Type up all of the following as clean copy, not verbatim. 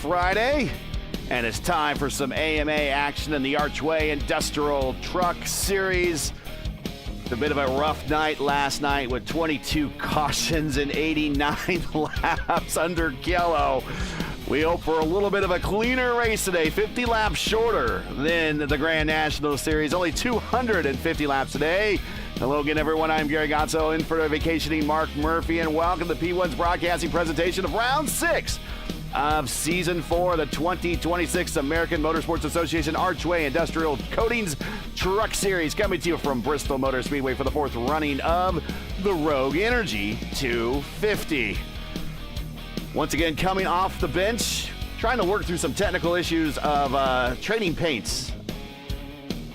Friday, and it's time for some AMA action in the Archway Industrial Truck Series. It's a bit of a rough night last night with 22 cautions and 89 laps under yellow. We hope for a little bit of a cleaner race today, 50 laps shorter than the Grand National Series, only 250 laps today. Hello again, everyone. I'm Gary Gatso, in for the vacationing Mark Murphy, and welcome to P1's broadcasting presentation of Round 6 of Season 4 of the 2026 American Motorsports Association Archway Industrial Coatings Truck Series, coming to you from Bristol Motor Speedway for the fourth running of the Rogue Energy 250. Once again, coming off the bench, trying to work through some technical issues of trading paints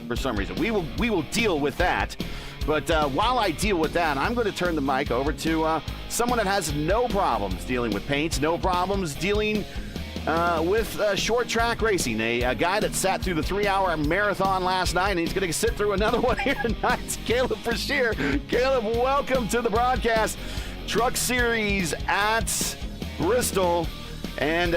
for some reason. We will deal with that. But while I deal with that, I'm going to turn the mic over to someone that has no problems dealing with paints, no problems dealing with short track racing. A guy that sat through the 3-hour marathon last night, and he's going to sit through another one here tonight. It's Caleb Brashear. Caleb, welcome to the broadcast. Truck Series at Bristol. And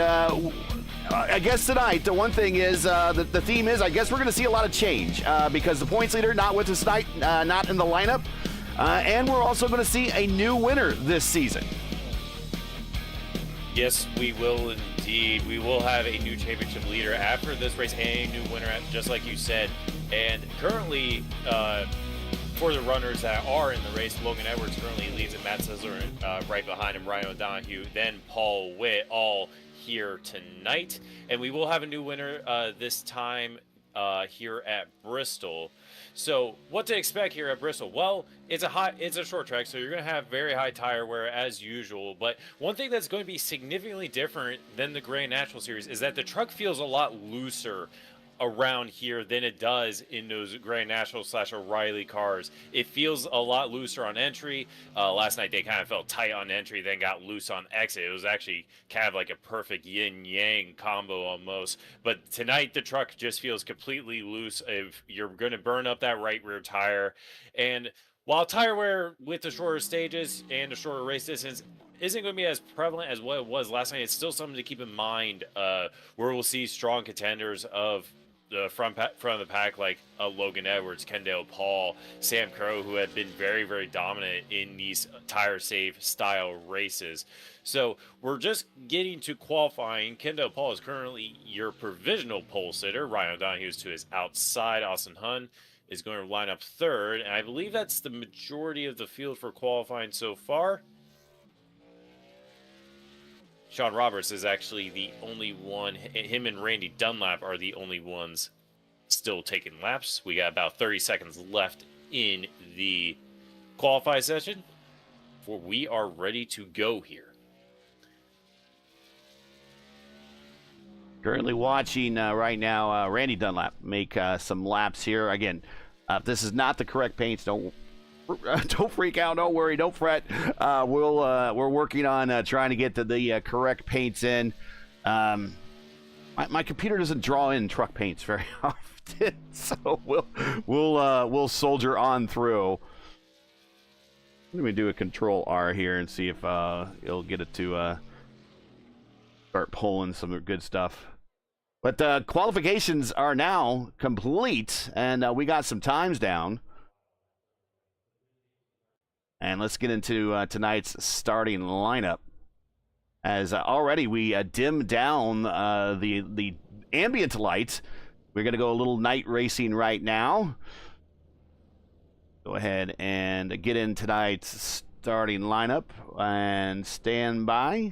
I guess tonight, the one thing is, the theme is, I guess we're going to see a lot of change because the points leader not with us tonight, not in the lineup. And we're also going to see a new winner this season. Yes, we will indeed. We will have a new championship leader after this race, and a new winner, just like you said. And currently, for the runners that are in the race, Logan Edwards currently leads it, Matt Sisler right behind him, Ryan O'Donohue, then Paul Witt, all here tonight. And we will have a new winner this time here at Bristol. So what to expect here at Bristol? Well, it's a short track, so you're going to have very high tire wear as usual. But one thing that's going to be significantly different than the Grand National Series is that the truck feels a lot looser around here than it does in those Grand National / O'Reilly cars. It feels a lot looser on entry. Last night they kind of felt tight on entry, then got loose on exit. It was actually kind of like a perfect yin-yang combo almost. But tonight the truck just feels completely loose. If you're going to burn up that right rear tire. And while tire wear with the shorter stages and the shorter race distance isn't going to be as prevalent as what it was last night, it's still something to keep in mind where we'll see strong contenders of the front of the pack like Logan Edwards, Kendall Paul, Sam Crow, who have been very, very dominant in these tire save style races. So we're just getting to qualifying. Kendall Paul is currently your provisional pole sitter. Ryan O'Donohue is to his outside. Austin Hunn is going to line up third, and I believe that's the majority of the field for qualifying so far. Sean Roberts is actually the only one. Him and Randy Dunlap are the only ones still taking laps. We got about 30 seconds left in the qualify session before we are ready to go here. Currently watching right now Randy Dunlap make some laps here. Again, if this is not the correct paints, don't freak out, don't worry, don't fret. We're working on trying to get to the correct paints in. My computer doesn't draw in truck paints very often, so we'll soldier on through. Let me do a Control R here and see if it'll get it to start pulling some good stuff. But qualifications are now complete, and we got some times down. And let's get into tonight's starting lineup. As already we dim down the ambient lights. We're going to go a little night racing right now. Go ahead and get in tonight's starting lineup and stand by.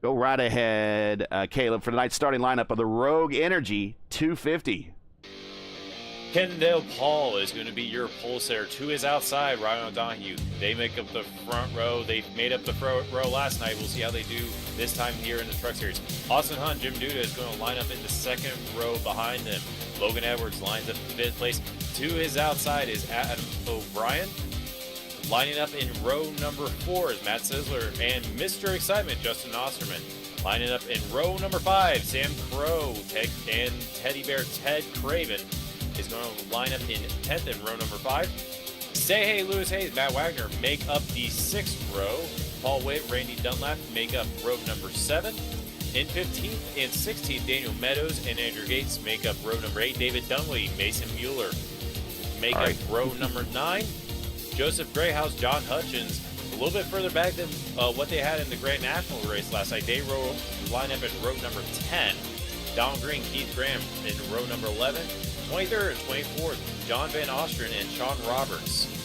Go right ahead, Caleb, for tonight's starting lineup of the Rogue Energy 250. Kendall Paul is going to be your pole sitter. To his outside, Ryan O'Donohue. They make up the front row. They made up the front row last night. We'll see how they do this time here in the Truck Series. Austin Hunt, Jim Duda is going to line up in the second row behind them. Logan Edwards lines up in fifth place. To his outside is Adam O'Brien. Lining up in row number 4 is Matt Sisler and Mr. Excitement, Justin Osterman. Lining up in row number 5, Sam Crow and Teddy Bear Ted Craven is going to line up in 10th in row number 5. Say Hey, Lewis Hayes, Matt Wagner make up the 6th row. Paul Witt, Randy Dunlap make up row number 7. In 15th and 16th, Daniel Meadows and Andrew Gates make up row number 8. David Dunley, Mason Mueller make up row number 9. Joseph Greyhouse, John Hutchins, a little bit further back than what they had in the Grand National race last night. They line up at row number 10. Donald Green, Keith Graham in row number 11. 23rd and 24th, John Van Ostren and Sean Roberts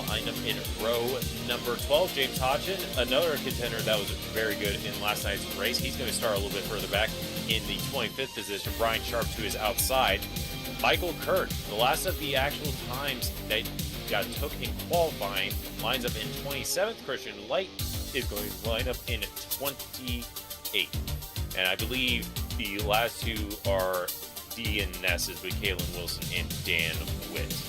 line up in row number 12. James Hodgson, another contender that was very good in last night's race. He's going to start a little bit further back in the 25th position. Brian Sharp to his outside. Michael Kirk, the last of the actual times that took in qualifying, lines up in 27th. Christian Light is going to line up in 28th. And I believe the last two are DNSs with Kalen Wilson and Dan Witt.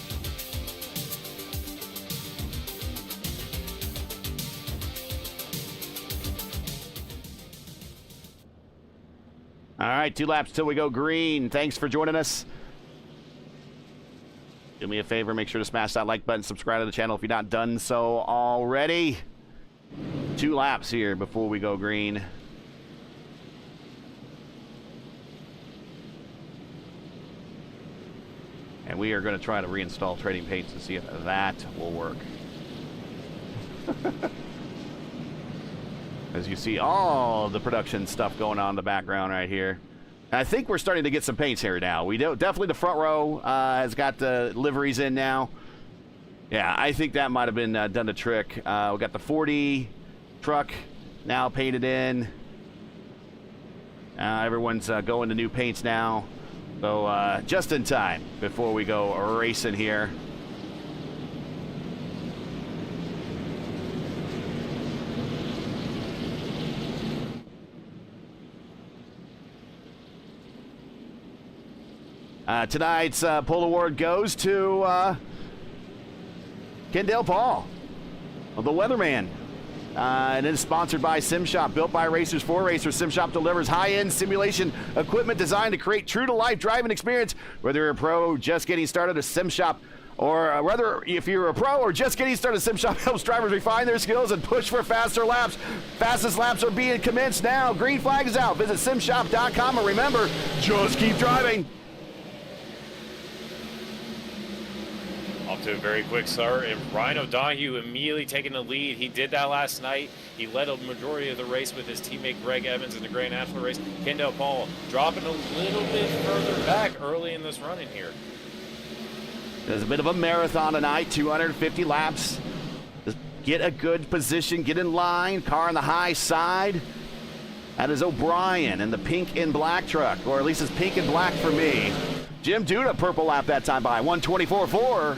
All right, 2 laps till we go green. Thanks for joining us. Do me a favor, make sure to smash that like button, subscribe to the channel if you're not done so already. 2 laps here before we go green. And we are going to try to reinstall trading paints to see if that will work. As you see all the production stuff going on in the background right here. And I think we're starting to get some paints here now. We do, definitely the front row has got the liveries in now. Yeah, I think that might have been done the trick. We got the 40 truck now painted in. Everyone's going to new paints now. So just in time before we go racing here. Tonight's pull award goes to Kendall Paul, the weatherman. And it is sponsored by SimShop, built by racers for racers. SimShop delivers high-end simulation equipment designed to create true-to-life driving experience. Whether you're a pro just getting started, a SimShop, or whether if you're a pro or just getting started, SimShop helps drivers refine their skills and push for faster laps. Fastest laps are being commenced now. Green flag is out. Visit simshop.com, and remember, just keep driving. Off to a very quick start, and Ryan O'Donoghue immediately taking the lead. He did that last night. He led a majority of the race with his teammate Greg Evans in the Grand National race. Kendall Paul dropping a little bit further back early in this run in here. There's a bit of a marathon tonight, 250 laps. Just get a good position, get in line, car on the high side. That is O'Brien in the pink and black truck, or at least it's pink and black for me. Jim Duda, purple lap that time by 1:24.4.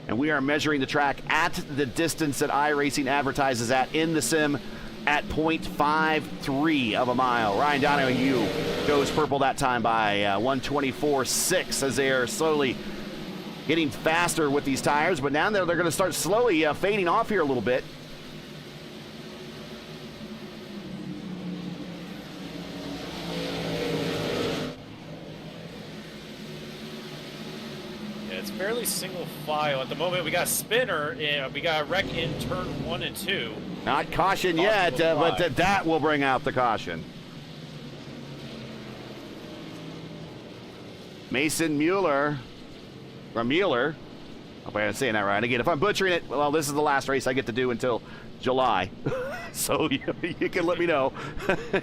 And we are measuring the track at the distance that iRacing advertises at in the sim at 0.53 of a mile. Ryan Donoghue goes purple that time by 1:24.6 as they are slowly getting faster with these tires. But now they're going to start slowly fading off here a little bit. Fairly single file at the moment. We got a spinner, and we got a wreck in turn 1 and 2. Not caution yet, but that will bring out the caution. Mason Mueller, from Mueller. Hope I'm saying that right. Again, if I'm butchering it, well, this is the last race I get to do until July. So you can let me know,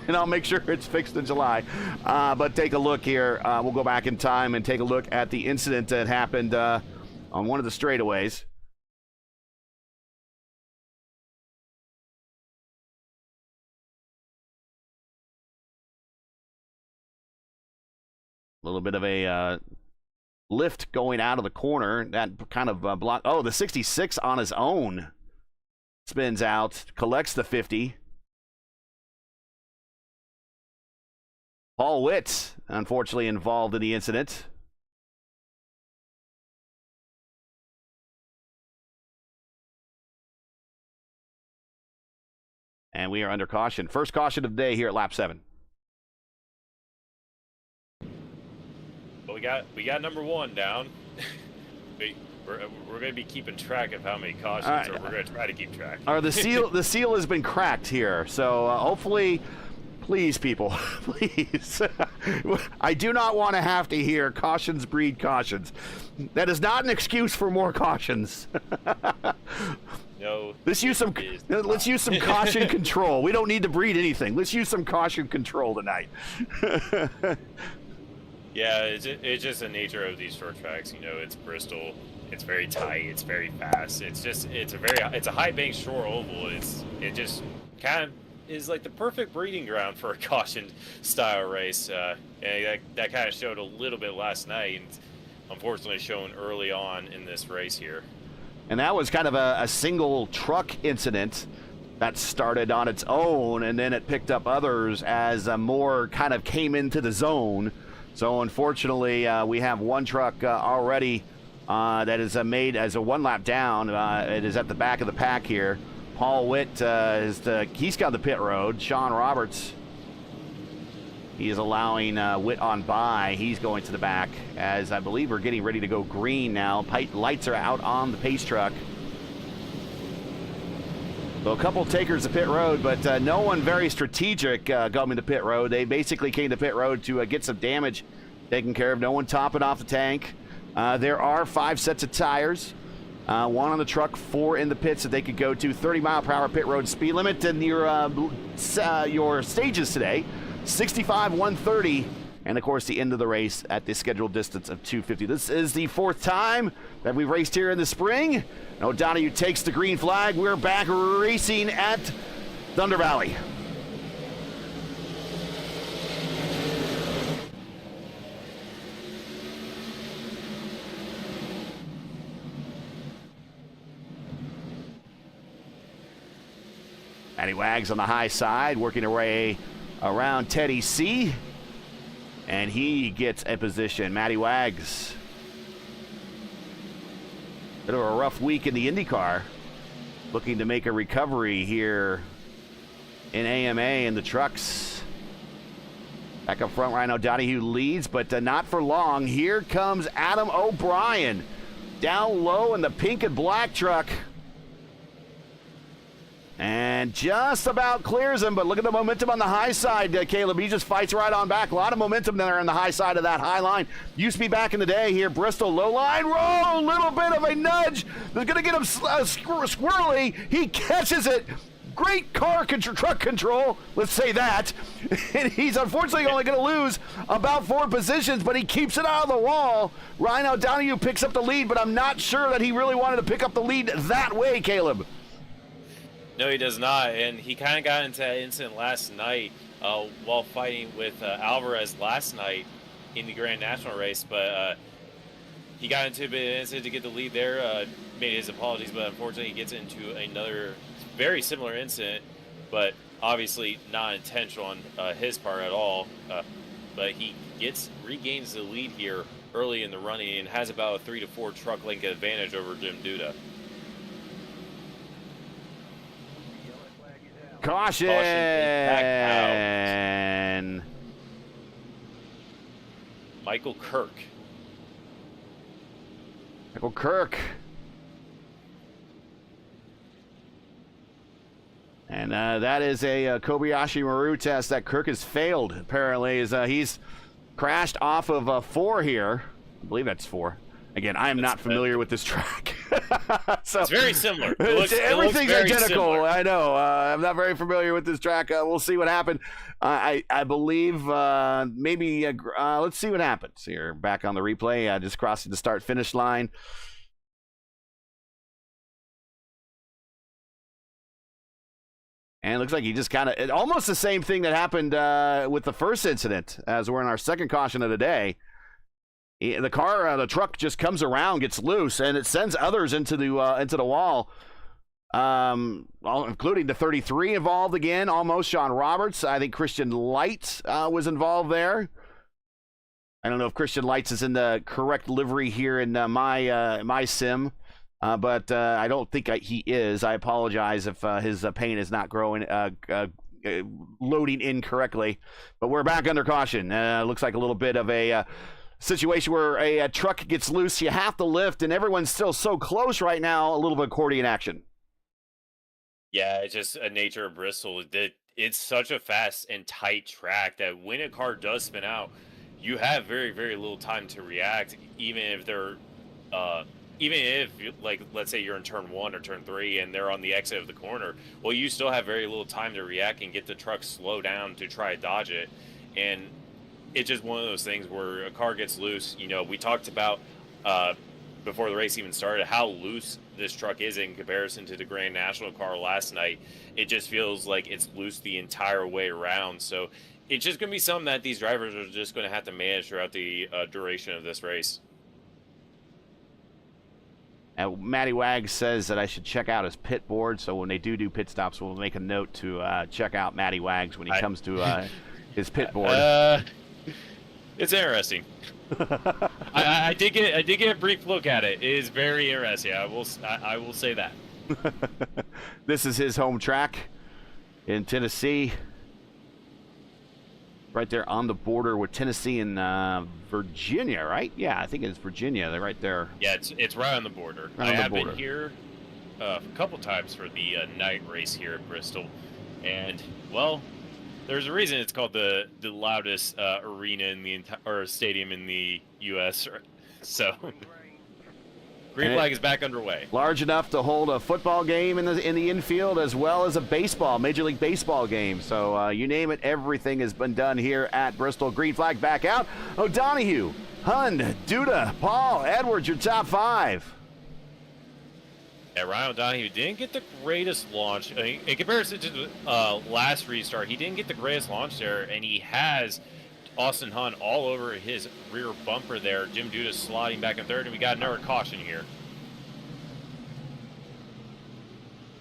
and I'll make sure it's fixed in July. But take a look here. We'll go back in time and take a look at the incident that happened on one of the straightaways. A little bit of a lift going out of the corner. That kind of block. Oh, the 66 on his own. Spins out, collects the 50. Paul Witt, unfortunately, involved in the incident. And we are under caution. First caution of the day here at lap 7. But we got number 1 down. we're going to be keeping track of how many cautions, or we're going to try to keep track. Or the seal has been cracked here, so hopefully, please, people, please. I do not want to have to hear cautions breed cautions. That is not an excuse for more cautions. No. Let's use some caution control. We don't need to breed anything. Let's use some caution control tonight. Yeah, it's just the nature of these short tracks. You know, it's Bristol. It's very tight. It's very fast. It's a high bank short oval. It just kind of is like the perfect breeding ground for a caution style race. And that kind of showed a little bit last night, and unfortunately shown early on in this race here. And that was kind of a single truck incident that started on its own, and then it picked up others as more kind of came into the zone. So unfortunately, we have one truck already that is made as a one lap down. It is at the back of the pack here. Paul Witt he's got the pit road. Sean Roberts, he is allowing Witt on by. He's going to the back as I believe we're getting ready to go green now. Lights are out on the pace truck. So a couple takers of pit road, but no one very strategic coming to pit road. They basically came to pit road to get some damage taken care of. No one topping off the tank. There are 5 sets of tires. 1 on the truck, 4 in the pits that they could go to. 30-mile-per-hour pit road speed limit. And your stages today, 65, 130. And, of course, the end of the race at the scheduled distance of 250. This is the 4th time that we've raced here in the spring. O'Donoghue takes the green flag. We're back racing at Thunder Valley. Matty Wags on the high side, working her way around Teddy C. And he gets a position. Matty Wags. Bit of a rough week in the IndyCar. Looking to make a recovery here in AMA and the trucks. Back up front, Ryan O'Donoghue leads, but not for long. Here comes Adam O'Brien. Down low in the pink and black truck. And just about clears him, but look at the momentum on the high side, Caleb. He just fights right on back. A lot of momentum there on the high side of that high line. Used to be back in the day here. Bristol, low line, roll, little bit of a nudge. They're going to get him squirrely. He catches it. Great truck control, let's say that. And he's unfortunately only going to lose about 4 positions, but he keeps it out of the wall. Ryan O'Donoghue picks up the lead, but I'm not sure that he really wanted to pick up the lead that way, Caleb. No, he does not, and he kind of got into that incident last night while fighting with Alvarez last night in the Grand National race, but he got into a bit of an incident to get the lead there, made his apologies, but unfortunately he gets into another very similar incident, but obviously not intentional on his part at all, but he regains the lead here early in the running and has about a 3 to 4 truck length advantage over Jim Duda. Caution! Michael Kirk. And that is a Kobayashi Maru test that Kirk has failed, apparently. He's crashed off of 4 here. I believe that's 4. Again, I am not familiar with this track. So, it's very similar. Everything's identical. Similar. I know. I'm not very familiar with this track. We'll see what happens. I believe maybe let's see what happens here. Back on the replay, just crossing the start-finish line. And it looks like he just kind of almost the same thing that happened with the first incident as we're in our second caution of the day. The truck just comes around, gets loose, and it sends others into the wall, including the 33 involved again, almost Sean Roberts. I think Christian Light was involved there. I don't know if Christian Lights is in the correct livery here in my sim, but I don't think he is. I apologize if his paint is not loading incorrectly. But we're back under caution. Looks like a little bit of a situation where a truck gets loose, you have to lift, and everyone's still so close right now, a little bit of accordion action. Yeah, it's just a nature of Bristol. It's such a fast and tight track that when a car does spin out, you have very, very little time to react, even if like, let's say you're in turn 1 or turn 3 and they're on the exit of the corner. Well, you still have very little time to react and get the truck slow down to try to dodge it. And it's just one of those things where a car gets loose. You know, we talked about before the race even started how loose this truck is in comparison to the Grand National car last night. It just feels like it's loose the entire way around. So it's just going to be something that these drivers are just going to have to manage throughout the duration of this race. Matty Wags says that I should check out his pit board, so when they do pit stops, we'll make a note to check out Matty Wags when he comes to his pit board. It's interesting. I did get a brief look at it. It is very interesting. I will say that. This is his home track in Tennessee. Right there on the border with Tennessee and Virginia, right? Yeah, I think it's Virginia. They're right there. Yeah, it's right on the border. Right on the border. Been here a couple times for the night race here at Bristol, and well, there's a reason it's called the loudest arena in the or stadium in the U.S. So, green flag is back underway. Large enough to hold a football game in the infield as well as a Major League Baseball game. So you name it, everything has been done here at Bristol. Green flag back out. O'Donohue, Hund, Duda, Paul, Edwards, your top 5. Yeah, Ryan O'Donohue didn't get the greatest launch. I mean, in comparison to the last restart, he didn't get the greatest launch there, and he has Austin Hunt all over his rear bumper there. Jim Duda sliding back in third, and we got another caution here.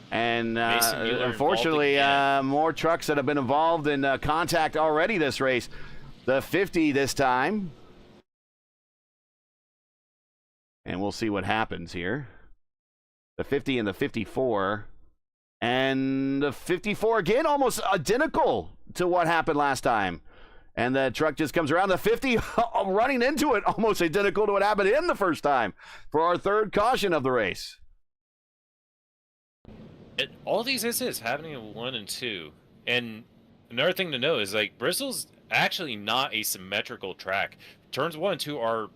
And unfortunately, more trucks that have been involved in contact already this race. The 50 this time. And we'll see what happens here. The 50 and the 54. And the 54 again, almost identical to what happened last time. And the truck just comes around. The 50 running into it, almost identical to what happened in the first time for our third caution of the race. All these incidents happening in 1 and 2. And another thing to know is, like, Bristol's actually not a symmetrical track. Turns 1 and 2 are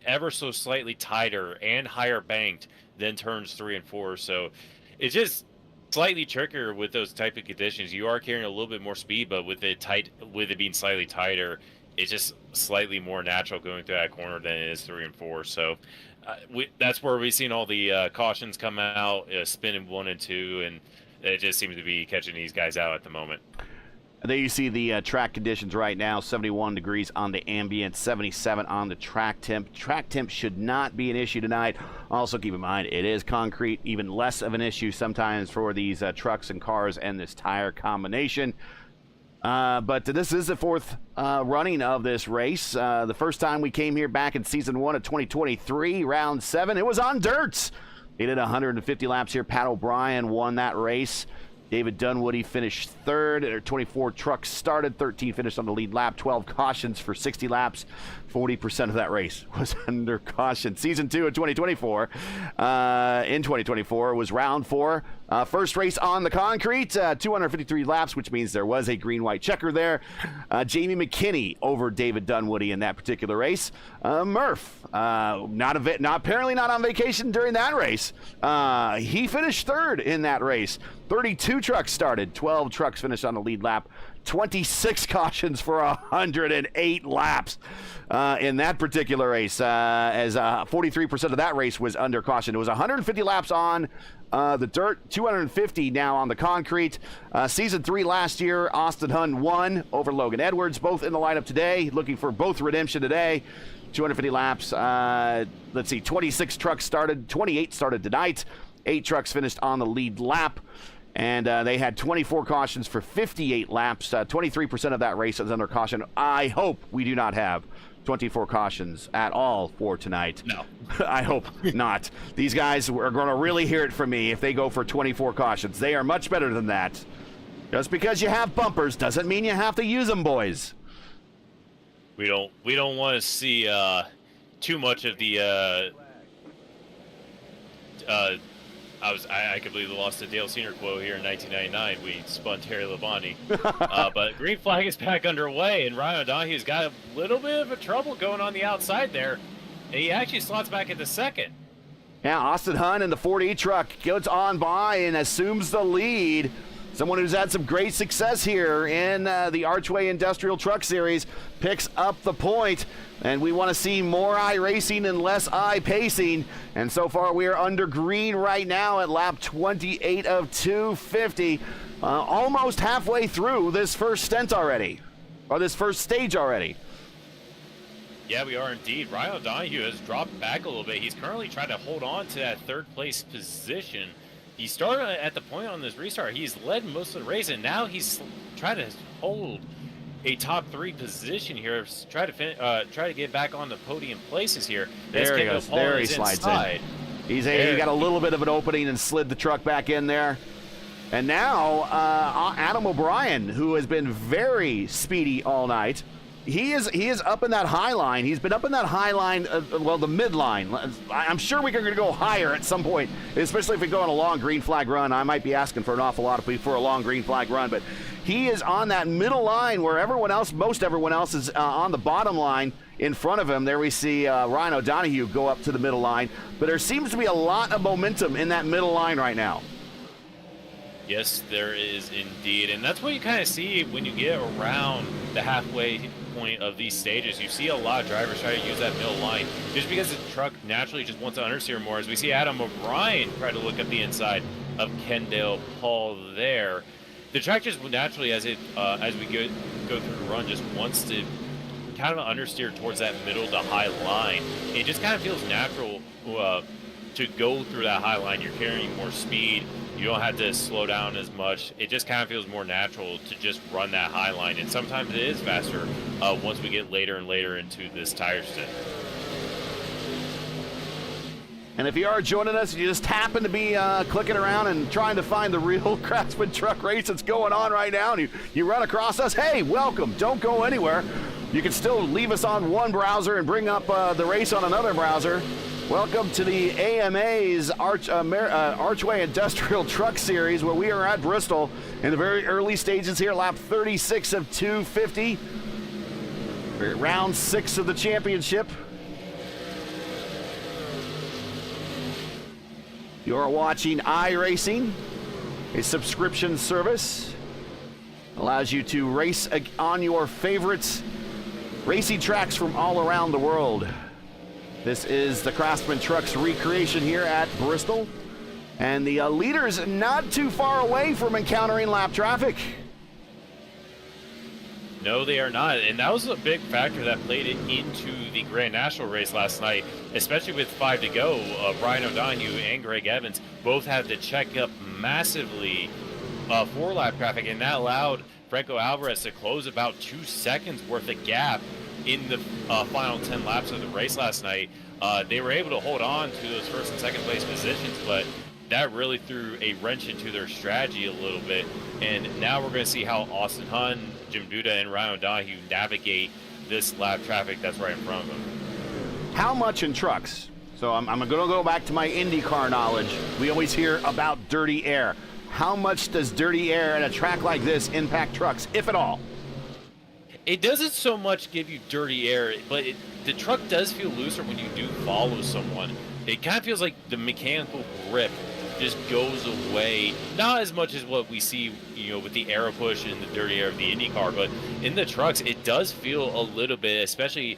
ever so slightly tighter and higher banked than turns 3 and 4. So it's just slightly trickier with those type of conditions. You are carrying a little bit more speed, but with it being slightly tighter, it's just slightly more natural going through that corner than it is 3 and 4. So that's where we've seen all the cautions come out, spinning 1 and 2, and it just seems to be catching these guys out at the moment. There you see the track conditions right now, 71 degrees on the ambient, 77 on the track temp. Track temp should not be an issue tonight. Also keep in mind, it is concrete, even less of an issue sometimes for these trucks and cars and this tire combination. But this is the 4th running of this race. The first time we came here back in season 1 of 2023, round 7, it was on dirts. He did 150 laps here. Pat O'Brien won that race. David Dunwoody finished 3rd. There 24 trucks started, 13 finished on the lead lap, 12 cautions for 60 laps. 40% of that race was under caution. Season 2 of 2024, in 2024, was round 4. First race on the concrete, 253 laps, which means there was a green-white checker there. Jamie McKinney over David Dunwoody in that particular race. Murph, apparently not on vacation during that race. He finished 3rd in that race. 32 trucks started, 12 trucks finished on the lead lap, 26 cautions for 108 laps in that particular race, as 43% of that race was under caution. It was 150 laps on the dirt, 250 now on the concrete. Season 3 last year, Austin Hunt won over Logan Edwards, both in the lineup today, looking for both redemption today. 250 laps, let's see, 26 trucks started, 28 started tonight, 8 trucks finished on the lead lap. And they had 24 cautions for 58 laps. 23% of that race is under caution. I hope we do not have 24 cautions at all for tonight. No. I hope not. These guys are going to really hear it from me if they go for 24 cautions. They are much better than that. Just because you have bumpers doesn't mean you have to use them, boys. We don't want to see too much of the I completely lost the Dale Senior quote here in 1999. We spun Terry Labonte. But green flag is back underway, and Ryan O'Donoghue's got a little bit of a trouble going on the outside there. And he actually slots back into second. Yeah, Austin Hunt in the 4D truck goes on by and assumes the lead. Someone who's had some great success here in the Archway Industrial Truck Series picks up the point, and we want to see more iRacing and less I-pacing. And so far, we are under green right now at lap 28 of 250, almost halfway through this first stint already, or this first stage already. Yeah, we are indeed. Ryan O'Donoghue has dropped back a little bit. He's currently trying to hold on to that third place position. He started at the point on this restart. He's led most of the race, and now he's trying to hold a top 3 position here. Try to get back on the podium places here. There he goes. There he slides in. He got a little bit of an opening and slid the truck back in there. And now Adam O'Brien, who has been very speedy all night, he is up in that high line. He's been up in that high line, the mid line. I'm sure we're going to go higher at some point, especially if we go on a long green flag run. I might be asking for an awful lot of people for a long green flag run, but he is on that middle line where most everyone else is on the bottom line in front of him. There we see Ryan O'Donoghue go up to the middle line, but there seems to be a lot of momentum in that middle line right now. Yes, there is indeed, and that's what you kind of see when you get around the halfway point of these stages. You see a lot of drivers try to use that middle line just because the truck naturally just wants to understeer more. As we see Adam O'Brien try to look up the inside of Kendall Paul there. The track just naturally, as we go through the run, just wants to kind of understeer towards that middle to high line. It just kind of feels natural to go through that high line. You're carrying more speed. You don't have to slow down as much. It just kind of feels more natural to just run that high line. And sometimes it is faster once we get later and later into this tire stint. And if you are joining us, you just happen to be clicking around and trying to find the real Craftsman truck race that's going on right now, and you run across us, hey, welcome. Don't go anywhere. You can still leave us on one browser and bring up the race on another browser. Welcome to the AMA's Archway Industrial Truck Series, where we are at Bristol in the very early stages here, lap 36 of 250. We're at round 6 of the championship. You're watching iRacing, a subscription service. Allows you to race on your favorites racing tracks from all around the world. This is the Craftsman Trucks recreation here at Bristol. And the leaders not too far away from encountering lap traffic. No, they are not. And that was a big factor that played into the Grand National race last night, especially with 5 to go. Ryan O'Donoghue and Greg Evans both had to check up massively for lap traffic, and that allowed Franco Alvarez to close about 2 seconds worth of gap in the final 10 laps of the race last night. They were able to hold on to those first and second place positions, but that really threw a wrench into their strategy a little bit. And now we're going to see how Austin Hunt, Jim Duda, and Ryan O'Donoghue navigate this lap traffic that's right in front of them. How much in trucks? So I'm going to go back to my IndyCar knowledge. We always hear about dirty air. How much does dirty air at a track like this impact trucks, if at all? It doesn't so much give you dirty air, but the truck does feel looser when you do follow someone. It kind of feels like the mechanical grip just goes away. Not as much as what we see, with the aero push and the dirty air of the IndyCar, but in the trucks, it does feel a little bit, especially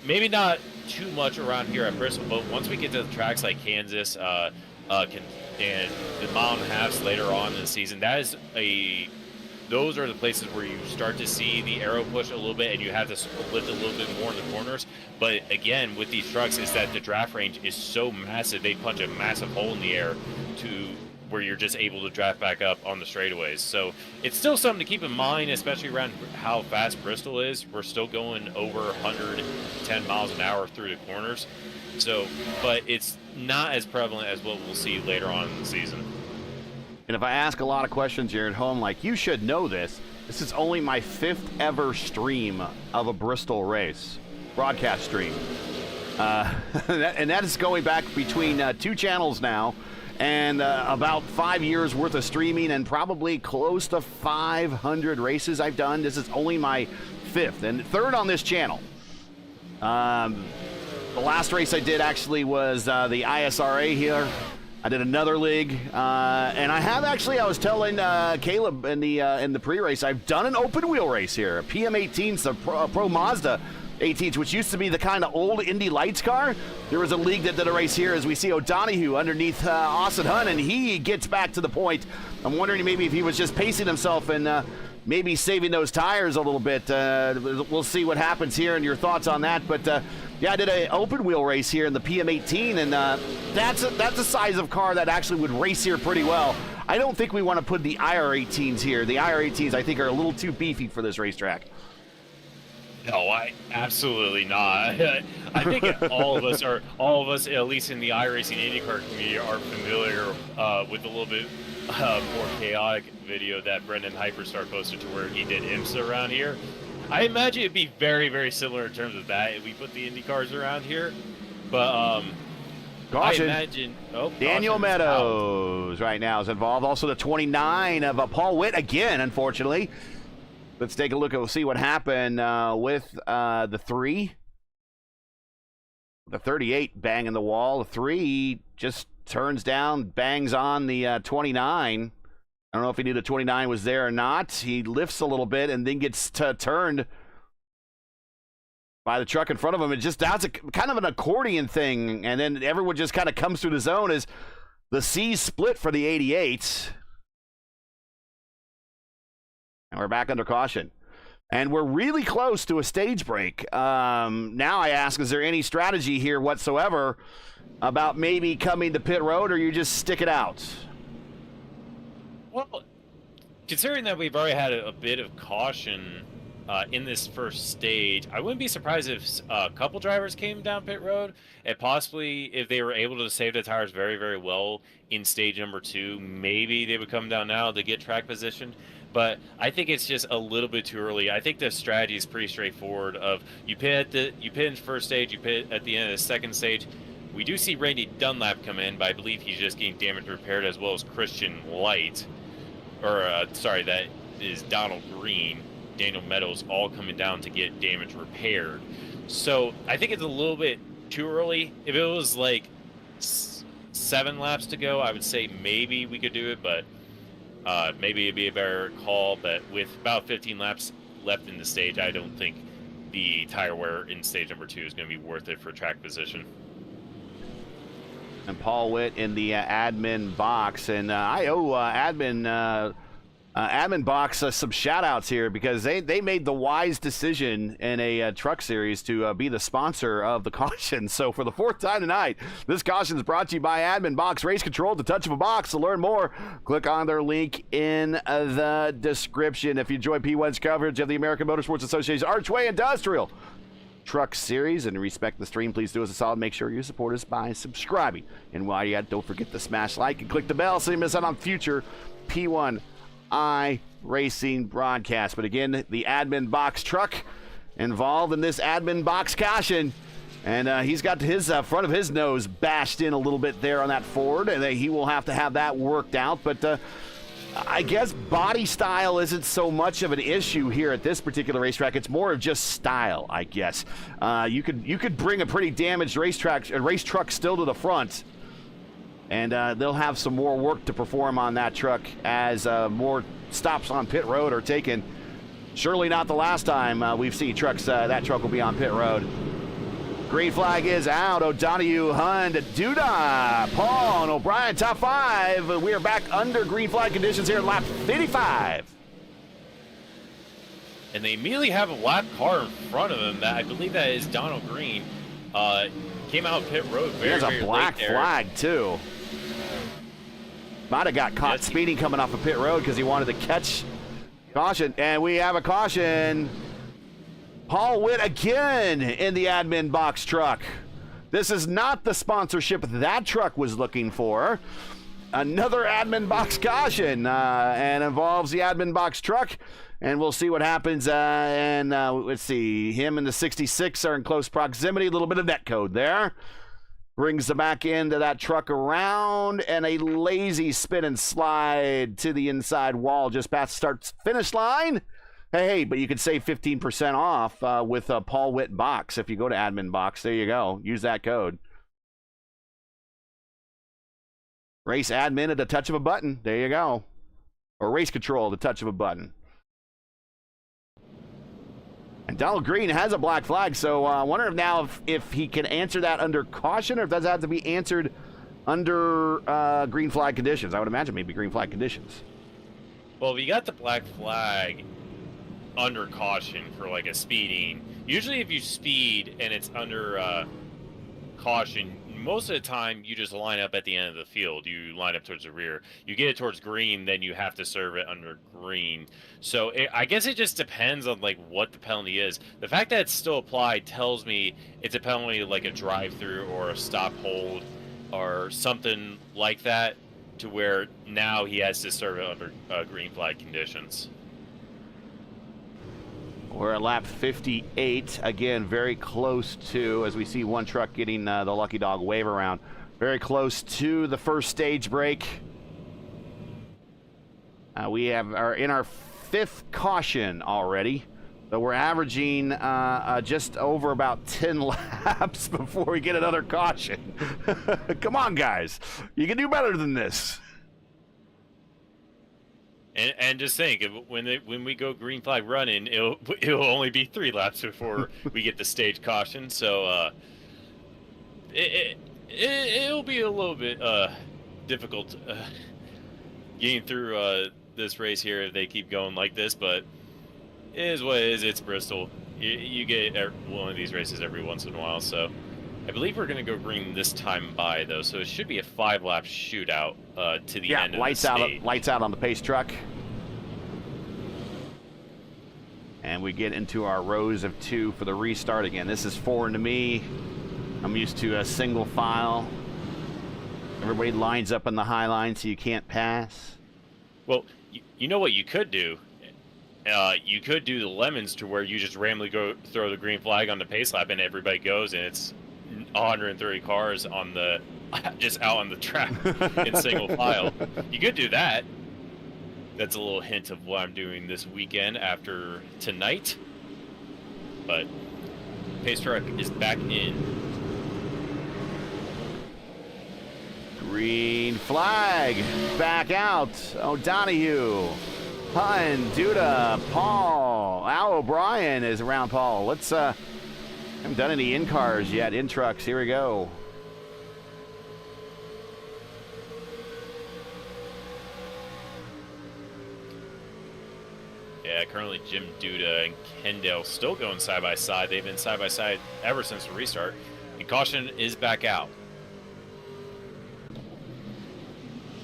maybe not too much around here at Bristol, but once we get to the tracks like Kansas and the mile and a halves later on in the season, those are the places where you start to see the aero push a little bit, and you have to lift a little bit more in the corners. But again, with these trucks, is that the draft range is so massive, they punch a massive hole in the air to where you're just able to draft back up on the straightaways. So it's still something to keep in mind, especially around how fast Bristol is. We're still going over 110 miles an hour through the corners. So, but it's not as prevalent as what we'll see later on in the season. And if I ask a lot of questions here at home, like, you should know this, This is only my 5th ever stream of a Bristol race, broadcast stream. And that is going back between 2 channels now, and about 5 years worth of streaming, and probably close to 500 races I've done. This is only my 5th and 3rd on this channel. The last race I did actually was the ISRA here. I did another league, and I have actually. I was telling Caleb in the pre-race, I've done an open wheel race here, a PM18, the Pro Mazda 18s, which used to be the kind of old Indy Lights car. There was a league that did a race here, as we see O'Donoghue underneath Austin Hunt, and he gets back to the point. I'm wondering maybe if he was just pacing himself and maybe saving those tires a little bit. We'll see what happens here and your thoughts on that. But yeah, I did an open wheel race here in the PM18, and that's a size of car that actually would race here pretty well. I don't think we want to put the IR18s here. The IR18s, I think, are a little too beefy for this racetrack. No, absolutely not. I think all of us, at least in the iRacing IndyCar community, are familiar with a little bit more chaotic video that Brendan Hyperstar posted to where he did IMSA around here. I imagine it'd be very, very similar in terms of that if we put the Indy cars around here. But caution. I imagine Daniel Meadows right now is involved. Also the 29 of Paul Witt again, unfortunately. Let's take a look and we'll see what happened with the 3. The 38 banging the wall. The 3 just turns down, bangs on the 29. I don't know if he knew the 29 was there or not. He lifts a little bit and then gets turned by the truck in front of him. That's a kind of an accordion thing, and then everyone just kind of comes through the zone as the C's split for the 88. And we're back under caution. And we're really close to a stage break. Now I ask, is there any strategy here whatsoever about maybe coming to pit road, or you just stick it out? Well, considering that we've already had a bit of caution in this first stage, I wouldn't be surprised if a couple drivers came down pit road, and possibly if they were able to save the tires very, very well in stage number 2, maybe they would come down now to get track positioned. But I think it's just a little bit too early. I think the strategy is pretty straightforward. Of you pit in the first stage, you pit at the end of the second stage. We do see Randy Dunlap come in, but I believe he's just getting damage repaired, as well as Christian Light. That is Donald Green, Daniel Meadows, all coming down to get damage repaired. So I think it's a little bit too early. If it was like 7 laps to go, I would say maybe we could do it, but maybe it'd be a better call. But with about 15 laps left in the stage, I don't think the tire wear in stage number 2 is going to be worth it for track position. And Paul Witt in the admin box, and I owe admin box some shout outs here, because they made the wise decision in a truck series to be the sponsor of the caution. So for the 4th time tonight, this caution is brought to you by Admin Box Race Control at the touch of a box. To learn more, click on their link in the description. If you enjoy P1's coverage of the American Motorsports Association's Archway Industrial Truck Series and respect the stream, please do us a solid. Make sure you support us by subscribing. And while you're at it, don't forget to smash like and click the bell so you miss out on future P1 iRacing broadcasts. But again, the admin box truck involved in this admin box caution. And he's got his front of his nose bashed in a little bit there on that Ford, and he will have to have that worked out. But I guess body style isn't so much of an issue here at this particular racetrack. It's more of just style, I guess. You could bring a pretty damaged race truck still to the front, and they'll have some more work to perform on that truck as more stops on pit road are taken. Surely not the last time we've seen trucks. That truck will be on pit road. Green flag is out. O'Donoghue, Hund, Duda, Paul, and O'Brien, top 5. We are back under green flag conditions here in lap 55. And they immediately have a lap car in front of him. That I believe that is Donald Green. Came out pit road very, he has a black flag, too. Might have got caught speeding coming off of pit road because he wanted to catch caution. And we have a caution. Paul Witt again in the admin box truck. This is not the sponsorship that truck was looking for. Another admin box caution and involves the admin box truck. And we'll see what happens. Let's see. Him and the 66 are in close proximity. A little bit of net code there. Brings the back end of that truck around, and a lazy spin and slide to the inside wall just past start finish line. Hey, but you could save 15% off with a Paul Witt box if you go to admin box. There you go. Use that code. Race admin at the touch of a button. There you go. Or race control at the touch of a button. And Donald Green has a black flag, so I wonder if now if he can answer that under caution, or if that has to be answered under green flag conditions. I would imagine maybe green flag conditions. Well, we got the black flag under caution for like a speeding. Usually if you speed and it's under caution, most of the time you just line up at the end of the field. You line up towards the rear. You get it towards green, then you have to serve it under green. So I guess it just depends on like what the penalty is. The fact that it's still applied tells me it's a penalty like a drive-through or a stop hold or something like that, to where now he has to serve it under green flag conditions. We're at lap 58. Again, very close to, as we see one truck getting the Lucky Dog wave around. Very close to the first stage break. We are in our 5th caution already. So we're averaging just over about 10 laps before we get another caution. Come on, guys. You can do better than this. And just think, when we go green flag running, it'll only be 3 laps before we get the stage caution. So it'll be a little bit difficult getting through this race here if they keep going like this. But it is what it is. It's Bristol. You get one of these races every once in a while. So I believe we're going to go green this time by, though. So it should be a 5-lap shootout to the end of the stage. Lights out on the pace truck. And we get into our rows of 2 for the restart again. This is foreign to me. I'm used to a single file. Everybody lines up on the high line so you can't pass. Well, you know what you could do? You could do the lemons to where you just randomly go throw the green flag on the pace lap and everybody goes, and it's 130 cars on the just out on the track in single file. You could do that. That's a little hint of what I'm doing this weekend after tonight. But pace truck is back in. Green flag back out. O'Donohue, Hutton, Duda, Paul, Al O'Brien is around Paul. Let's haven't done any in cars yet. In trucks. Here we go. Yeah, currently Jim Duda and Kendall still going side by side. They've been side by side ever since the restart. And caution is back out.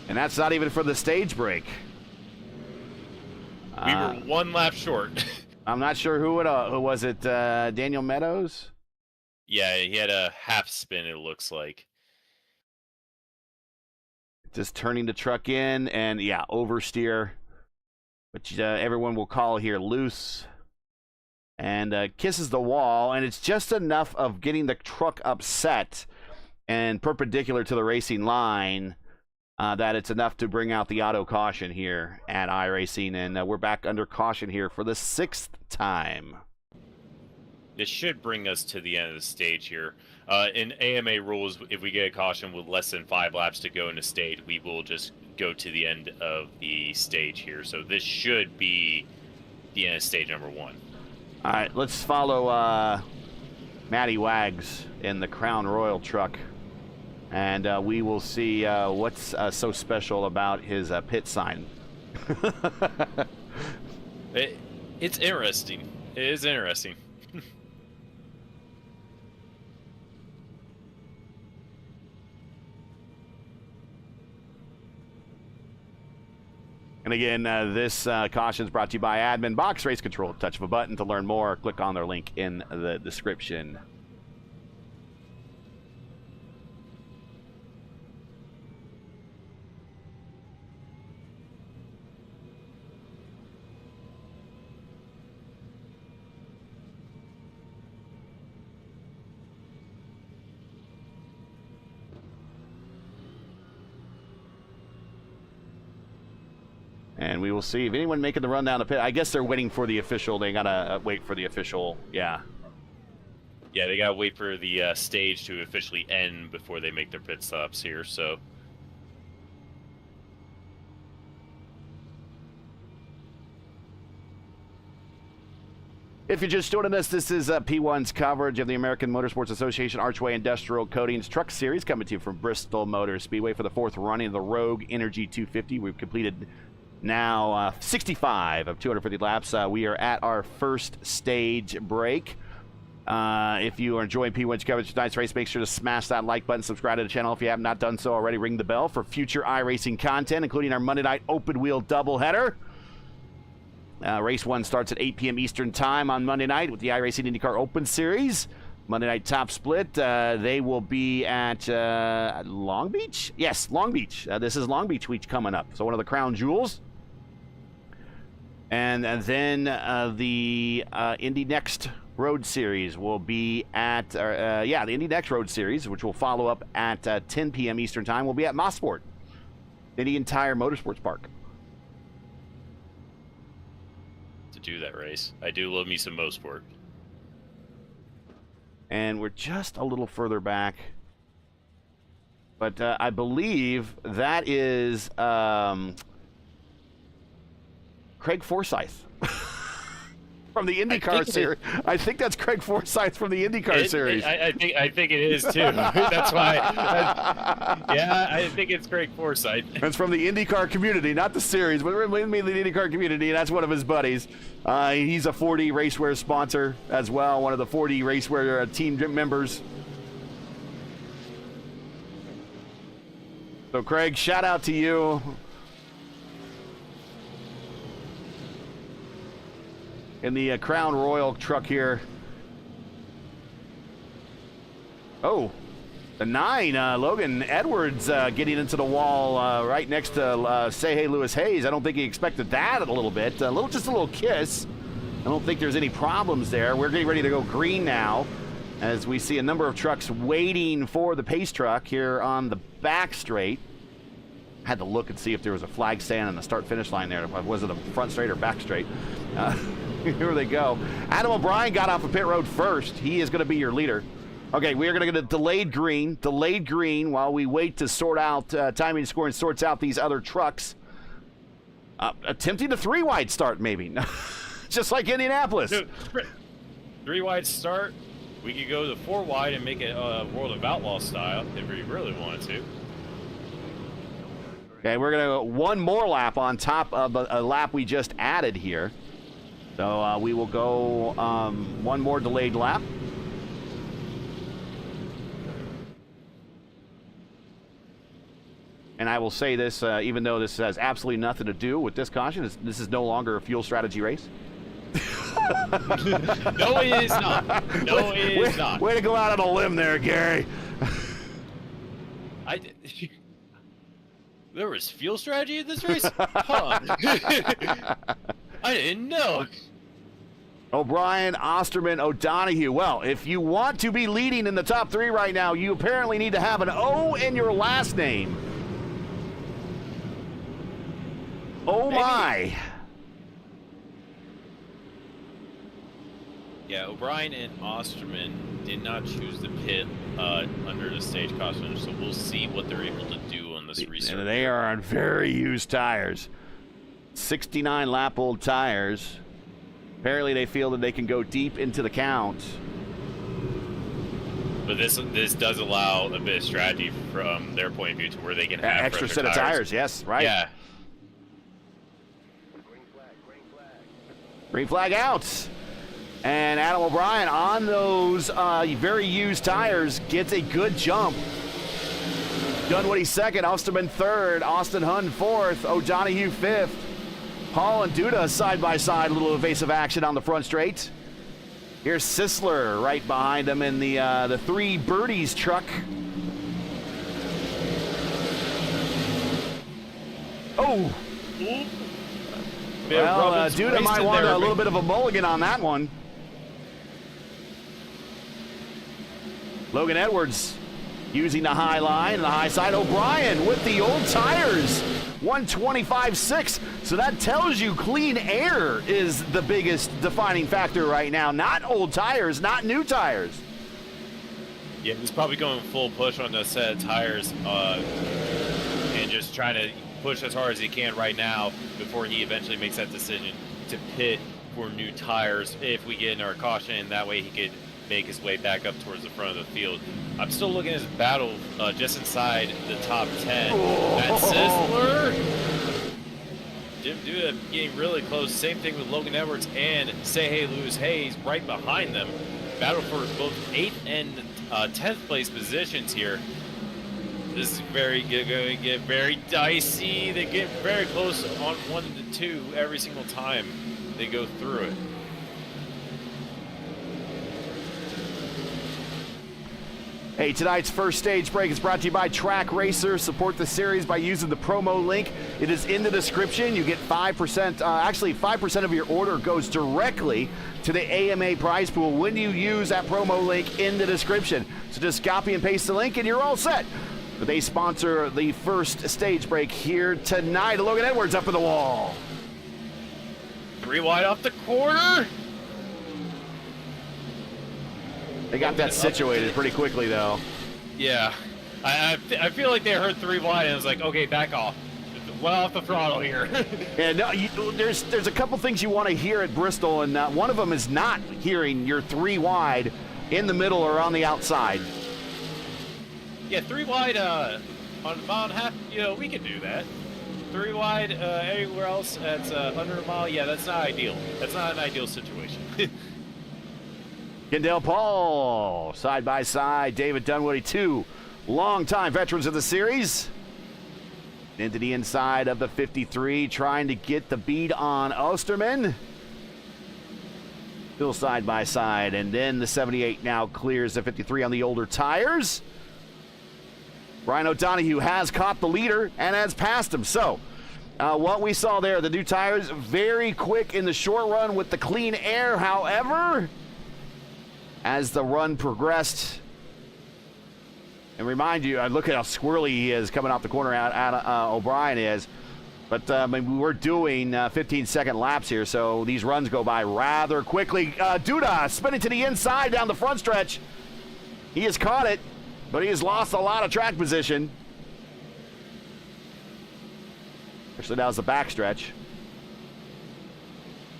And that's not even for the stage break. We were 1 lap short. I'm not sure who was it. Daniel Meadows? Yeah, he had a half spin, it looks like. Just turning the truck in, and yeah, oversteer, which everyone will call here loose, and kisses the wall, and it's just enough of getting the truck upset and perpendicular to the racing line that it's enough to bring out the auto caution here at iRacing, and we're back under caution here for the 6th time. This should bring us to the end of the stage here. In AMA rules, if we get a caution with less than 5 laps to go in a stage, we will just go to the end of the stage here. So this should be the end of stage number 1. All right, let's follow Matty Wags in the Crown Royal truck, and we will see what's so special about his pit sign. It's interesting. It is interesting. And again, this caution is brought to you by Admin Box Race Control. Touch of a button to learn more. Click on their link in the description. And we will see if anyone making the run down the pit. I guess they're waiting for the official. They got to wait for the official. Yeah. Yeah, they got to wait for the stage to officially end before they make their pit stops here, so... If you're just joining us, this is P1's coverage of the American Motorsports Association Archway Industrial Coatings Truck Series, coming to you from Bristol Motor Speedway for the 4th running of the Rogue Energy 250. We've completed now 65 of 250 laps. We are at our first stage break. If you are enjoying P1's coverage of tonight's race, make sure to smash that like button, subscribe to the channel if you have not done so already. Ring the bell for future iRacing content, including our Monday night open wheel doubleheader. Race 1 starts at 8 p.m. Eastern Time on Monday night with the iRacing IndyCar Open Series. Monday night top split. They will be at Long Beach? Yes, Long Beach. This is Long Beach week coming up. So one of the crown jewels. And then the Indy Next Road Series will be at, the Indy Next Road Series, which will follow up at 10 p.m. Eastern Time, will be at Mosport, Indian Tire Motorsports Park. Do that race. I do love me some Mosport. And we're just a little further back. But I believe that is Craig Forsyth from the IndyCar series. I think that's Craig Forsyth from the IndyCar series. I think it is too. That's why. Yeah, I think it's Craig Forsyth. That's from the IndyCar community, not the series, but mainly the IndyCar community. And that's one of his buddies. He's a 4D Racewear sponsor as well, one of the 4D Racewear team members. So, Craig, shout out to you. In the Crown Royal truck here. Oh, the 9, Logan Edwards getting into the wall right next to Say Hey Lewis Hayes. I don't think he expected that a little bit. Just a little kiss. I don't think there's any problems there. We're getting ready to go green now as we see a number of trucks waiting for the pace truck here on the back straight. Had to look and see if there was a flag stand on the start-finish line there. Was it a front straight or back straight? Here they go. Adam O'Brien got off of pit road first. He is going to be your leader. Okay, we are going to get a delayed green while we wait to sort out timing score and sorts out these other trucks. Attempting a 3-wide start, maybe. Just like Indianapolis. No, 3-wide start. We could go to 4-wide and make it World of Outlaw style if we really wanted to. Okay, we're going to go one more lap on top of a lap we just added here. So we will go one more delayed lap. And I will say this, even though this has absolutely nothing to do with this caution, this is no longer a fuel strategy race. No, it is not. No, it is not. Way to go out on a limb there, Gary. There was fuel strategy in this race? Huh. I didn't know. O'Brien, Osterman, O'Donohue. Well, if you want to be leading in the top 3 right now, you apparently need to have an O in your last name. Oh, maybe. My. Yeah, O'Brien and Osterman did not choose the pit under the stage caution, so we'll see what they're able to do on this restart. And they are on very used tires. 69 lap old tires. Apparently they feel that they can go deep into the count. But this does allow a bit of strategy from their point of view to where they can have extra set of tires. Yes, right. Yeah. Green flag out. And Adam O'Brien on those very used tires gets a good jump. Dunwoody second, Osterman third, Austin Hunn fourth, O'Donohue fifth. Paul and Duda side by side, a little evasive action on the front straight. Here's Sisler right behind him in the 3 Birdies truck. Oh! Well, Duda might want a little bit of a mulligan on that one. using the high line and the high side. O'Brien with the old tires, 125.6. So that tells you clean air is the biggest defining factor right now, not old tires, not new tires. Yeah, he's probably going full push on the set of tires and just trying to push as hard as he can right now before he eventually makes that decision to pit for new tires if we get in our caution, and that way he could make his way back up towards the front of the field. I'm still looking at his battle just inside the top 10. That Sizzler, Jim Duda getting really close. Same thing with Logan Edwards and Say Hey Lewis Hayes right behind them. Battle for both 8th and 10th place positions here. This is going to get very dicey. They get very close on 1 to 2 every single time they go through it. Hey, tonight's first stage break is brought to you by Track Racer. Support the series by using the promo link. It is in the description. You get 5%, actually 5% of your order goes directly to the AMA prize pool when you use that promo link in the description. So just copy and paste the link and you're all set. But they sponsor the first stage break here tonight. Logan Edwards up in the wall. 3 wide off the corner. They got that situated pretty quickly, though. Yeah. I feel like they heard 3 wide and it was like, okay, back off. Well off the throttle here. Yeah, no, there's a couple things you want to hear at Bristol, and one of them is not hearing your 3 wide in the middle or on the outside. Yeah, 3 wide on a mile and a half, we can do that. 3 wide anywhere else that's under a mile, yeah, that's not ideal. That's not an ideal situation. Kendall Paul, side by side. David Dunwoody, 2 longtime veterans of the series. Into the inside of the 53, trying to get the beat on Osterman. Still side by side, and then the 78 now clears the 53 on the older tires. Brian O'Donohue has caught the leader and has passed him. So, what we saw there, the new tires, very quick in the short run with the clean air. However, as the run progressed, and remind you, look at how squirrely he is coming off the corner. O'Brien is, but we're doing 15-second laps here, so these runs go by rather quickly. Duda spinning to the inside down the front stretch. He has caught it, but he has lost a lot of track position. Actually, that was the back stretch.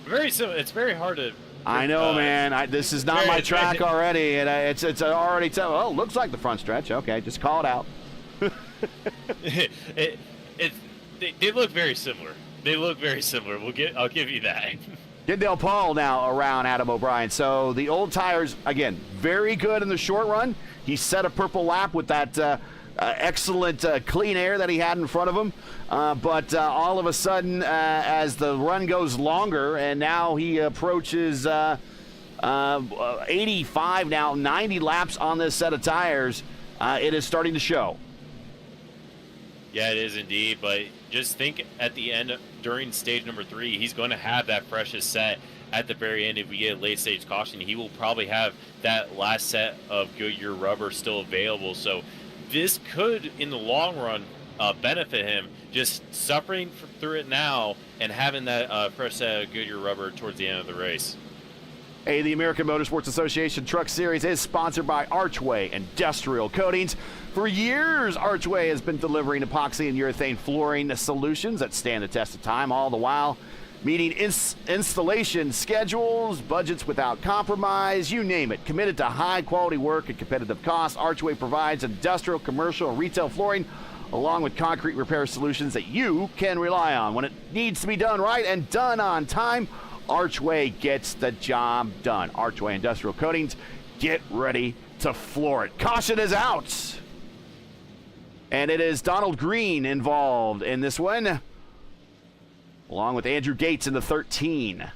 Very simple. It's very hard to. I know, man. This is not my track already, and it's already. Oh, looks like the front stretch. Okay, just call it out. They look very similar. They look very similar. I'll give you that. Kendall Paul now around Adam O'Brien. So the old tires, again, very good in the short run. He set a purple lap with that excellent clean air that he had in front of him. But all of a sudden, as the run goes longer, and now he approaches 85 now, 90 laps on this set of tires, it is starting to show. Yeah, it is indeed. But just think at the end, during stage number 3, he's going to have that freshest set at the very end. If we get a late stage caution, he will probably have that last set of Goodyear rubber still available. So this could, in the long run, benefit him, just suffering through it now and having that fresh set of Goodyear rubber towards the end of the race. Hey, the American Motorsports Association Truck Series is sponsored by Archway Industrial Coatings. For years, Archway has been delivering epoxy and urethane flooring solutions that stand the test of time, all the while meeting installation schedules, budgets without compromise, you name it. Committed to high-quality work at competitive costs, Archway provides industrial, commercial, and retail flooring, along with concrete repair solutions that you can rely on. When it needs to be done right and done on time, Archway gets the job done. Archway Industrial Coatings, get ready to floor it. Caution is out. And it is Donald Green involved in this one, along with Andrew Gates in the 13.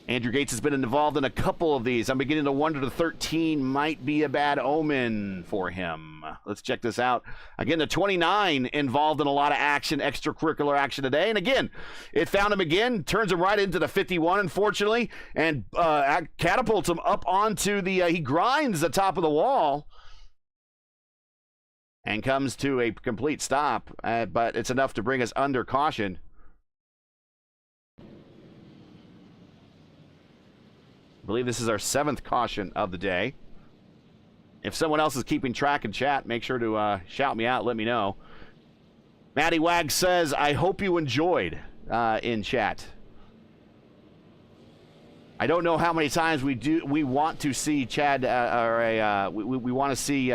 Andrew Gates has been involved in a couple of these. I'm beginning to wonder the 13 might be a bad omen for him. Let's check this out. Again, the 29 involved in a lot of action, extracurricular action today. And again, it found him again, turns him right into the 51, unfortunately, and catapults him up onto the, he grinds the top of the wall. and comes to a complete stop, but it's enough to bring us under caution. I believe this is our 7th caution of the day. If someone else is keeping track in chat, make sure to shout me out, let me know. Matty Wag says, I hope you enjoyed in chat. I don't know how many times we want to see Chad we want to see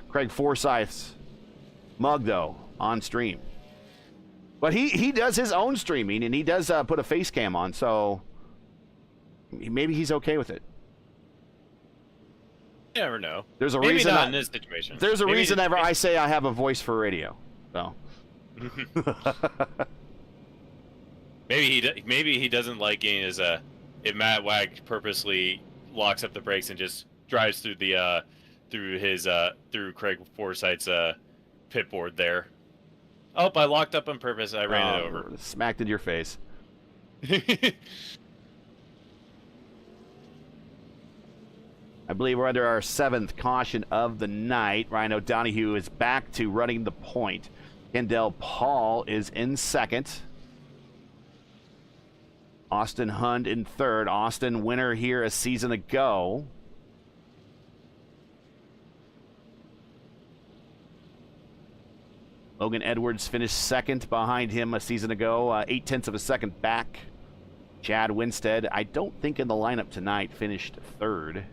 Craig Forsyth's mug though on stream, but he does his own streaming and he does put a face cam on, so maybe he's okay with it. You never know. There's a maybe reason not in this situation. There's a reason ever I say I have a voice for radio. So maybe he doesn't like getting his if Matt Wag purposely locks up the brakes and just drives through the through Craig Forsyth's pit board there. Oh, I locked up on purpose. I ran it over. Smacked in your face. I believe we're under our 7th caution of the night. Ryan O'Donoghue is back to running the point. Kendall Paul is in 2nd. Austin Hund in 3rd. Austin, winner here a season ago. Logan Edwards finished 2nd behind him a season ago, 0.8 of a second back. Chad Winstead, I don't think in the lineup tonight, finished 3rd.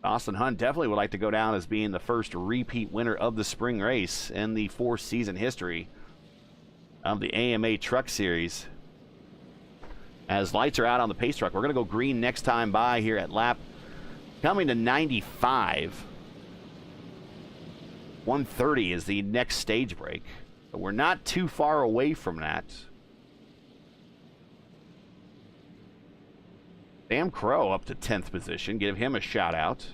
Austin Hunt definitely would like to go down as being the first repeat winner of the spring race in the 4-season history of the AMA Truck Series. As lights are out on the pace truck, we're going to go green next time by here at lap coming to 95. 130 is the next stage break, but we're not too far away from that. Sam Crow up to 10th position. Give him a shout out.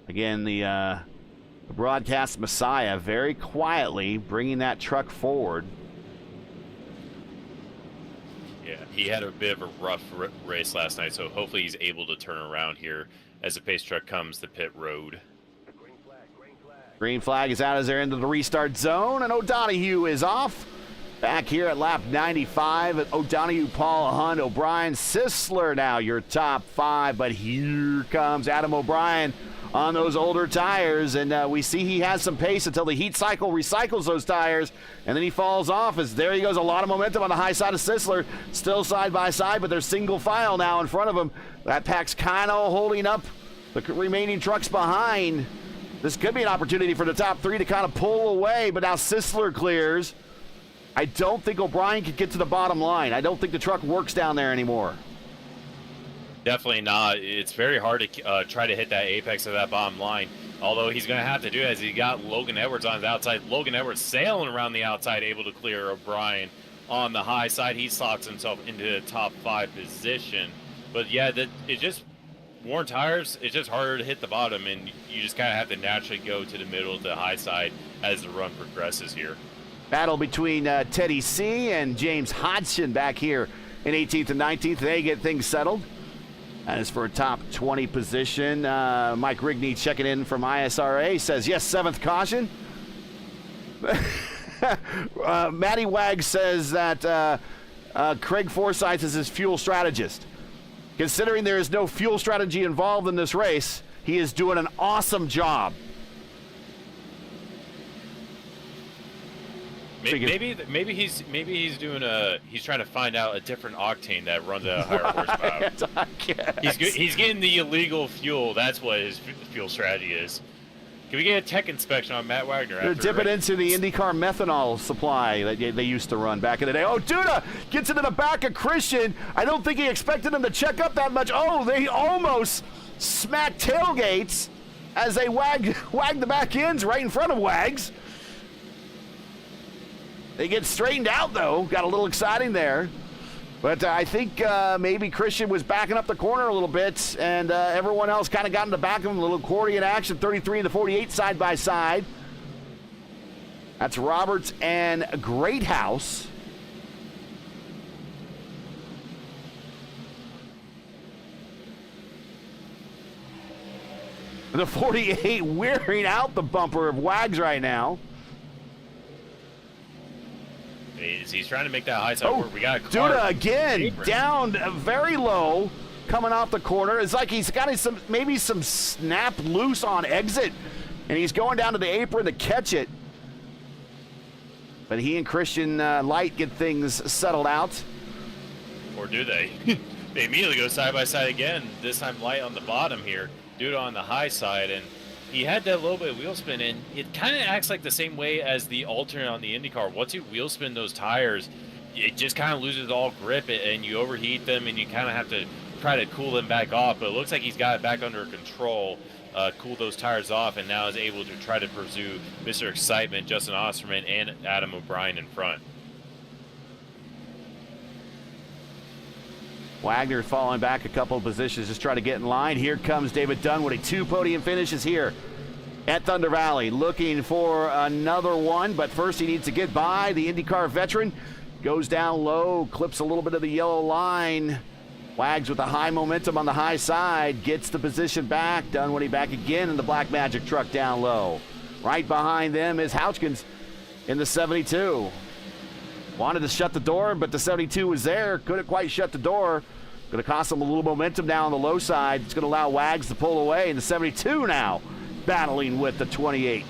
Again, the broadcast messiah very quietly bringing that truck forward. Yeah, he had a bit of a rough race last night, so hopefully he's able to turn around here as the pace truck comes to pit road. Green flag is out as they're into the restart zone, and O'Donoghue is off. Back here at lap 95, O'Donoghue, Paul Hunt, O'Brien, Sisler now your top 5, but here comes Adam O'Brien on those older tires, and we see he has some pace until the heat cycle recycles those tires, and then he falls off as there he goes. A lot of momentum on the high side of Sisler, still side by side, but they're single file now in front of him. That pack's kind of holding up the remaining trucks behind. This could be an opportunity for the top 3 to kind of pull away, but now Sisler clears. I don't think O'Brien could get to the bottom line. I don't think the truck works down there anymore. Definitely not. It's very hard to try to hit that apex of that bottom line. Although he's going to have to do it as he got Logan Edwards on the outside. Logan Edwards sailing around the outside, able to clear O'Brien on the high side. He slots himself into the top 5 position. But yeah, it just worn tires. It's just harder to hit the bottom, and you just kind of have to naturally go to the middle to the high side as the run progresses here. Battle between Teddy C and James Hodgson back here in 18th and 19th. They get things settled. As for a top 20 position, Mike Rigney checking in from ISRA says, yes, 7th caution. Matty Wag says that Craig Forsyth is his fuel strategist. Considering there is no fuel strategy involved in this race, he is doing an awesome job. Maybe he's doing he's trying to find out a different octane that runs at a higher horsepower. I guess. He's getting the illegal fuel. That's what his fuel strategy is. Can we get a tech inspection on Matt Wagner? They're dipping into the IndyCar methanol supply that they used to run back in the day. Oh, Duda gets into the back of Christian. I don't think he expected him to check up that much. Oh, they almost smacked tailgates as they wag the back ends right in front of Wags. They get straightened out, though. Got a little exciting there. But I think maybe Christian was backing up the corner a little bit, and everyone else kind of got in the back of him. A little accordion action, 33 and the 48 side by side. That's Roberts and Greathouse. The 48 wearing out the bumper of Wags right now. He's trying to make that high side work. We got a car. Duda again, down very low, coming off the corner. It's like he's got maybe some snap loose on exit, and he's going down to the apron to catch it. But he and Christian Light get things settled out. Or do they? They immediately go side by side again. This time Light on the bottom here, Duda on the high side, and he had that little bit of wheel spin, and it kind of acts like the same way as the alternate on the IndyCar. Once you wheel spin those tires, it just kind of loses all grip, and you overheat them, and you kind of have to try to cool them back off. But it looks like he's got it back under control, cool those tires off, and now is able to try to pursue Mr. Excitement, Justin Osterman, and Adam O'Brien in front. Wagner falling back a couple of positions, just trying to get in line. Here comes David Dunwoody. 2 podium finishes here at Thunder Valley. Looking for another one, but first he needs to get by. The IndyCar veteran goes down low, clips a little bit of the yellow line. Wags with the high momentum on the high side, gets the position back. Dunwoody back again in the Black Magic truck down low. Right behind them is Houchkins in the 72. Wanted to shut the door, but the 72 was there. Couldn't quite shut the door. Going to cost him a little momentum now on the low side. It's going to allow Wags to pull away. And the 72 now battling with the 28.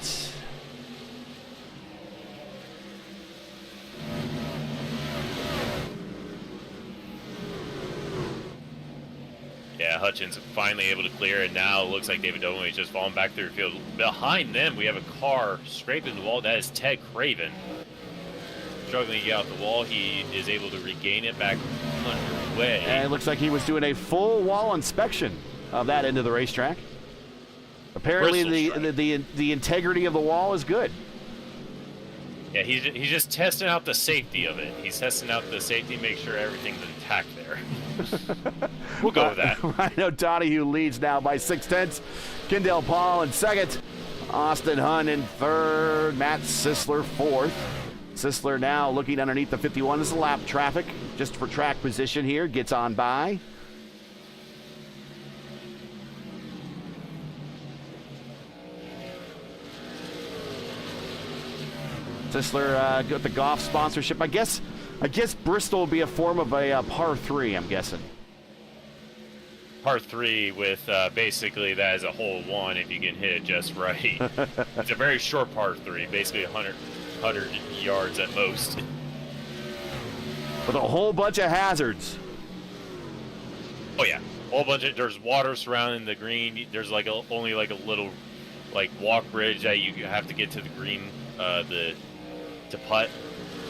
Yeah, Hutchins finally able to clear it. Now it looks like David Dunwoody is just falling back through the field. Behind them, we have a car scraping the wall. That is Ted Craven. Struggling to get out the wall. He is able to regain it back underway. And it looks like he was doing a full wall inspection of that end of the racetrack. Apparently the integrity of the wall is good. Yeah, he's just testing out the safety of it. He's testing out the safety, make sure everything's intact there. We'll go with that. Rhino Donahue leads now by 6/10. Kendall Paul in second. Austin Hunn in third. Matt Sisler fourth. Sisler now looking underneath the 51. This is lap traffic just for track position here. Gets on by. Sisler got the golf sponsorship. I guess Bristol will be a form of a par 3, I'm guessing. Par 3 with basically that as a hole 1 if you can hit it just right. It's a very short par 3, basically 100 yards at most. With a whole bunch of hazards. Oh yeah, whole bunch of, there's water surrounding the green. There's like only like a little like walk bridge that you have to get to the green to putt.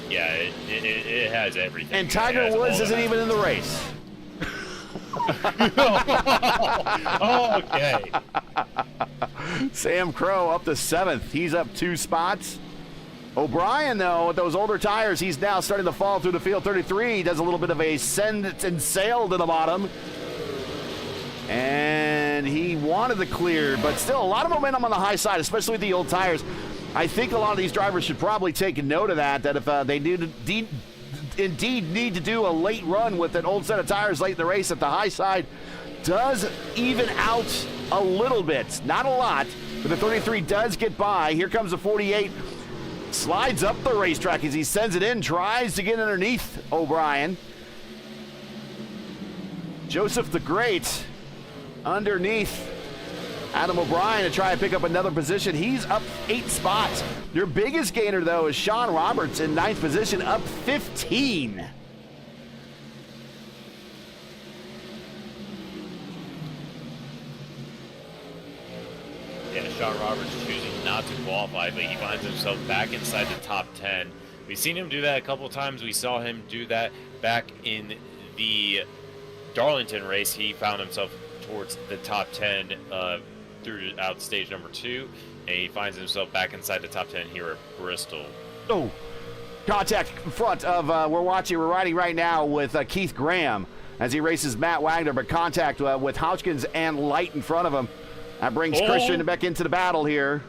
Yeah, it has everything. And Tiger Woods isn't even in the race. Oh, okay. Sam Crow up to 7th. He's up 2 spots. O'Brien, though, with those older tires, he's now starting to fall through the field. 33 does a little bit of a send and sail to the bottom. And he wanted to clear, but still a lot of momentum on the high side, especially with the old tires. I think a lot of these drivers should probably take note of that if they indeed need to do a late run with an old set of tires late in the race, that the high side does even out a little bit. Not a lot, but the 33 does get by. Here comes the 48. Slides up the racetrack as he sends it in, tries to get underneath O'Brien. Joseph the Great underneath Adam O'Brien to try and pick up another position. He's up 8 spots. Your biggest gainer, though, is Sean Roberts in 9th position, up 15. Yeah, Sean Roberts choosing not to qualify, but he finds himself back inside the top 10. We've seen him do that a couple times. We saw him do that back in the Darlington race. He found himself towards the top 10 throughout stage number 2, and he finds himself back inside the top 10 here at Bristol. Oh, contact in front of, we're riding right now with Keith Graham as he races Matt Wagner, but contact with Houchkins and Light in front of him. That brings Christian back into the battle here.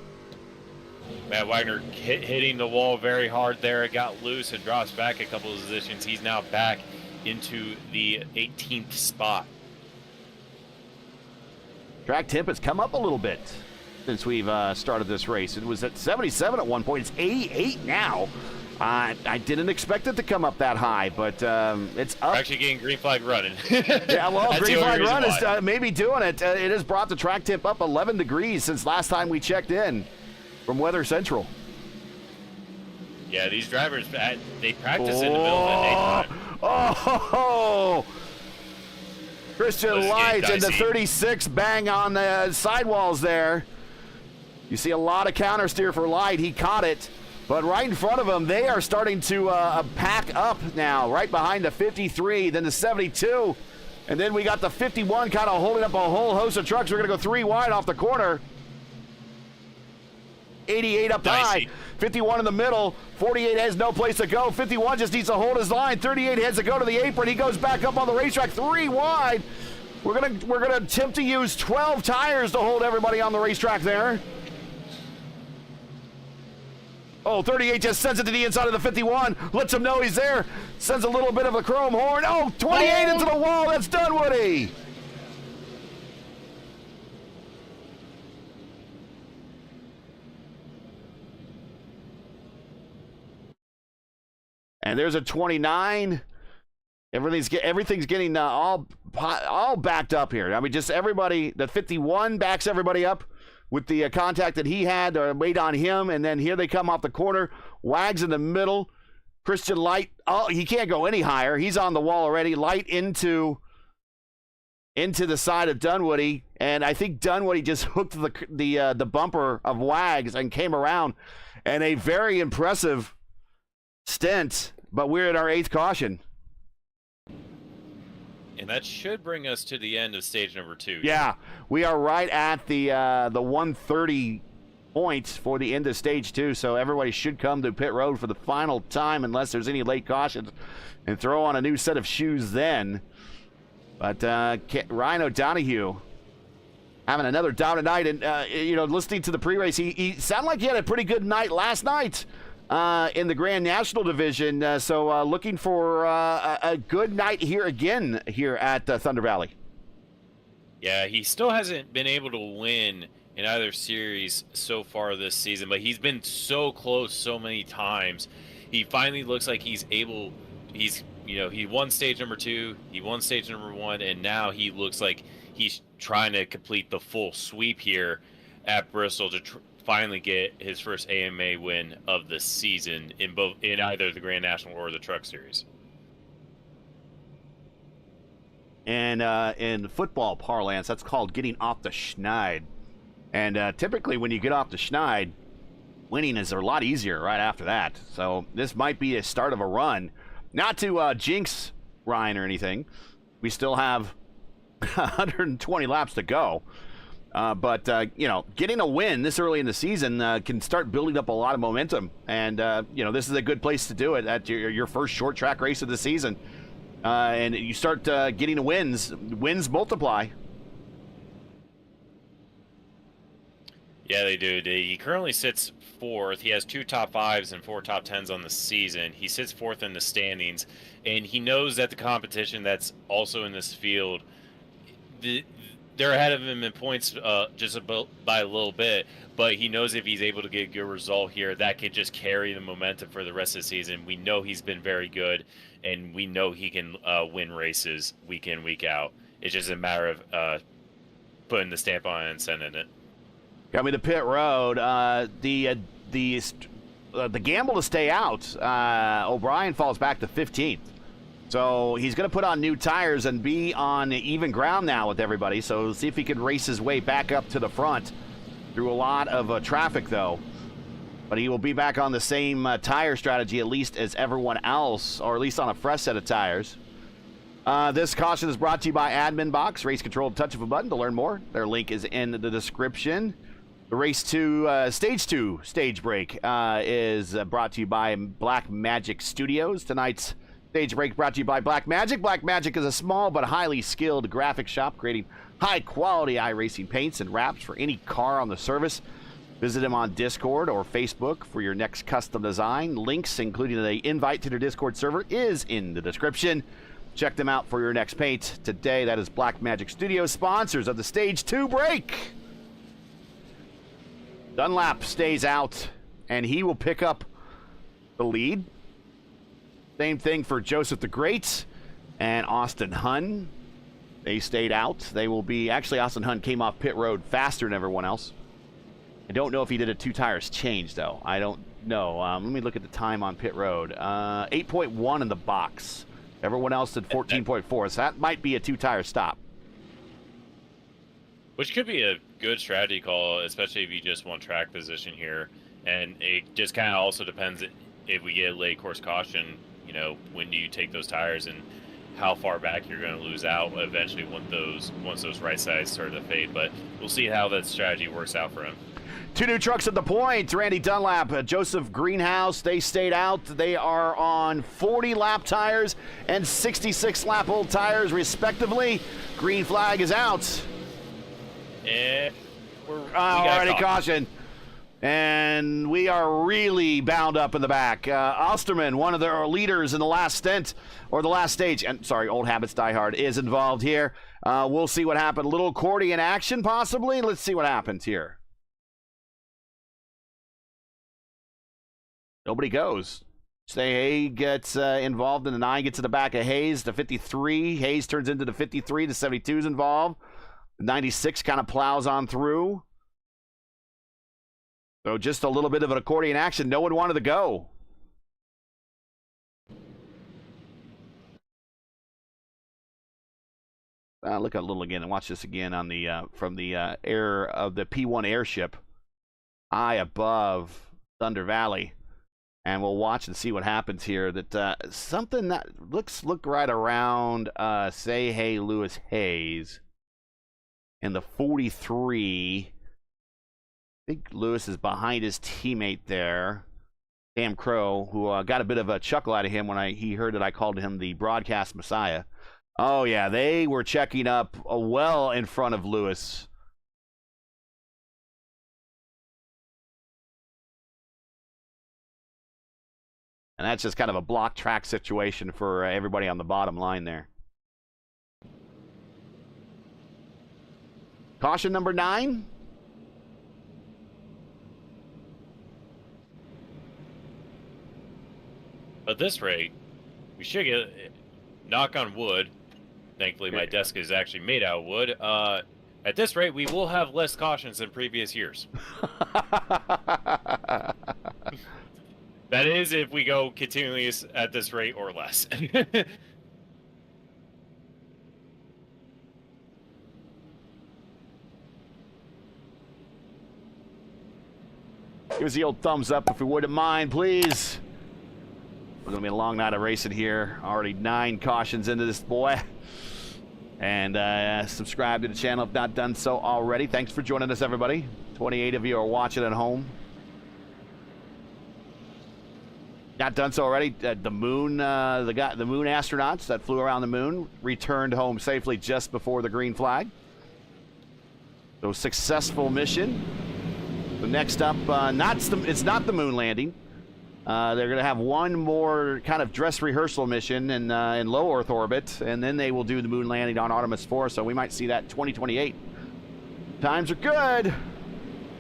Matt Wagner hitting the wall very hard there. It got loose and drops back a couple of positions. He's now back into the 18th spot. Track temp has come up a little bit since we've started this race. It was at 77 at one point. It's 88 now. I didn't expect it to come up that high, but it's up. We're actually getting green flag running. Yeah, well, green flag run is maybe doing it. It has brought the track temp up 11 degrees since last time we checked in from Weather Central. Yeah, these drivers, they practice in the middle of the daytime. Oh! Christian Light and the 36 bang on the sidewalls there. You see a lot of counter steer for Light. He caught it. But right in front of him, they are starting to pack up now, right behind the 53, then the 72. And then we got the 51 kind of holding up a whole host of trucks. We're going to go 3 wide off the corner. 88 up high, 51 in the middle, 48 has no place to go, 51 just needs to hold his line, 38 heads to go to the apron, he goes back up on the racetrack, 3 wide. We're gonna attempt to use 12 tires to hold everybody on the racetrack there. Oh, 38 just sends it to the inside of the 51, lets him know he's there, sends a little bit of a chrome horn. Oh, 28 into the wall, that's Dunwoody. And there's a 29. Everything's getting all backed up here. I mean, just everybody. The 51 backs everybody up with the contact that he had made on him, and then here they come off the corner. Wags in the middle. Christian Light. Oh, he can't go any higher. He's on the wall already. Light into the side of Dunwoody, and I think Dunwoody just hooked the bumper of Wags and came around, and a very impressive stint. But we're at our 8th caution. And that should bring us to the end of stage number 2. Yeah, we are right at the 130 points for the end of stage 2. So everybody should come to pit road for the final time unless there's any late cautions and throw on a new set of shoes then. But Ryan O'Donoghue having another down night. And, listening to the pre-race, he sounded like he had a pretty good night last night. In the Grand National Division, so looking for a good night here again here at Thunder Valley. Yeah, he still hasn't been able to win in either series so far this season, but he's been so close so many times. He finally looks like he's able. He won stage number 2, he won stage number 1, and now he looks like he's trying to complete the full sweep here at Bristol to finally get his first AMA win of the season in either the Grand National or the Truck Series. And in football parlance, that's called getting off the schneid. And typically when you get off the schneid, winning is a lot easier right after that. So this might be a start of a run. Not to jinx Ryan or anything. We still have 120 laps to go. But getting a win this early in the season can start building up a lot of momentum. And, this is a good place to do it at your first short track race of the season. And you start getting wins. Wins multiply. Yeah, they do. He currently sits 4th. He has 2 top 5s and 4 top 10s on the season. He sits 4th in the standings. And he knows that the competition that's also in this field, they're ahead of him in points just about by a little bit, but he knows if he's able to get a good result here, that could just carry the momentum for the rest of the season. We know he's been very good, and we know he can win races week in, week out. It's just a matter of putting the stamp on it and sending it. Coming to pit road, the gamble to stay out, O'Brien falls back to 15th. So he's going to put on new tires and be on even ground now with everybody. So see if he can race his way back up to the front through a lot of traffic, though. But he will be back on the same tire strategy, at least as everyone else, or at least on a fresh set of tires. This caution is brought to you by Admin Box. Race control, touch of a button to learn more. Their link is in the description. The race 2, stage 2 stage break is brought to you by Black Magic Studios. Tonight's stage break brought to you by Black Magic. Black Magic is a small but highly skilled graphic shop creating high-quality iRacing paints and wraps for any car on the service. Visit them on Discord or Facebook for your next custom design. Links, including the invite to their Discord server, is in the description. Check them out for your next paint today. That is Black Magic Studios, sponsors of the Stage 2 break. Dunlap stays out, and he will pick up the lead. Same thing for Joseph the Great and Austin Hunn. They stayed out. They will be... Actually, Austin Hunn came off pit road faster than everyone else. I don't know if he did a 2 tires change, though. I don't know. Let me look at the time on pit road. 8.1 in the box. Everyone else did 14.4, so that might be a 2 tire stop. Which could be a good strategy call, especially if you just want track position here. And it just kind of also depends if we get a late course caution, you know, when do you take those tires and how far back you're going to lose out eventually once those right sides start to fade. But we'll see how that strategy works out for him. 2 new trucks at the point. Randy Dunlap, Joseph Greenhouse, they stayed out. They are on 40-lap tires and 66-lap old tires, respectively. Green flag is out. And already caution. And we are really bound up in the back. Osterman, one of their leaders in the last stint, or the last stage, and sorry, Old Habits Die Hard, is involved here. We'll see what happens. A little accordion action, possibly. Let's see what happens here. Nobody goes. Say gets involved in the 9, gets to the back of Hayes, the 53. Hayes turns into the 53, the 72 is involved. The 96 kind of plows on through. So just a little bit of an accordion action. No one wanted to go. Look at a little again and watch this again on the from the air of the P1 airship, high above Thunder Valley. And we'll watch and see what happens here. That something that look right around say hey Lewis Hayes in the 43. I think Lewis is behind his teammate there, Sam Crow, who got a bit of a chuckle out of him when he heard that I called him the broadcast messiah. Oh yeah, they were checking up well in front of Lewis. And that's just kind of a block track situation for everybody on the bottom line there. Caution number 9. At this rate, we should get, knock on wood. Thankfully, my desk is actually made out of wood. At this rate, we will have less cautions than previous years. That is if we go continually at this rate or less. Give us the old thumbs up if you wouldn't mind, please. We're going to be a long night of racing here. Already 9 cautions into this boy. And subscribe to the channel if not done so already. Thanks for joining us, everybody. 28 of you are watching at home. Not done so already. The moon, the moon astronauts that flew around the moon returned home safely just before the green flag. So successful mission. So next up, it's not the moon landing. They're going to have one more kind of dress rehearsal mission in low Earth orbit, and then they will do the moon landing on Artemis 4. So we might see that in 2028. Times are good.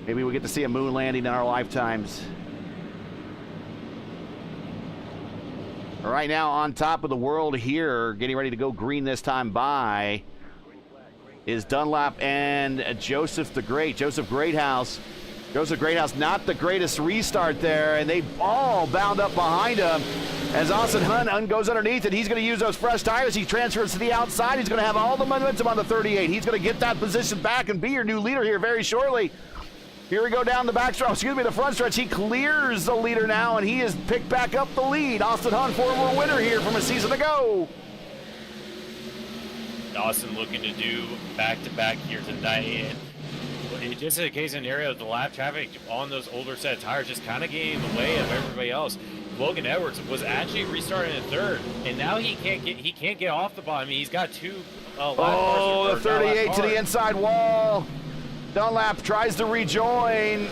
Maybe we get to see a moon landing in our lifetimes. Right now, on top of the world here, getting ready to go green this time by, is Dunlap and Joseph the Great. Joseph Greathouse. Joseph Greathouse, not the greatest restart there, and they all bound up behind him as Austin Hunn goes underneath, and he's going to use those fresh tires. He transfers to the outside. He's going to have all the momentum on the 38. He's going to get that position back and be your new leader here very shortly. Here we go down the back stretch, excuse me, the front stretch. He clears the leader now, and he has picked back up the lead. Austin Hunn, former winner here from a season ago. Austin looking to do back-to-back here tonight. And just in a case scenario, the lap traffic on those older set of tires just kind of getting in the way of everybody else. Logan Edwards was actually restarting in third, and now he can't get off the bottom. He's got 2 lap cars. Oh, the 38 to the inside wall. Dunlap tries to rejoin.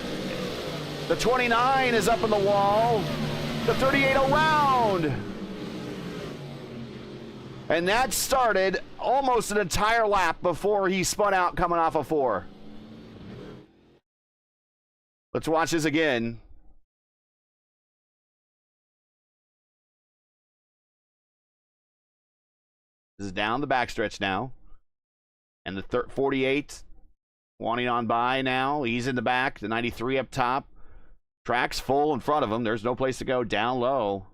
The 29 is up in the wall. The 38 around. And that started almost an entire lap before he spun out coming off a 4. Let's watch this again. This is down the backstretch now. And the 48 wanting on by now. He's in the back. The 93 up top. Track's full in front of him. There's no place to go down low.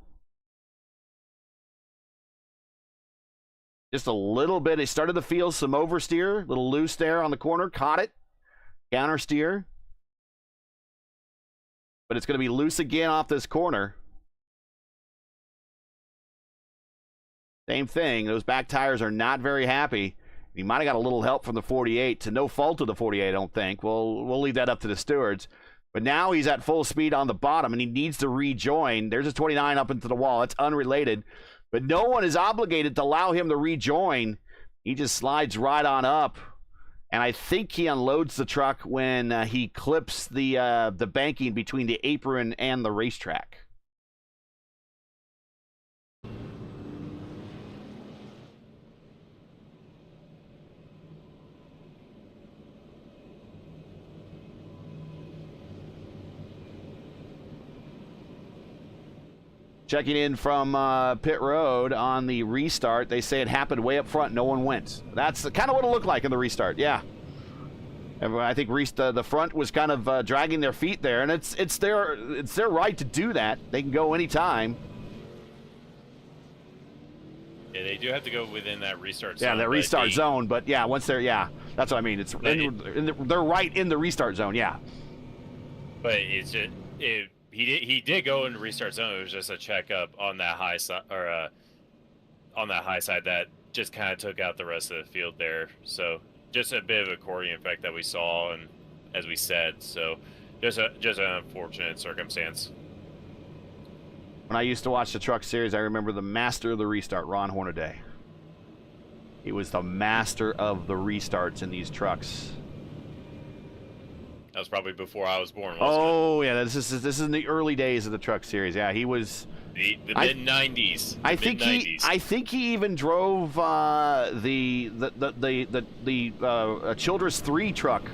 Just a little bit. He started to feel some oversteer. A little loose there on the corner. Caught it. Counter steer. But it's going to be loose again off this corner. Same thing. Those back tires are not very happy. He might have got a little help from the 48, to no fault of the 48, I don't think. We'll leave that up to the stewards. But now he's at full speed on the bottom, and he needs to rejoin. There's a 29 up into the wall. It's unrelated. But no one is obligated to allow him to rejoin. He just slides right on up. And I think he unloads the truck when he clips the banking between the apron and the racetrack. Checking in from pit road on the restart. They say it happened way up front. No one went. That's kind of what it looked like in the restart. Yeah. I think the front was kind of dragging their feet there, and it's their right to do that. They can go anytime. Yeah, they do have to go within that restart zone. Yeah, that restart zone. But yeah, once they're that's what I mean. It's they're right in the restart zone. Yeah. But it's just he did go in the restart zone. It was just a checkup on that high side that just kind of took out the rest of the field there. So just a bit of a accordion effect that we saw, and as we said, so just an unfortunate circumstance. When I used to watch the Truck Series, I remember the master of the restart, Ron Hornaday. He was the master of the restarts in these trucks. That was probably before I was born, wasn't it? Yeah, this is in the early days of the Truck Series. Yeah, he was the mid-90s. I think he even drove the Childress 3 truck,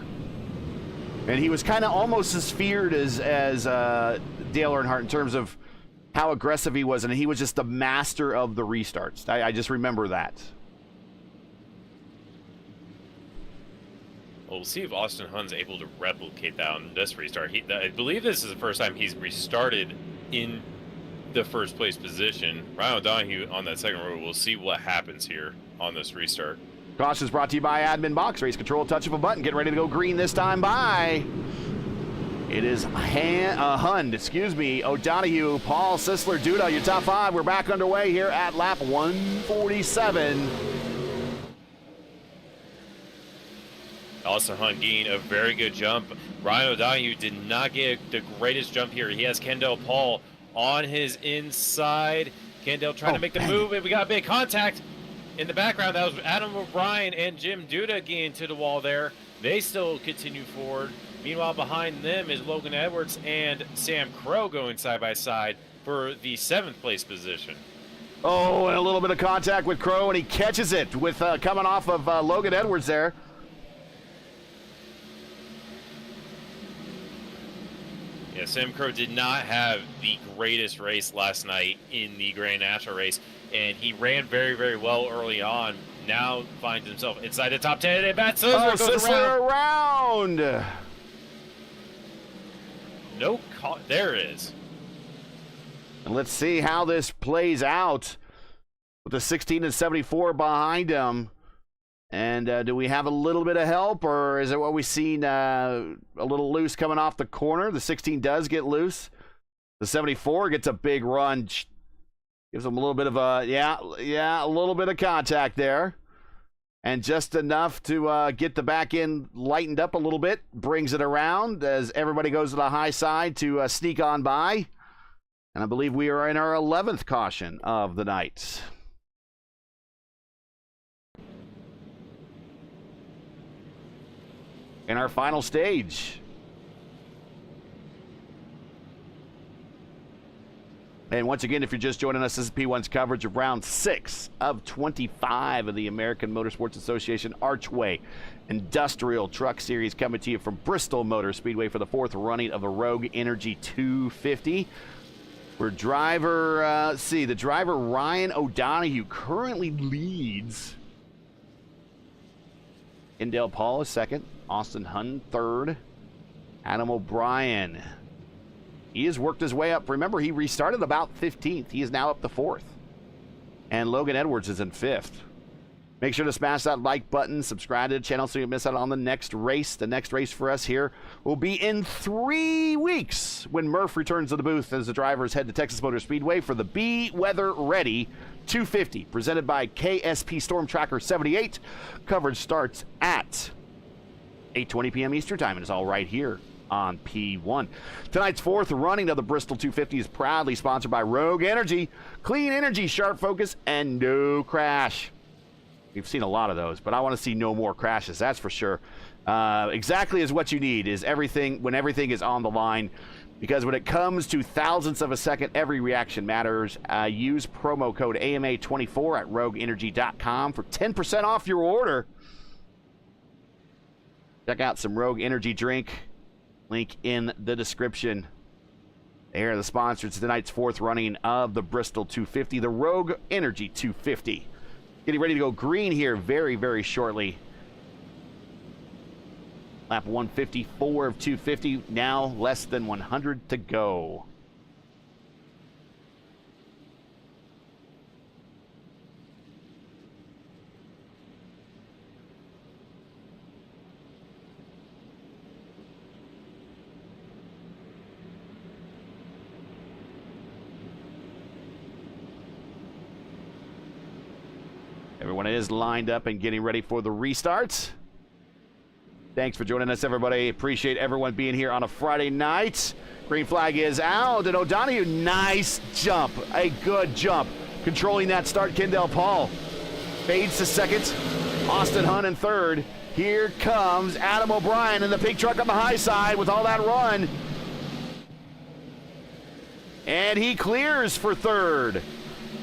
and he was kind of almost as feared as Dale Earnhardt in terms of how aggressive he was, and he was just the master of the restarts. I just remember that. Well, we'll see if Austin Hunn's able to replicate that on this restart. I believe this is the first time he's restarted in the first place position. Ryan O'Donoghue on that second row. We'll see what happens here on this restart. Caution is brought to you by Admin Box. Race control, touch of a button. Getting ready to go green this time by... It is Hund, O'Donoghue, Paul, Sisler, Duda, your top 5. We're back underway here at lap 147. Austin Hunt gained a very good jump. Ryan O'Donoghue did not get the greatest jump here. He has Kendall Paul on his inside. Kendall trying to make the move, and we got a big contact in the background. That was Adam O'Brien and Jim Duda getting to the wall there. They still continue forward. Meanwhile, behind them is Logan Edwards and Sam Crow going side by side for the 7th place position. Oh, and a little bit of contact with Crow, and he catches it with coming off of Logan Edwards there. Yeah, Sam Crow did not have the greatest race last night in the Grand National race, and he ran very, very well early on. Now finds himself inside the top 10, and Matt Sisler goes around. No, there it is. And let's see how this plays out with the 16 and 74 behind him. And do we have a little bit of help, or is it what we've seen a little loose coming off the corner? The 16 does get loose. The 74 gets a big run. Gives him a little bit of a, a little bit of contact there. And just enough to get the back end lightened up a little bit. Brings it around as everybody goes to the high side to sneak on by. And I believe we are in our 11th caution of the night. In our final stage. And once again, if you're just joining us, this is P1's coverage of round 6 of 25 of the American Motorsports Association Archway Industrial Truck Series, coming to you from Bristol Motor Speedway for the 4th running of the Rogue Energy 250. Where the driver Ryan O'Donoghue currently leads. Kendall Paul is second, Austin Hunn third, Adam O'Brien. He has worked his way up. Remember, he restarted about 15th. He is now up to 4th. And Logan Edwards is in 5th. Make sure to smash that like button, subscribe to the channel so you don't miss out on the next race. The next race for us here will be in 3 weeks when Murph returns to the booth as the drivers head to Texas Motor Speedway for the Be Weather Ready 250, presented by KSP Storm Tracker 78. Coverage starts at 8:20 p.m. Eastern Time and is all right here on P1. Tonight's 4th running of the Bristol 250 is proudly sponsored by Rogue Energy. Clean energy, sharp focus, and no crash. We've seen a lot of those, but I want to see no more crashes, that's for sure. Exactly as what you need is everything when everything is on the line, because when it comes to thousandths of a second, every reaction matters. Use promo code AMA24 at rogueenergy.com for 10% off your order. Check out some Rogue Energy drink. Link in the description. They are the sponsors of tonight's 4th running of the Bristol 250, the Rogue Energy 250. Getting ready to go green here very, very shortly. Lap 154 of 250, now less than 100 to go. Everyone is lined up and getting ready for the restarts. Thanks for joining us, everybody. Appreciate everyone being here on a Friday night. Green flag is out, and O'Donoghue, nice jump. A good jump. Controlling that start, Kendall Paul. Fades to second. Austin Hunn in third. Here comes Adam O'Brien in the pink truck on the high side with all that run. And he clears for third.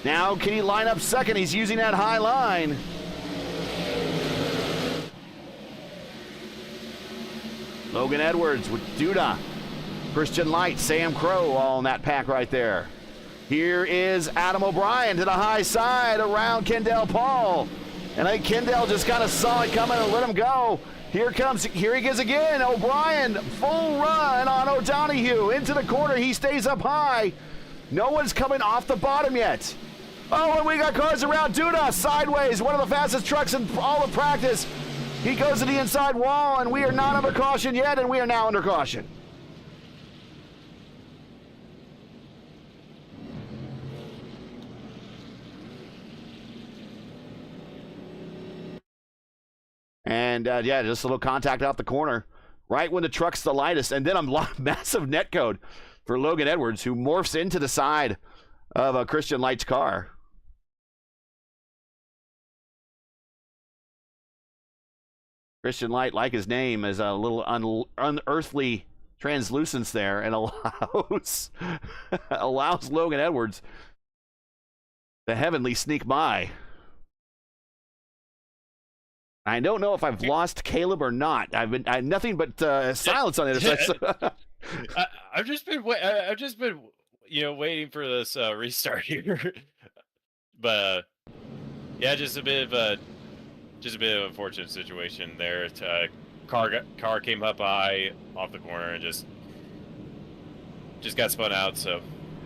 Now, can he line up second? He's using that high line. Logan Edwards with Duda, Christian Light, Sam Crow, all in that pack right there. Here is Adam O'Brien to the high side around Kendall Paul. And I think Kendall just kind of saw it coming and let him go. Here he goes again. O'Brien, full run on O'Donoghue. Into the corner, he stays up high. No one's coming off the bottom yet. Oh, and we got cars around Duda, sideways, one of the fastest trucks in all of practice. He goes to the inside wall, and we are not under caution yet, and we are now under caution. And, yeah, just a little contact off the corner, right when the truck's the lightest, and then a massive net code for Logan Edwards, who morphs into the side of a Christian Light's car. Christian Light, like his name, is a little unearthly translucence there and allows Logan Edwards the heavenly sneak by. I don't know if I've lost Caleb or not. I had nothing but silence on it. I've just been waiting for this restart here. But yeah, just a bit of an unfortunate situation there. Car came up high off the corner and just got spun out. So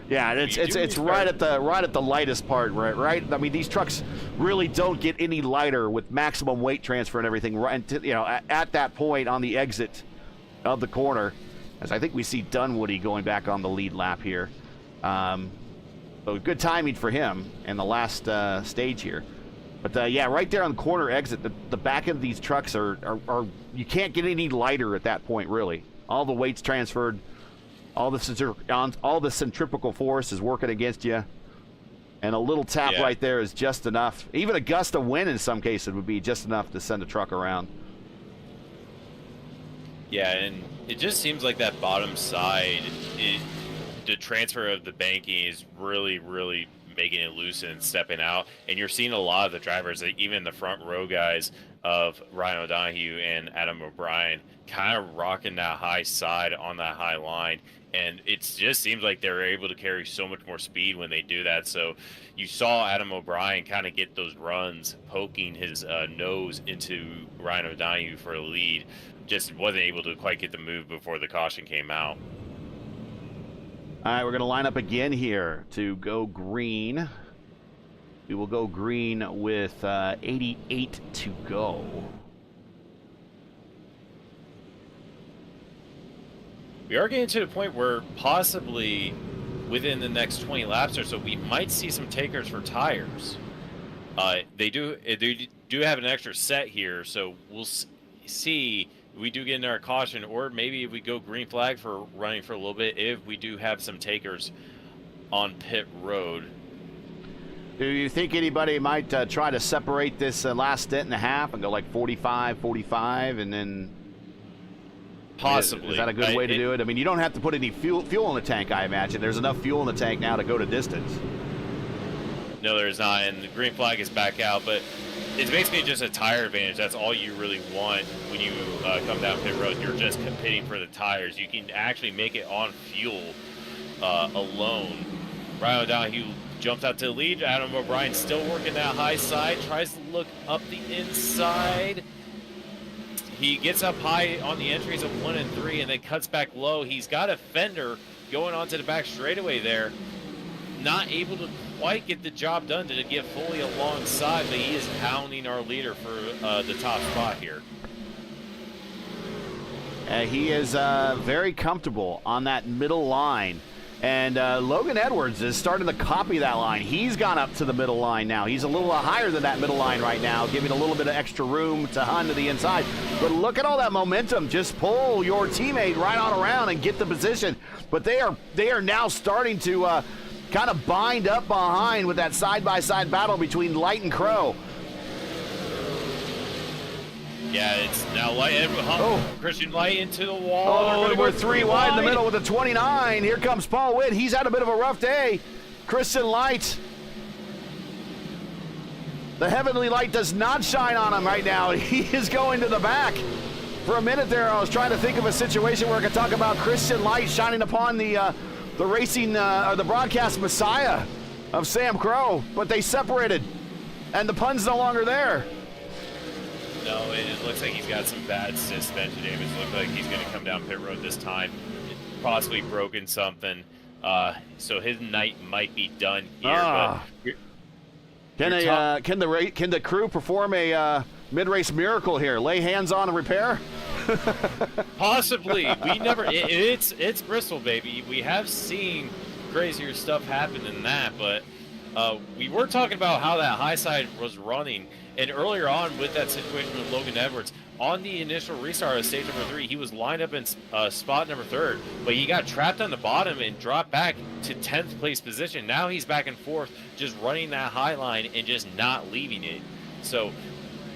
yeah, it's right at the lightest part, right? I mean, these trucks really don't get any lighter with maximum weight transfer and everything. Right, at that point on the exit of the corner, as I think we see Dunwoody going back on the lead lap here. So good timing for him in the last stage here. But yeah, right there on the corner exit, the back of these trucks are you can't get any lighter at that point, really. All the weight's transferred. All the centrifugal force is working against you. And a little tap right there is just enough. Even a gust of wind in some cases would be just enough to send a truck around. Yeah, and it just seems like that bottom side, the transfer of the banking is really, really making it loose and stepping out. And you're seeing a lot of the drivers, even the front row guys of Ryan O'Donohue and Adam O'Brien, kind of rocking that high side on that high line. And it just seems like they're able to carry so much more speed when they do that. So you saw Adam O'Brien kind of get those runs, poking his nose into Ryan O'Donohue for a lead. Just wasn't able to quite get the move before the caution came out. All right, we're going to line up again here to go green. We will go green with 88 to go. We are getting to the point where possibly within the next 20 laps or so, we might see some takers for tires. They do have an extra set here, so we'll see. We do get in our caution, or maybe if we go green flag for running for a little bit, if we do have some takers on pit road. Do you think anybody might try to separate this last stint and a half and go like 45, 45, and then... Possibly. Is that a good way to do it? I mean, you don't have to put any fuel in the tank, I imagine. There's enough fuel in the tank now to go to distance. No, there's not, and the green flag is back out, but it's basically just a tire advantage. That's all you really want when you come down pit road. You're just competing for the tires. You can actually make it on fuel alone. Ryan O'Donohue jumps out to the lead. Adam O'Brien still working that high side, tries to look up the inside. He gets up high on the entries of 1 and 3 and then cuts back low. He's got a fender going onto the back straightaway there. Not able to quite get the job done to get fully alongside, but he is pounding our leader for the top spot here. He is very comfortable on that middle line. And Logan Edwards is starting to copy that line. He's gone up to the middle line now. He's a little higher than that middle line right now, giving a little bit of extra room to Hun to the inside. But look at all that momentum. Just pull your teammate right on around and get the position. But they are now starting to kind of bind up behind with that side-by-side battle between Light and Crow. Yeah, it's now Light. Christian Light into the wall. Oh, we're 3 wide in the middle with a 29. Here comes Paul Witt. He's had a bit of a rough day. Christian Light. The heavenly light does not shine on him right now. He is going to the back. For a minute there, I was trying to think of a situation where I could talk about Christian Light shining upon the racing or the broadcast messiah of Sam Crow, but they separated, and the pun's no longer there. No, it looks like he's got some bad suspension damage. Looks like he's going to come down pit road this time. Possibly broken something. So his night might be done here. But can the crew perform a mid-race miracle here? Lay hands on and repair? Possibly. We never. It's Bristol, baby. We have seen crazier stuff happen than that, but we were talking about how that high side was running. And earlier on with that situation with Logan Edwards, on the initial restart of stage number 3, he was lined up in spot number 3rd, but he got trapped on the bottom and dropped back to 10th place position. Now he's back and forth, just running that high line and just not leaving it. So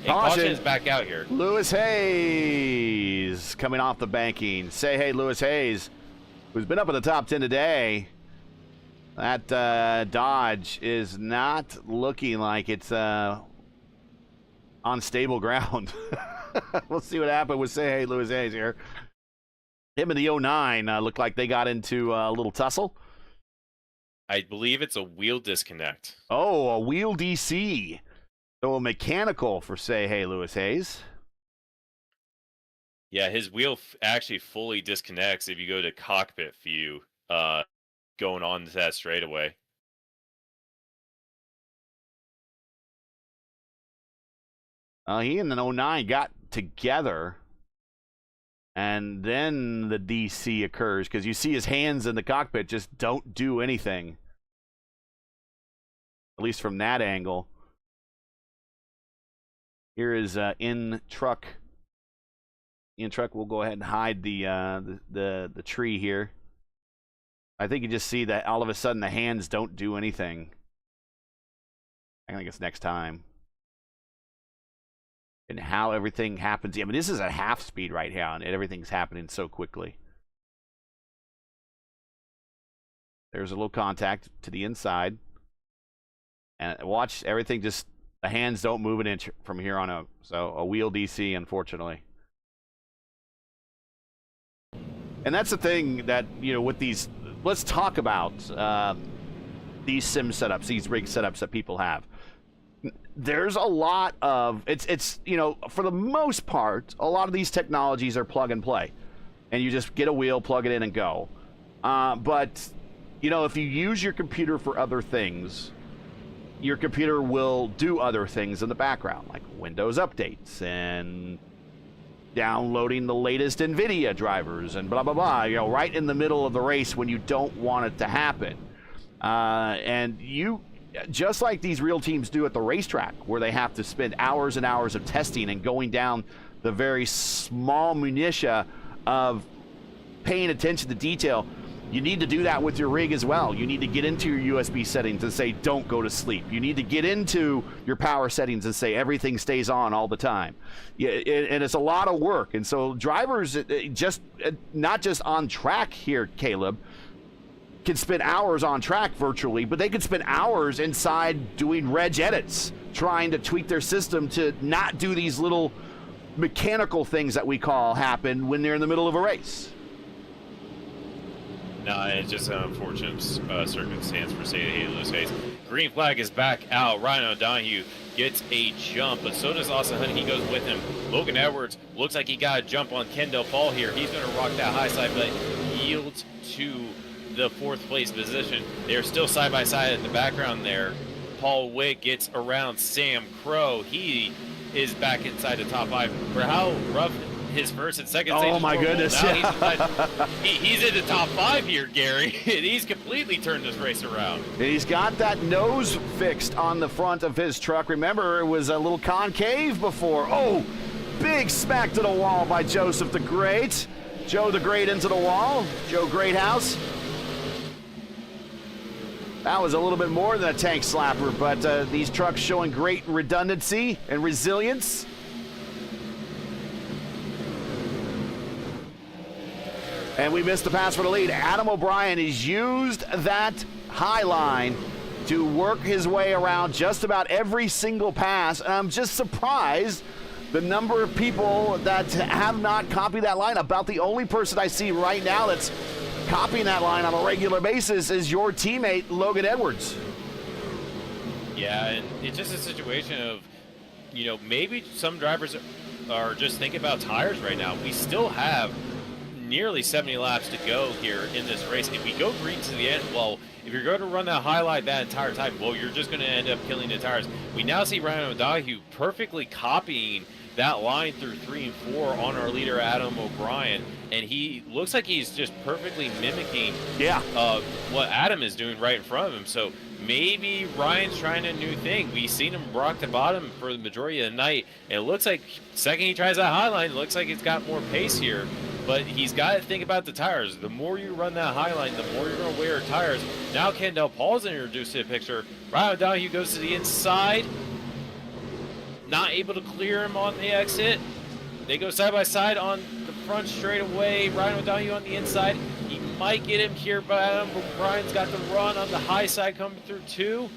caution is back out here. Lewis Hayes coming off the banking. Say hey, Lewis Hayes, who's been up in the top 10 today. That Dodge is not looking like it's on stable ground. We'll see what happened with Say Hey Lewis Hayes here. Him and the 09 looked like they got into a little tussle. I believe it's a wheel disconnect. Oh, a wheel DC. So a mechanical for Say Hey Lewis Hayes. Yeah, his wheel actually fully disconnects if you go to cockpit view going on to that straightaway. He and the 09 got together, and then the DC occurs because you see his hands in the cockpit just don't do anything, at least from that angle. Here is in truck. In truck, we'll go ahead and hide the tree here. I think you just see that all of a sudden the hands don't do anything. I think it's next time. And how everything happens. I mean, this is at half speed right now, and everything's happening so quickly. There's a little contact to the inside. And watch everything, just the hands don't move an inch from here on out. So a wheel DC, unfortunately. And that's the thing that, you know, with these, let's talk about these sim setups, these rig setups that people have. There's a lot of, it's you know, for the most part, a lot of these technologies are plug and play. And you just get a wheel, plug it in, and go. But, you know, if you use your computer for other things, your computer will do other things in the background, like Windows updates and downloading the latest NVIDIA drivers and blah, blah, blah, you know, right in the middle of the race when you don't want it to happen. And you, just like these real teams do at the racetrack, where they have to spend hours and hours of testing and going down the very small minutia of paying attention to detail, you need to do that with your rig as well. You need to get into your USB settings and say, don't go to sleep. You need to get into your power settings and say, everything stays on all the time. And it's a lot of work. And so drivers, just not just on track here, Caleb, can spend hours on track virtually, but they could spend hours inside doing reg edits, trying to tweak their system to not do these little mechanical things that we call happen when they're in the middle of a race. No, it's just an unfortunate circumstance for Say Halo's Hayes. Green flag is back out. Ryan O'Donoghue gets a jump, but so does Austin Hunt. He goes with him. Logan Edwards looks like he got a jump on Kendall Paul here. He's going to rock that high side, but yields to the 4th place position. They're still side by side in the background there. Paul Witt gets around Sam Crow. He is back inside the top 5. For how rough his first and second stages. Oh my goodness. He's in the top 5 here, Gary. And he's completely turned this race around. He's got that nose fixed on the front of his truck. Remember, it was a little concave before. Oh, big smack to the wall by Joseph the Great. Joe the Great into the wall. Joe Greathouse. That was a little bit more than a tank slapper, but these trucks showing great redundancy and resilience. And we missed the pass for the lead. Adam O'Brien has used that high line to work his way around just about every single pass. And I'm just surprised the number of people that have not copied that line. About the only person I see right now that's copying that line on a regular basis is your teammate, Logan Edwards. Yeah, and it's just a situation of, you know, maybe some drivers are just thinking about tires right now. We still have nearly 70 laps to go here in this race. If we go green to the end, well, if you're going to run that highlight that entire time, well, you're just going to end up killing the tires. We now see Ryan O'Donoghue perfectly copying that line through 3 and 4 on our leader, Adam O'Brien, and he looks like he's just perfectly mimicking what Adam is doing right in front of him. So maybe Ryan's trying a new thing. We've seen him rock the bottom for the majority of the night. And it looks like second he tries that high line, it looks like he's got more pace here. But he's got to think about the tires. The more you run that high line, the more you're going to wear tires. Now Kendall Paul's introduced to the picture. Ryan O'Donoghue goes to the inside. Not able to clear him on the exit. They go side by side on the front straightaway. Ryan O'Donoghue on the inside. He might get him here, but Adam O'Brien's got the run on the high side coming through 2.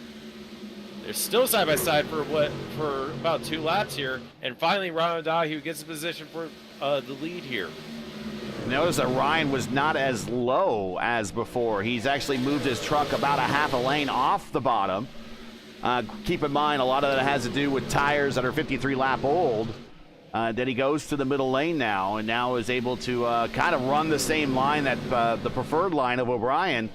They're still side by side for about 2 laps here. And finally, Ryan O'Donoghue gets a position for the lead here. Notice that Ryan was not as low as before. He's actually moved his truck about a half a lane off the bottom. Keep in mind, a lot of that has to do with tires that are 53 lap old. Then he goes to the middle lane now, and now is able to kind of run the same line that the preferred line of O'Brien.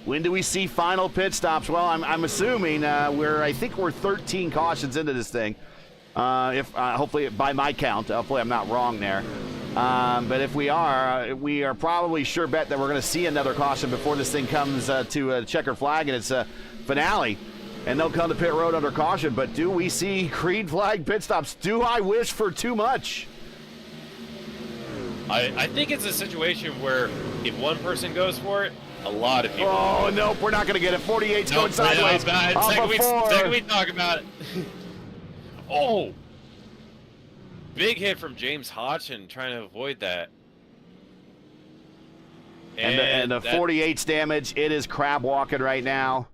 When do we see final pit stops? Well, I'm assuming I think we're 13 cautions into this thing. Hopefully, by my count, hopefully I'm not wrong there. But if we are probably sure bet that we're going to see another caution before this thing comes to a checkered flag and it's a finale. And they'll come to pit road under caution. But do we see green flag pit stops? Do I wish for too much? I think it's a situation where if one person goes for it, a lot of people. Oh, nope, we're not going to get it. 48's going sideways. Second we talk about it. Oh! Big hit from James Hodgson trying to avoid that. And the 48's damage. It is crab walking right now.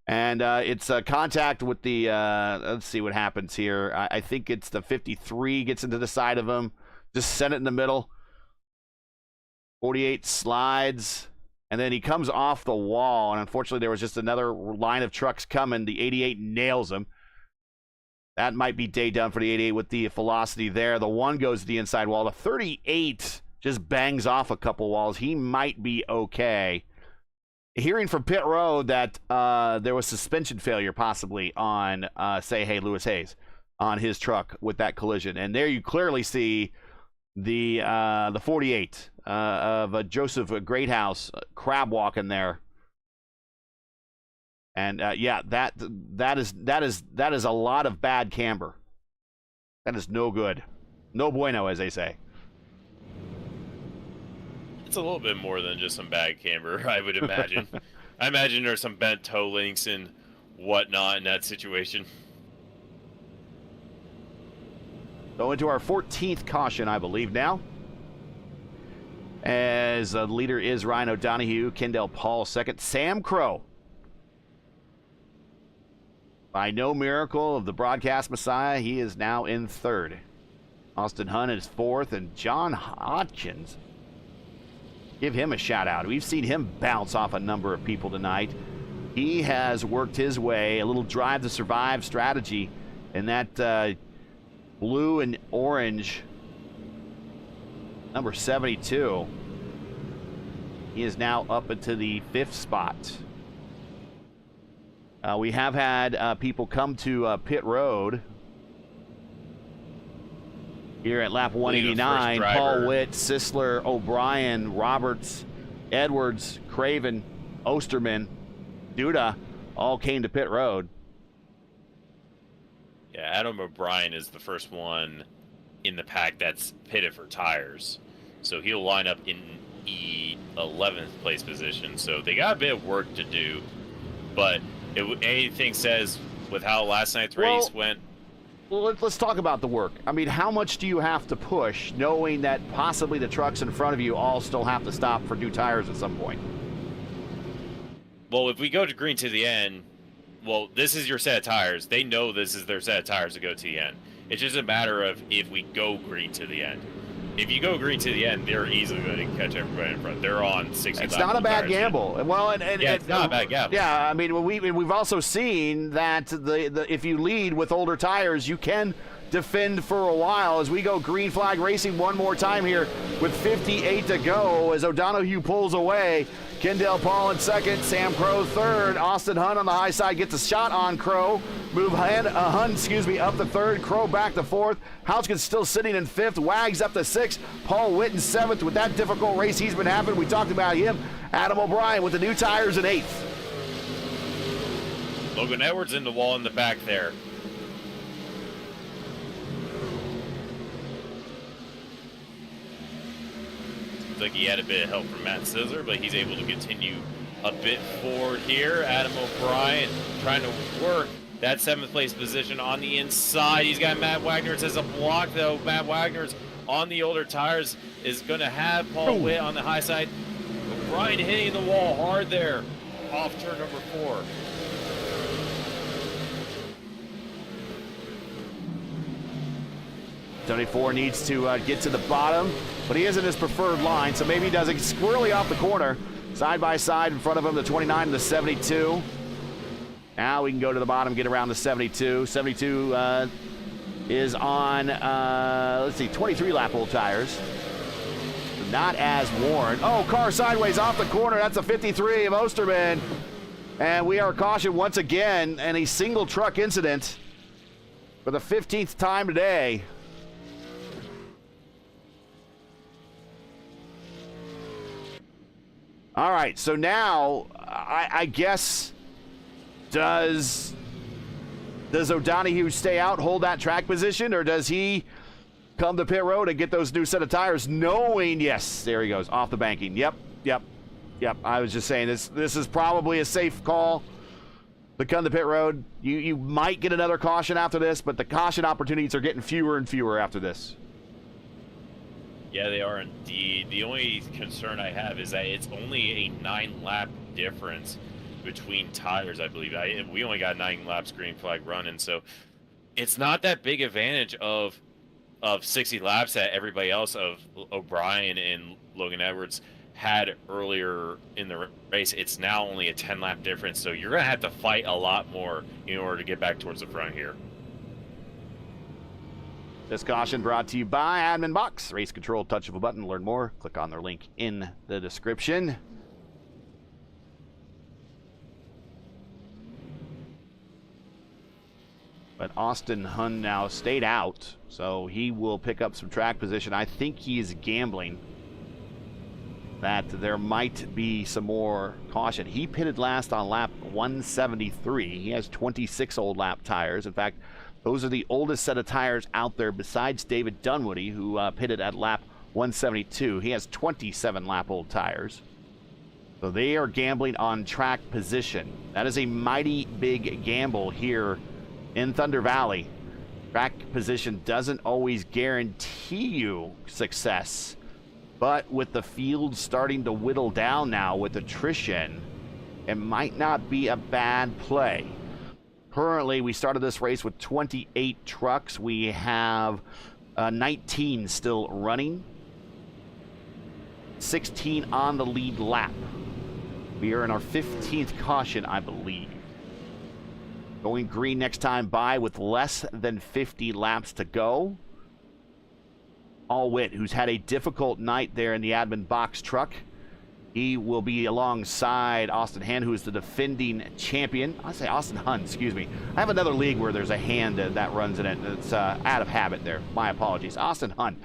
And it's contact with the, let's see what happens here. I think it's the 53 gets into the side of him. Just send it in the middle. 48 slides. And then he comes off the wall. And unfortunately, there was just another line of trucks coming. The 88 nails him. That might be day done for the 88 with the velocity there. The 1 goes to the inside wall. The 38 just bangs off a couple walls. He might be okay. Hearing from pit road that there was suspension failure possibly on, say, Lewis Hayes on his truck with that collision. And there you clearly see the 48 of Joseph Greathouse crab walking there. And yeah, that is a lot of bad camber. That is no good. No bueno, as they say. It's a little bit more than just some bad camber, I would imagine. I imagine there's some bent toe links and whatnot in that situation. So into our 14th caution, I believe now. As the leader is Ryan O'Donohue, Kendall Paul second, Sam Crow. By no miracle of the broadcast messiah, he is now in third. Austin Hunt is fourth, and John Hodgkins. Give him a shout out. We've seen him bounce off a number of people tonight. He has worked his way, a little drive to survive strategy, and that blue and orange number 72. He is now up into the 5th spot. We have had people come to pit road here at lap 189. Paul Witt, Sisler, O'Brien, Roberts, Edwards, Craven, Osterman, Duda all came to pit road. Yeah, Adam O'Brien is the first one in the pack that's pitted for tires. So he'll line up in the 11th place position. So they got a bit of work to do. But anything says with how last night's race went. Well, let's talk about the work. I mean, how much do you have to push knowing that possibly the trucks in front of you all still have to stop for new tires at some point? Well, if we go to green to the end, well, this is your set of tires. They know this is their set of tires to go to the end. It's just a matter of if we go green to the end. If you go green to the end, they're easily going to catch everybody in front. They're on 60. It's not a bad gamble. Well, it's not a bad gamble. Yeah, I mean, we've also seen that if you lead with older tires, you can defend for a while. As we go green flag racing one more time here with 58 to go, as O'Donohue pulls away. Kendall Paul in second, Sam Crow third. Austin Hunt on the high side gets a shot on Crow. Move Hunt, up to third. Crow back to fourth. Houskins still sitting in fifth. Wags up to sixth. Paul Witt in seventh. With that difficult race he's been having, we talked about him. Adam O'Brien with the new tires in eighth. Logan Edwards in the wall in the back there. Looks like he had a bit of help from Matt Scissor, but he's able to continue a bit forward here. Adam O'Brien trying to work that 7th place position on the inside. He's got Matt Wagner's as a block, though. Matt Wagner's on the older tires is going to have Paul Witt on the high side. O'Brien hitting the wall hard there off turn number 4. Tony Ford needs to get to the bottom, but he isn't his preferred line, so maybe he does it squirrely off the corner. Side by side in front of him, the 29 and the 72. Now we can go to the bottom, get around the 72. 72 is on, let's see, 23 lap old tires. Not as worn. Oh, car sideways off the corner. That's a 53 of Osterman. And we are cautioned once again in a single truck incident for the 15th time today. All right, so now I guess does O'Donohue stay out, hold that track position, or does he come to pit road and get those new set of tires, knowing, yes, there he goes, off the banking. Yep. I was just saying this is probably a safe call to come to pit road. You might get another caution after this, but the caution opportunities are getting fewer and fewer after this. Yeah, they are indeed. The only concern I have is that it's only a 9-lap difference between tires, I believe. We only got 9 laps green flag running, so it's not that big advantage of 60 laps that everybody else of O'Brien and Logan Edwards had earlier in the race. It's now only a 10-lap difference, so you're going to have to fight a lot more in order to get back towards the front here. This caution brought to you by Admin Box. Race control, touch of a button. Learn more. Click on their link in the description. But Austin Hun now stayed out, so he will pick up some track position. I think he is gambling that there might be some more caution. He pitted last on lap 173. He has 26 old lap tires. In fact, those are the oldest set of tires out there besides David Dunwoody, who pitted at lap 172. He has 27 lap old tires. So they are gambling on track position. That is a mighty big gamble here in Thunder Valley. Track position doesn't always guarantee you success, but with the field starting to whittle down now with attrition, it might not be a bad play. Currently, we started this race with 28 trucks. We have 19 still running, 16 on the lead lap. We are in our 15th caution, I believe. Going green next time by with less than 50 laps to go. Allwit, who's had a difficult night there in the Admin Box truck. He will be alongside Austin Hand, who is the defending champion. I say Austin Hun, excuse me. I have another league where there's a Hand that runs in it. It's out of habit there. My apologies. Austin Hun,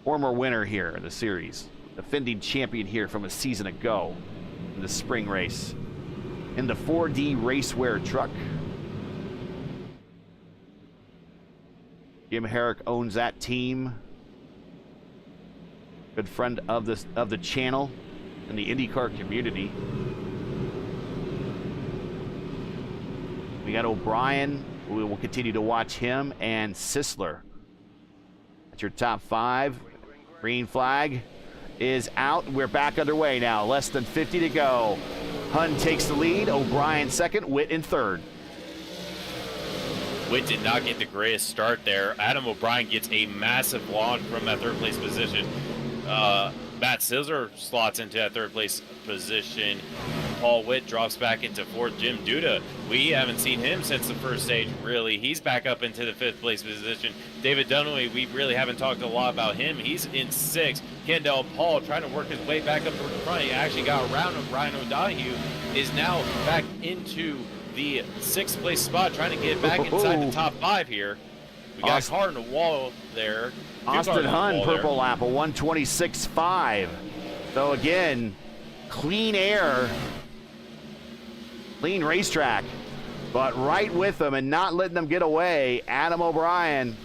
former winner here in the series. Defending champion here from a season ago in the spring race. In the 4D Racewear truck. Jim Herrick owns that team. Good friend of the channel and the IndyCar community. We got O'Brien. We will continue to watch him, and Sisler. That's your top 5. Green flag is out. We're back underway now. Less than 50 to go. Hun takes the lead. O'Brien second. Witt in third. Witt did not get the greatest start there. Adam O'Brien gets a massive launch from that third place position. Matt Sisler slots into that third place position. Paul Witt drops back into fourth. Jim Duda, we haven't seen him since the first stage, really. He's back up into the 5th place position. David Dunaway, we really haven't talked a lot about him. He's in 6th. Kendall Paul trying to work his way back up to the front. He actually got around him. Brian O'Donohue is now back into the 6th place spot, trying to get back inside the top 5 here. We got a car in the wall there. Austin Hun, purple lap, a 126.5. So again, clean air, clean racetrack, but right with them and not letting them get away, Adam O'Brien.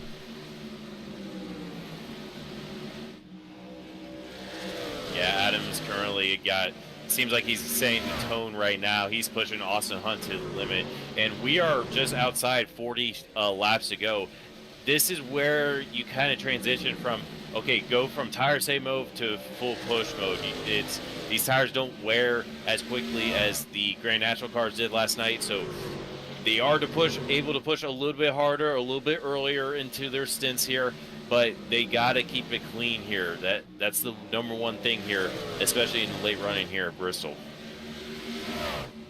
Yeah, Adam's currently got, seems like he's setting the tone right now. He's pushing Austin Hunt to the limit, and we are just outside 40 laps to go. This is where you kind of transition from, okay, go from tire save mode to full push mode. These tires don't wear as quickly as the Grand National cars did last night, so they are able to push a little bit harder, a little bit earlier into their stints here, but they got to keep it clean here. That's the number one thing here, especially in the late running here at Bristol.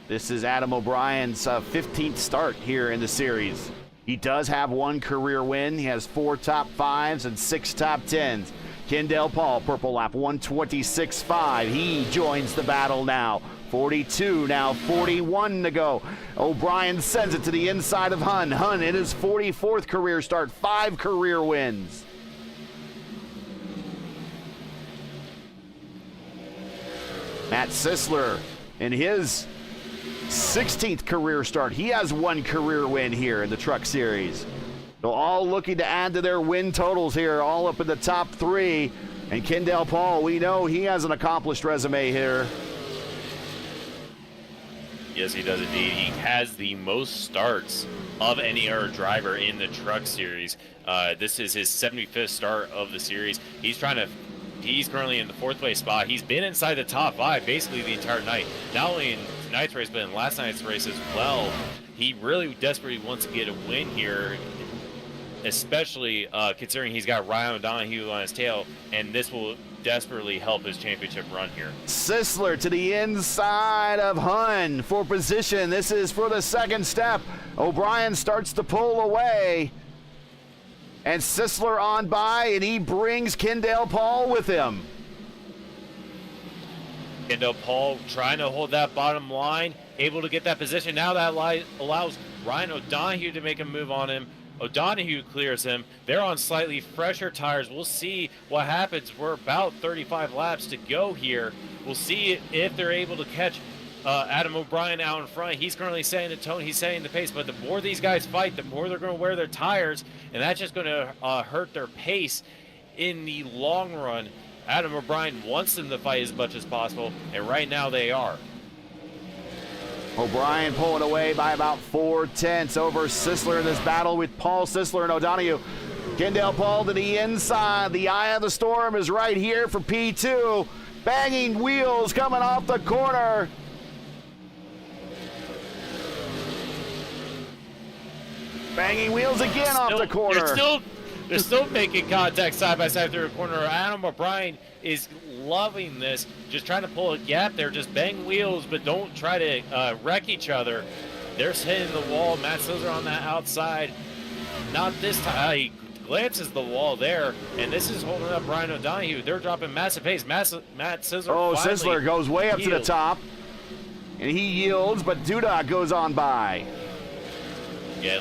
This is Adam O'Brien's 15th start here in the series. He does have 1 career win. He has 4 top 5s and 6 top 10s. Kendall Paul, purple lap, 126.5. He joins the battle now. 42, now 41 to go. O'Brien sends it to the inside of Hun. Hun in his 44th career start, 5 career wins. Matt Sisler in his 16th career start. He has 1 career win here in the Truck Series. So all looking to add to their win totals here, all up in the top 3. And Kendall Paul, we know he has an accomplished resume here. Yes, he does indeed. He has the most starts of any other driver in the Truck Series. This is his 75th start of the series. He's currently in the 4th place spot. He's been inside the top 5 basically the entire night. Not only in tonight's race, but in last night's race as well. He really desperately wants to get a win here, especially considering he's got Ryan O'Donoghue on his tail, and this will desperately help his championship run here. Sisler to the inside of Hun for position. This is for the second step. O'Brien starts to pull away. And Sisler on by, and he brings Kendall Paul with him. Kendall Paul trying to hold that bottom line, able to get that position. Now that allows Ryan O'Donoghue to make a move on him. O'Donoghue clears him. They're on slightly fresher tires. We'll see what happens. We're about 35 laps to go here. We'll see if they're able to catch Adam O'Brien out in front. He's currently setting the tone. He's setting the pace. But the more these guys fight, the more they're going to wear their tires. And that's just going to hurt their pace in the long run. Adam O'Brien wants them to fight as much as possible. And right now they are. O'Brien pulling away by about 4/10 over Sisler in this battle with Paul Sisler and O'Donoghue. Kendall Paul to the inside. The eye of the storm is right here for P2. Banging wheels coming off the corner. Banging wheels again off the corner. They're still making contact side by side through the corner. Adam O'Brien is loving this, just trying to pull a gap there, just bang wheels, but don't try to wreck each other. They're hitting the wall. Matt Sisler on that outside. Not this time. He glances the wall there, and this is holding up Ryan O'Donoghue. They're dropping massive pace. Matt Sisler. Oh, Sisler goes way up to the top, and he yields, but Duda goes on by. Yeah,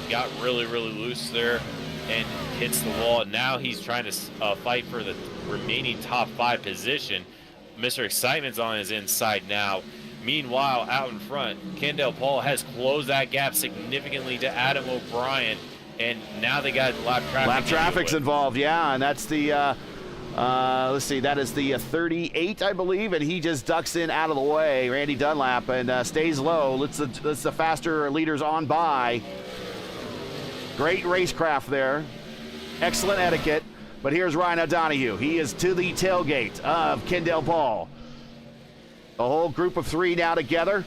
got really loose there and hits the wall. Now he's trying to fight for the remaining top 5 position. Mr. Excitement's on his inside now. Meanwhile, out in front, Kendall Paul has closed that gap significantly to Adam O'Brien, and now they got lap traffic. Lap traffic's involved, yeah, and that's the, let's see, that is the 38, I believe, and he just ducks in out of the way, Randy Dunlap, and stays low. Lets the faster leaders on by. Great racecraft there. Excellent etiquette. But here's Ryan O'Donoghue. He is to the tailgate of Kendall Paul. A whole group of 3 now together.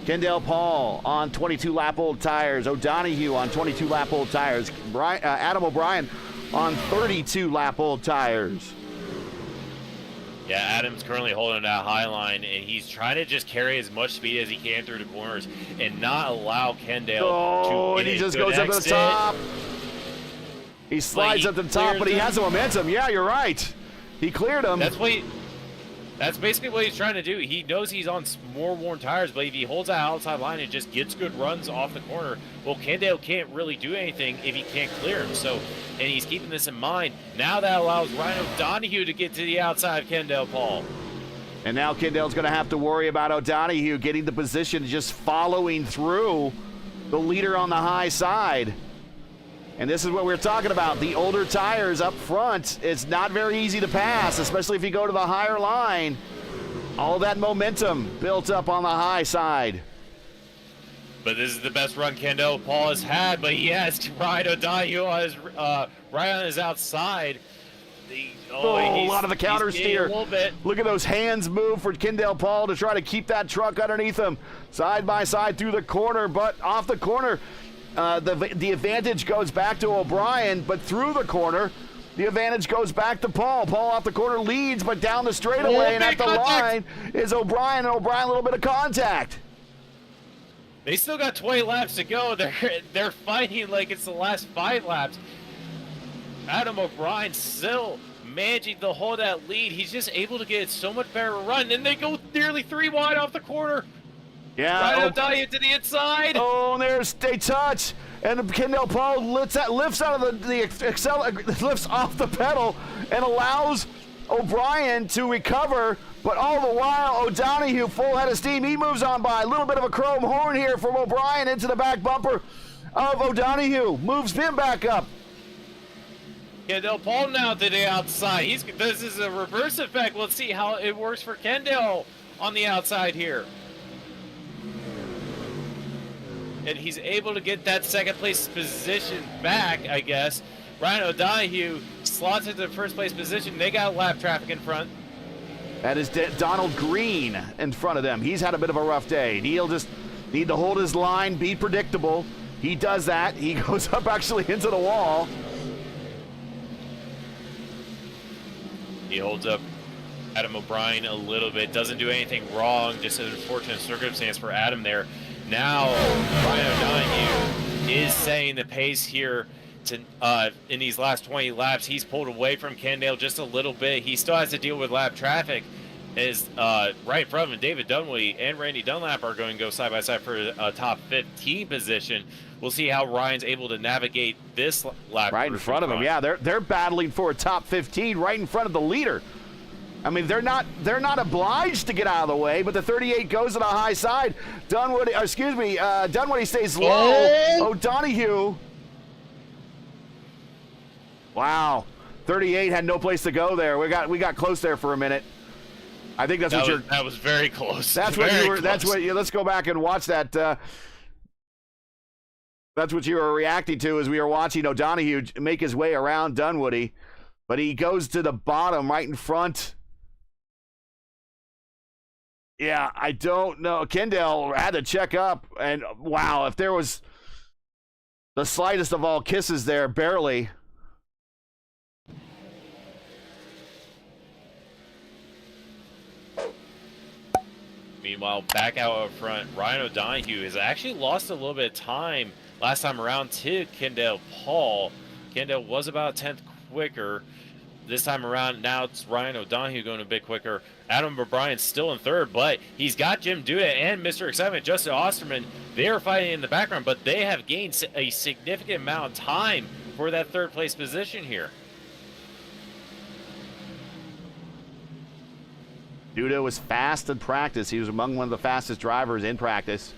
Kendall Paul on 22-lap-old tires. O'Donoghue on 22-lap-old tires. Adam O'Brien on 32-lap-old tires. Yeah, Adam's currently holding that high line, and he's trying to just carry as much speed as he can through the corners and not allow Kendall to. Oh, and he just goes up to the top. He slides up to the top, but he has the momentum. Yeah, you're right. He cleared him. That's basically what he's trying to do. He knows he's on more worn tires, but if he holds that outside line and just gets good runs off the corner, well, Kendall can't really do anything if he can't clear him. So, and he's keeping this in mind. Now that allows Ryan O'Donoghue to get to the outside of Kendall Paul. And now Kendall's going to have to worry about O'Donoghue getting the position, just following through the leader on the high side. And this is what we're talking about. The older tires up front, it's not very easy to pass, especially if you go to the higher line. All that momentum built up on the high side. But this is the best run Kendall Paul has had, but he has Ryan O'Donoghue right on his outside. A lot of the counter steer. Look at those hands move for Kendall Paul to try to keep that truck underneath him. Side by side through the corner, but off the corner. The advantage goes back to O'Brien, but through the corner, the advantage goes back to Paul. Paul off the corner leads, but down the straightaway and at the line is O'Brien. And O'Brien, a little bit of contact. They still got 20 laps to go. They're fighting like it's the last 5 laps. Adam O'Brien still managing to hold that lead. He's just able to get so much better run, and they go nearly 3 wide off the corner. Yeah. Ryan O'Donoghue to the inside. Oh, and they touch, and Kendall Paul lifts out of lifts off the pedal and allows O'Brien to recover. But all the while, O'Donoghue full head of steam. He moves on by. A little bit of a chrome horn here from O'Brien into the back bumper of O'Donoghue. Moves him back up. Kendall Paul now to the outside. This is a reverse effect. Let's see how it works for Kendall on the outside here. and he's able to get that second place position back, I guess. Ryan O'Donoghue slots into the first place position. They got lap traffic in front. That is Donald Green in front of them. He's had a bit of a rough day. He'll just need to hold his line, be predictable. He does that. He goes up actually into the wall. He holds up Adam O'Brien a little bit. Doesn't do anything wrong. Just an unfortunate circumstance for Adam there. Now, Ryan O'Donoghue is setting the pace here to, in these last 20 laps. He's pulled away from Kendall just a little bit. He still has to deal with lap traffic. Is right in front of him. David Dunwoody and Randy Dunlap are going to go side by side for a top 15 position. We'll see how Ryan's able to navigate this lap. Right in front of him. Yeah, they're battling for a top 15 right in front of the leader. I mean, they're not obliged to get out of the way, but the 38 goes to the high side. Dunwoody stays low. O'Donoghue. Wow, 38 had no place to go there. We got close there for a minute. I think that was very close. That's what you were. That's what. Let's go back and watch that. That's what you were reacting to as we were watching O'Donoghue make his way around Dunwoody, but he goes to the bottom right in front. Yeah, I don't know. Kendall had to check up, and wow, if there was the slightest of all kisses there, barely. Meanwhile, back out up front, Ryan O'Donoghue has actually lost a little bit of time last time around to Kendall Paul. Kendall was about 10th quicker. This time around, now it's Ryan O'Donoghue going a bit quicker. Adam O'Brien's still in third, but he's got Jim Duda and Mr. Excitement, Justin Osterman. They are fighting in the background, but they have gained a significant amount of time for that third place position here. Duda was fast in practice. He was among one of the fastest drivers in practice.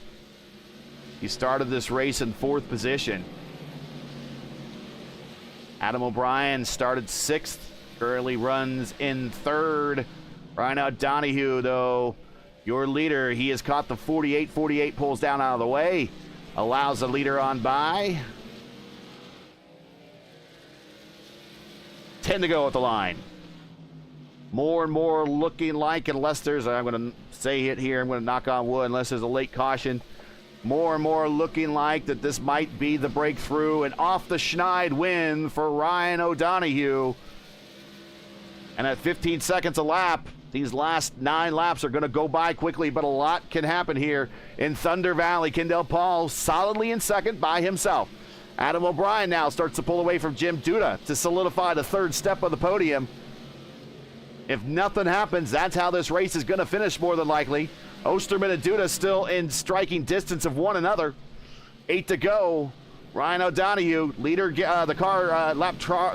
He started this race in 4th position. Adam O'Brien started 6th, currently runs in 3rd. Ryan O'Donoghue, though, your leader, he has caught the 48. 48 pulls down out of the way, allows the leader on by. 10 to go at the line. More and more looking like, unless there's, I'm going to say it here, I'm going to knock on wood, unless there's a late caution, more and more looking like that this might be the breakthrough. And off the schneid win for Ryan O'Donoghue. And at 15 seconds a lap, these last 9 laps are going to go by quickly, but a lot can happen here in Thunder Valley. Kendall Paul solidly in 2nd by himself. Adam O'Brien now starts to pull away from Jim Duda to solidify the 3rd step of the podium. If nothing happens, that's how this race is going to finish more than likely. Osterman and Duda still in striking distance of one another. 8 to go. Ryan O'Donoghue, leader, the car,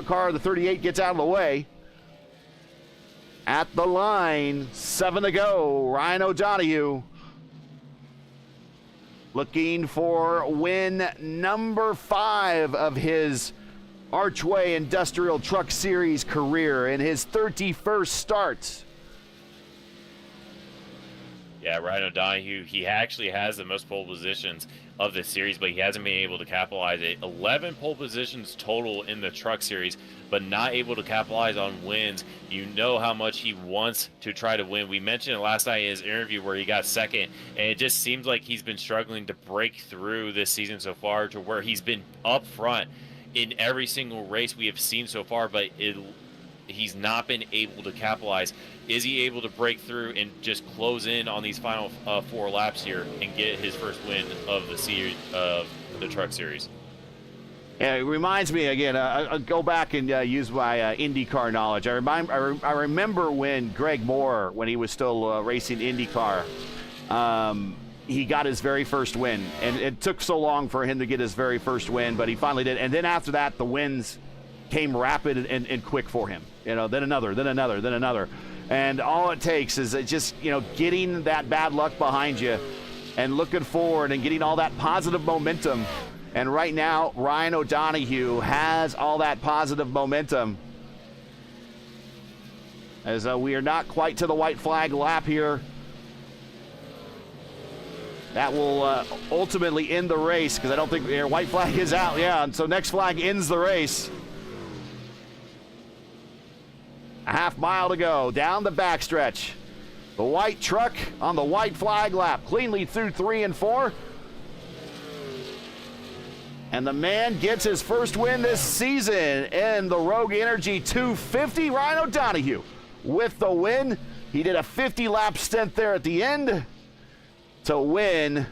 car, the 38 gets out of the way. At the line, 7 to go. Ryan O'Donoghue looking for win number 5 of his Archway Industrial Truck Series career in his 31st start. Yeah, Ryan O'Donoghue, he actually has the most pole positions of this series, but he hasn't been able to capitalize it. 11 pole positions total in the Truck Series, but not able to capitalize on wins. You know how much he wants to try to win. We mentioned it last night in his interview where he got 2nd, and it just seems like he's been struggling to break through this season so far to where he's been up front in every single race we have seen so far, but he's not been able to capitalize. Is he able to break through and just close in on these final 4 laps here and get his first win of the series, of the Truck Series? Yeah, it reminds me again. I'll go back and use my IndyCar knowledge. I remember when Greg Moore, when he was still racing IndyCar, he got his very first win, and it took so long for him to get his very first win, but he finally did. And then after that, the wins came rapid and quick for him. Then another, then another, then another. And all it takes is just, getting that bad luck behind you and looking forward and getting all that positive momentum. And right now, Ryan O'Donoghue has all that positive momentum. As we are not quite to the white flag lap here. That will ultimately end the race because I don't think white flag is out. Yeah, and so next flag ends the race. A half mile to go down the backstretch. The white truck on the white flag lap, cleanly through 3 and 4. And the man gets his first win this season in the Rogue Energy 250. Ryan O'Donoghue with the win. He did a 50-lap stint there at the end to win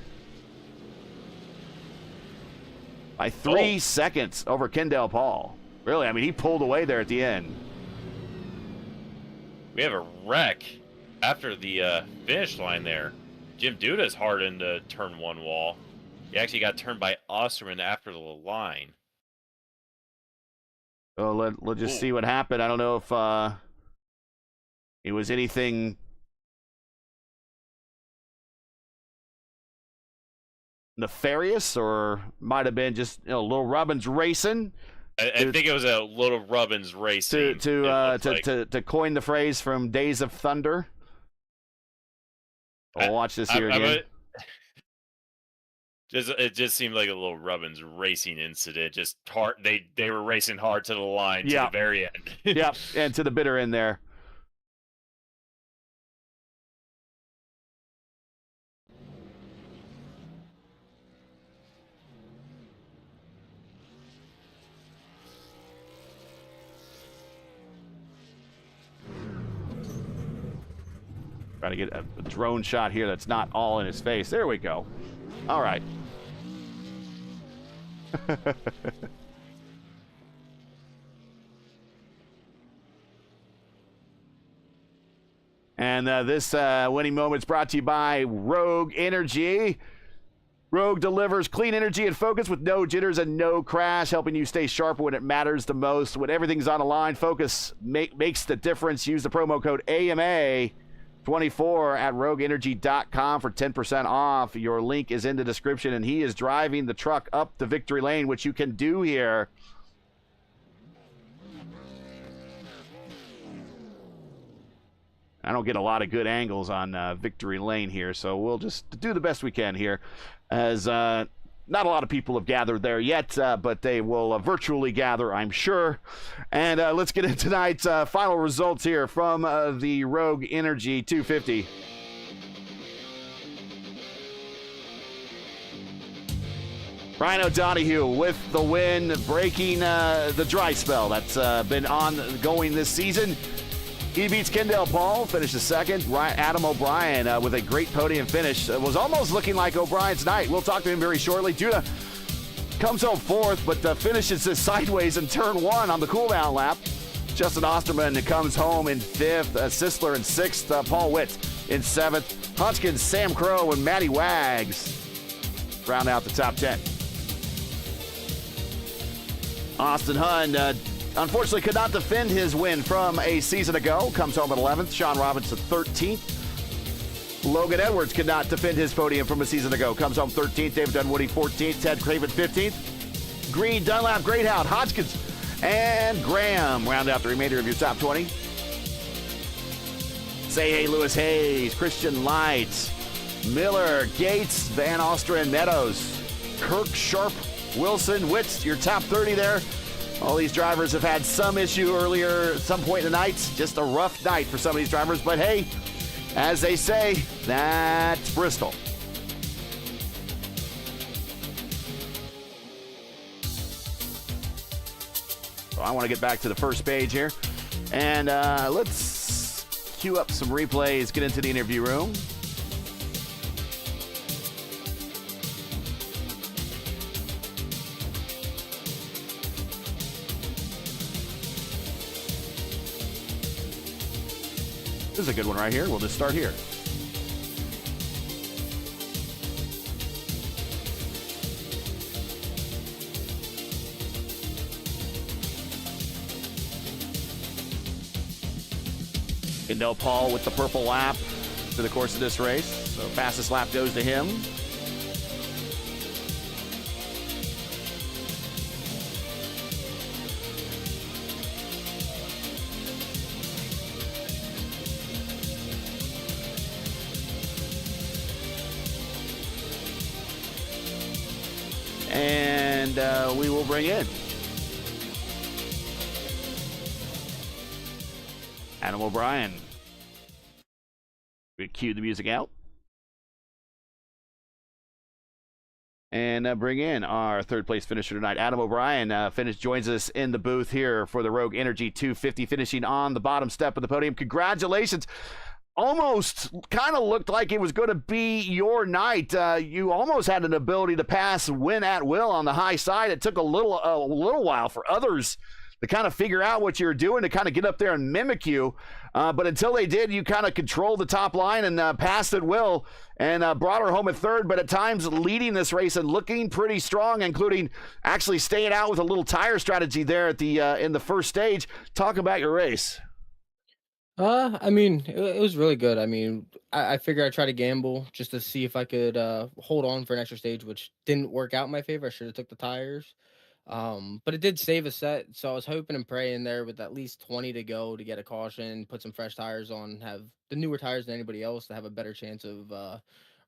by 3 seconds over Kendall Paul. Really, I mean, he pulled away there at the end. We have a wreck after the finish line there. Jim Duda's hard into turn 1 wall. He actually got turned by Osterman after the line. So let's just see what happened. I don't know if it was anything nefarious or might have been just Little Robbins racing. I think it was a Little Robbins racing to coin the phrase from Days of Thunder. We'll watch this here again. It just seemed like a Little Robbins racing incident. Just hard. They were racing hard to the line to the very end. Yep, and to the bitter end there. Try to get a drone shot here that's not all in his face. There we go. All right. And this winning moment is brought to you by Rogue Energy. Rogue delivers clean energy and focus with no jitters and no crash, helping you stay sharp when it matters the most. When everything's on the line, focus makes the difference. Use the promo code AMA24 at rogueenergy.com for 10% off. Your link is in the description, and he is driving the truck up the victory lane, which you can do here. I don't get a lot of good angles on victory lane here, so we'll just do the best we can here, as not a lot of people have gathered there yet, but they will virtually gather, I'm sure. And let's get into tonight's final results here from the Rogue Energy 250. Ryan O'Donoghue with the win, breaking the dry spell that's been ongoing this season. He beats Kendall Paul, finishes second. Adam O'Brien with a great podium finish. It was almost looking like O'Brien's night. We'll talk to him very shortly. Judah comes home fourth, but finishes sideways in turn 1 on the cooldown lap. Justin Osterman comes home in 5th. Sisler in 6th. Paul Witt in 7th. Hodgkins, Sam Crow, and Matty Wags round out the top 10. Austin Hunn unfortunately could not defend his win from a season ago. Comes home at 11th. Sean Robinson 13th. Logan Edwards could not defend his podium from a season ago. Comes home 13th. David Dunwoody 14th. Ted Craven 15th. Green, Dunlap, Greathout, Hodgkins, and Graham round out the remainder of your top 20. Say Hey, Lewis Hayes, Christian Light, Miller, Gates, Van Ostrin, Meadows, Kirk, Sharp, Wilson, Witz, your top 30 there. All these drivers have had some issue earlier at some point in the night. Just a rough night for some of these drivers. But hey, as they say, that's Bristol. So I want to get back to the first page here. And let's queue up some replays, get into the interview room. This is a good one right here. We'll just start here. Kendall Paul with the purple lap for the course of this race. So fastest lap goes to him. and we will bring in Adam O'Brien. We cue the music out. And bring in our third place finisher tonight, Adam O'Brien. Joins us in the booth here for the Rogue Energy 250, finishing on the bottom step of the podium. Congratulations. Almost kind of looked like it was going to be your night. You almost had an ability to pass, win at will on the high side. It took a little while for others to kind of figure out what you were doing, to kind of get up there and mimic you. But until they did, you kind of controlled the top line and passed at will and brought her home at third, but at times leading this race and looking pretty strong, including actually staying out with a little tire strategy there at the in the first stage. Talk about your race. I mean, it was really good. I mean, I figured I'd try to gamble just to see if I could hold on for an extra stage, which didn't work out in my favor. I should have took the tires. But it did save a set, so I was hoping and praying there with at least 20 to go to get a caution, put some fresh tires on, have the newer tires than anybody else to have a better chance of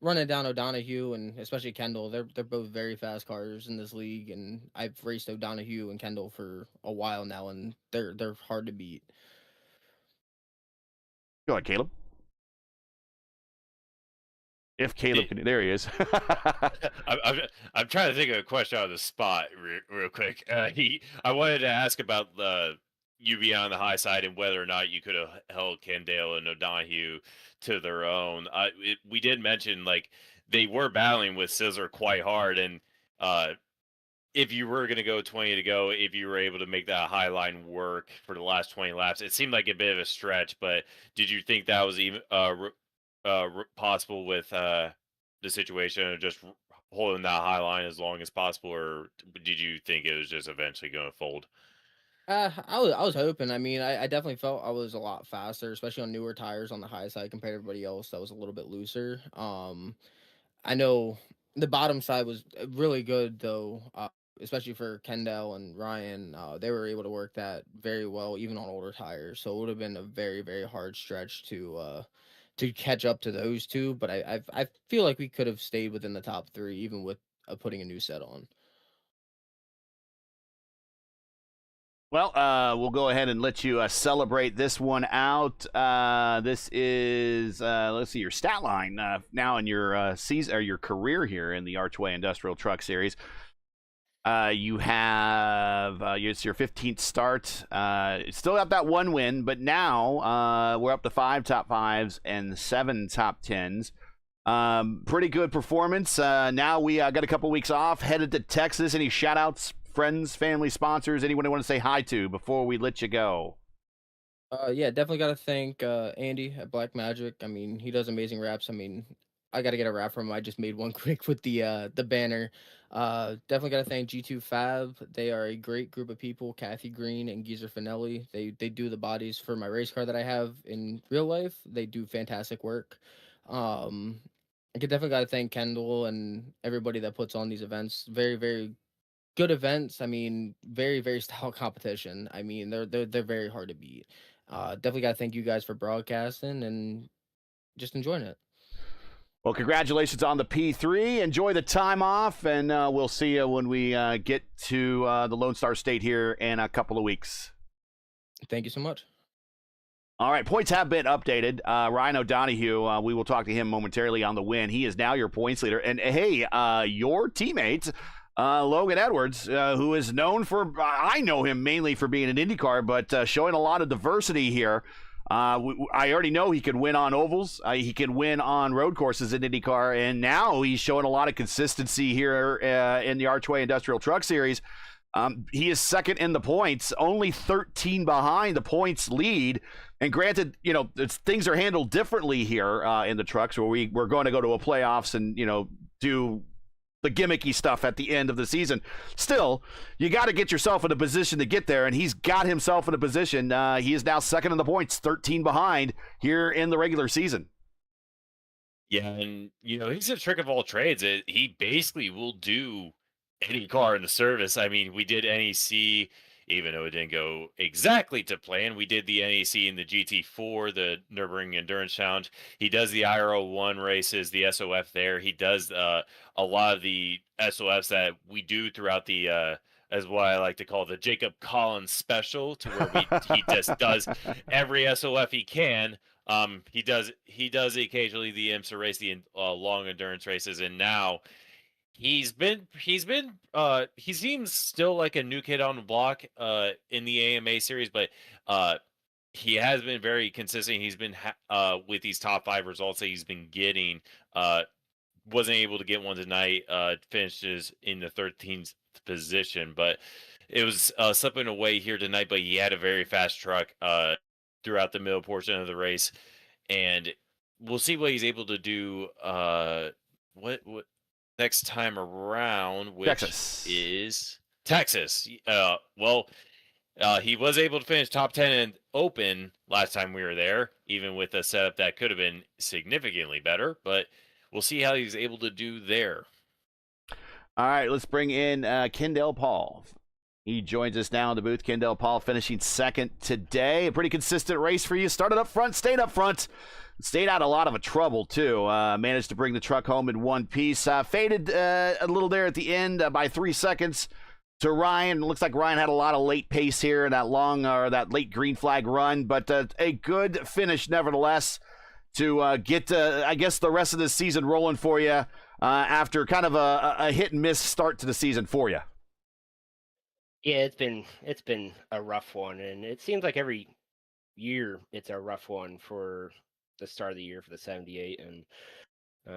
running down O'Donoghue and especially Kendall. They're both very fast cars in this league, and I've raced O'Donoghue and Kendall for a while now, and they're hard to beat. Go ahead, Caleb. If Caleb can, there he is. I'm trying to think of a question on the spot real quick. I wanted to ask about you being on the high side and whether or not you could have held Kendall and O'Donoghue to their own. We did mention like they were battling with Scissor quite hard, and if you were going to go 20 to go, if you were able to make that high line work for the last 20 laps, it seemed like a bit of a stretch, but did you think that was even possible with the situation of just holding that high line as long as possible, or did you think it was just eventually going to fold? I was hoping. I mean, I definitely felt I was a lot faster, especially on newer tires on the high side compared to everybody else that was a little bit looser. I know the bottom side was really good though, especially for Kendall and Ryan. They were able to work that very well, even on older tires. So it would have been a very, very hard stretch to catch up to those two. But I feel like we could have stayed within the top three, even with putting a new set on. Well, we'll go ahead and let you celebrate this one out. This is, let's see, your stat line now in your season or your career here in the Archway Industrial Truck Series. You have it's your 15th start. Still got that one win, but now we're up to 5 top 5s and 7 top 10s. Pretty good performance. Now we got a couple weeks off, headed to Texas. Any shout outs? Friends, family, sponsors, anyone you want to say hi to before we let you go? Yeah, definitely got to thank Andy at Black Magic. I mean, he does amazing raps. I mean, I got to get a rap from him. I just made one quick with the banner. Definitely got to thank G2 Fab. They are a great group of people. Kathy Green and Geezer Finelli. They do the bodies for my race car that I have in real life. They do fantastic work. I could definitely got to thank Kendall and everybody that puts on these events. Very, very good events. I mean, very, very stout competition. I mean, they're very hard to beat. Definitely got to thank you guys for broadcasting and just enjoying it. Well, congratulations on the P3. Enjoy the time off, and we'll see you when we get to the Lone Star State here in a couple of weeks. Thank you so much. All right, points have been updated. Ryan O'Donoghue, we will talk to him momentarily on the win. He is now your points leader. And hey, your teammate, Logan Edwards, who is known for, I know him mainly for being an IndyCar, but showing a lot of diversity here. I already know he can win on ovals. He can win on road courses in IndyCar, and now he's showing a lot of consistency here in the Archway Industrial Truck Series. He is second in the points, only 13 behind the points lead. And granted, you know, things are handled differently here in the trucks, where we're going to go to a playoffs and, you know, do the gimmicky stuff at the end of the season. Still, you got to get yourself in a position to get there, and he's got himself in a position. He is now second in the points, 13 behind here in the regular season. Yeah, and you know, he's a trick of all trades. He basically will do any car in the service. I mean, we did NEC even though it didn't go exactly to plan. We did the NEC and the GT4, the Nürburgring Endurance Challenge. He does the IRO1 races, the SOF there. He does a lot of the SOFs that we do throughout the as what I like to call the Jacob Collins special, to where he just does every SOF he can. He does occasionally the IMSA race, the long endurance races, and now he seems still like a new kid on the block in the AMA series, but he has been very consistent. He's been with these top 5 results that he's been getting. Wasn't able to get one tonight. Finishes in the 13th position, but it was slipping away here tonight. But he had a very fast truck throughout the middle portion of the race, and we'll see what he's able to do. What next time around, which Texas. is Texas. He was able to finish top 10 in open last time we were there, even with a setup that could have been significantly better, but we'll see how he's able to do there. All right, let's bring in Kendall Paul. He joins us now in the booth. Kendall Paul finishing second today. A pretty consistent race for you. Started up front, stayed up front. Stayed out a lot of a trouble, too. Managed to bring the truck home in one piece. Faded a little there at the end by 3 seconds to Ryan. Looks like Ryan had a lot of late pace here in that late green flag run. But a good finish, nevertheless, to get, I guess, the rest of the season rolling for you after kind of a hit and miss start to the season for you. Yeah, it's been a rough one, and it seems like every year it's a rough one for the start of the year for the 78, and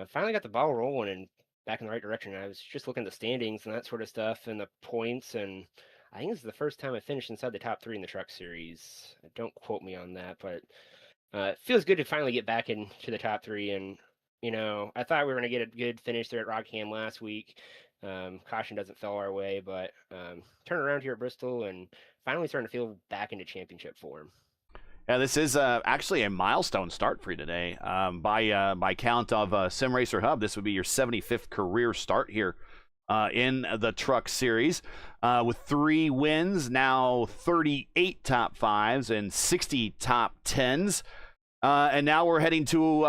finally got the ball rolling and back in the right direction. I was just looking at the standings and that sort of stuff and the points, and I think this is the first time I finished inside the top 3 in the truck series. Don't quote me on that, but it feels good to finally get back into the top 3. And I thought we were going to get a good finish there at Rockham last week. Caution doesn't fall our way, but turn around here at Bristol and finally starting to feel back into championship form. Yeah, this is actually a milestone start for you today. By count of Sim Racer Hub, this would be your 75th career start here in the Truck Series, with 3 wins, now 38 top 5s and 60 top 10s. And now we're heading to,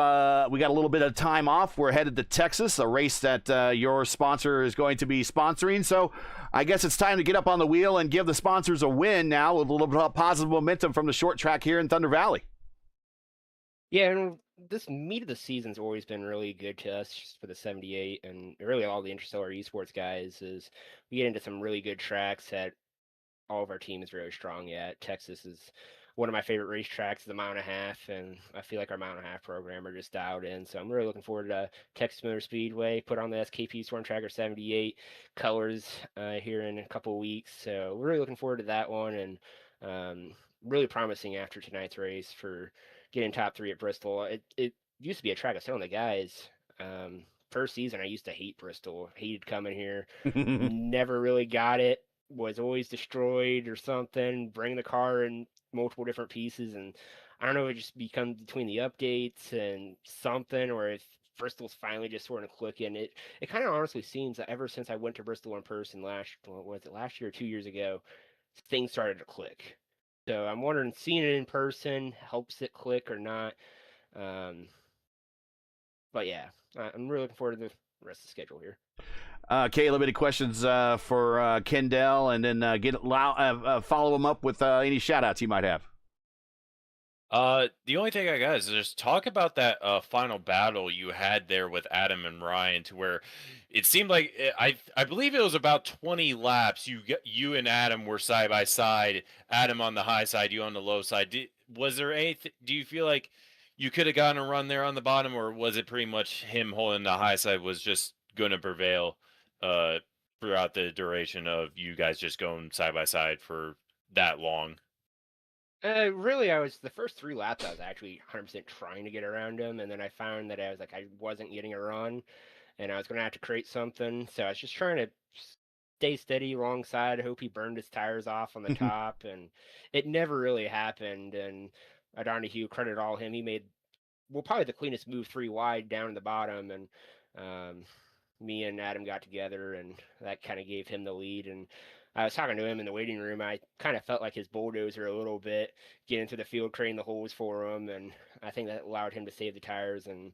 we got a little bit of time off. We're headed to Texas, a race that your sponsor is going to be sponsoring. So I guess it's time to get up on the wheel and give the sponsors a win now with a little bit of positive momentum from the short track here in Thunder Valley. Yeah, and this meat of the season's always been really good to us just for the 78, and really all the Interstellar Esports guys is we get into some really good tracks that all of our team is very strong at. Texas is one of my favorite racetracks, the mile and a half, and I feel like our mile and a half program are just dialed in. So I'm really looking forward to Texas Motor Speedway, put on the SKP Storm Tracker 78 colors here in a couple of weeks. So we're really looking forward to that one, and really promising after tonight's race for getting top 3 at Bristol. It used to be a track of some of the guys. First season, I used to hate Bristol, hated coming here, never really got it, was always destroyed or something, bring the car in multiple different pieces, and I don't know if it just becomes between the updates and something, or if Bristol's finally just sort of clicking. It kind of honestly seems that ever since I went to Bristol in person last year or 2 years ago, things started to click. So I'm wondering, seeing it in person helps it click or not. But yeah, I'm really looking forward to the rest of the schedule here. Caleb, any questions for Kendall, and then follow him up with any shout-outs you might have? The only thing I got is just talk about that final battle you had there with Adam and Ryan, to where it seemed like I believe it was about 20 laps. You and Adam were side by side. Adam on the high side, you on the low side. Was there anything? Do you feel like you could have gotten a run there on the bottom, or was it pretty much him holding the high side was just going to prevail throughout the duration of you guys just going side by side for that long? Really, the first 3 laps, I was actually 100% trying to get around him, and then I found that I wasn't getting a run, and I was going to have to create something, so I was just trying to stay steady alongside, hope he burned his tires off on the top, and it never really happened, and Adonahue, credit all him, he made, probably the cleanest move 3 wide down in the bottom, and me and Adam got together, and that kind of gave him the lead, and I was talking to him in the waiting room. I kind of felt like his bulldozer a little bit, getting into the field, creating the holes for him, and I think that allowed him to save the tires. And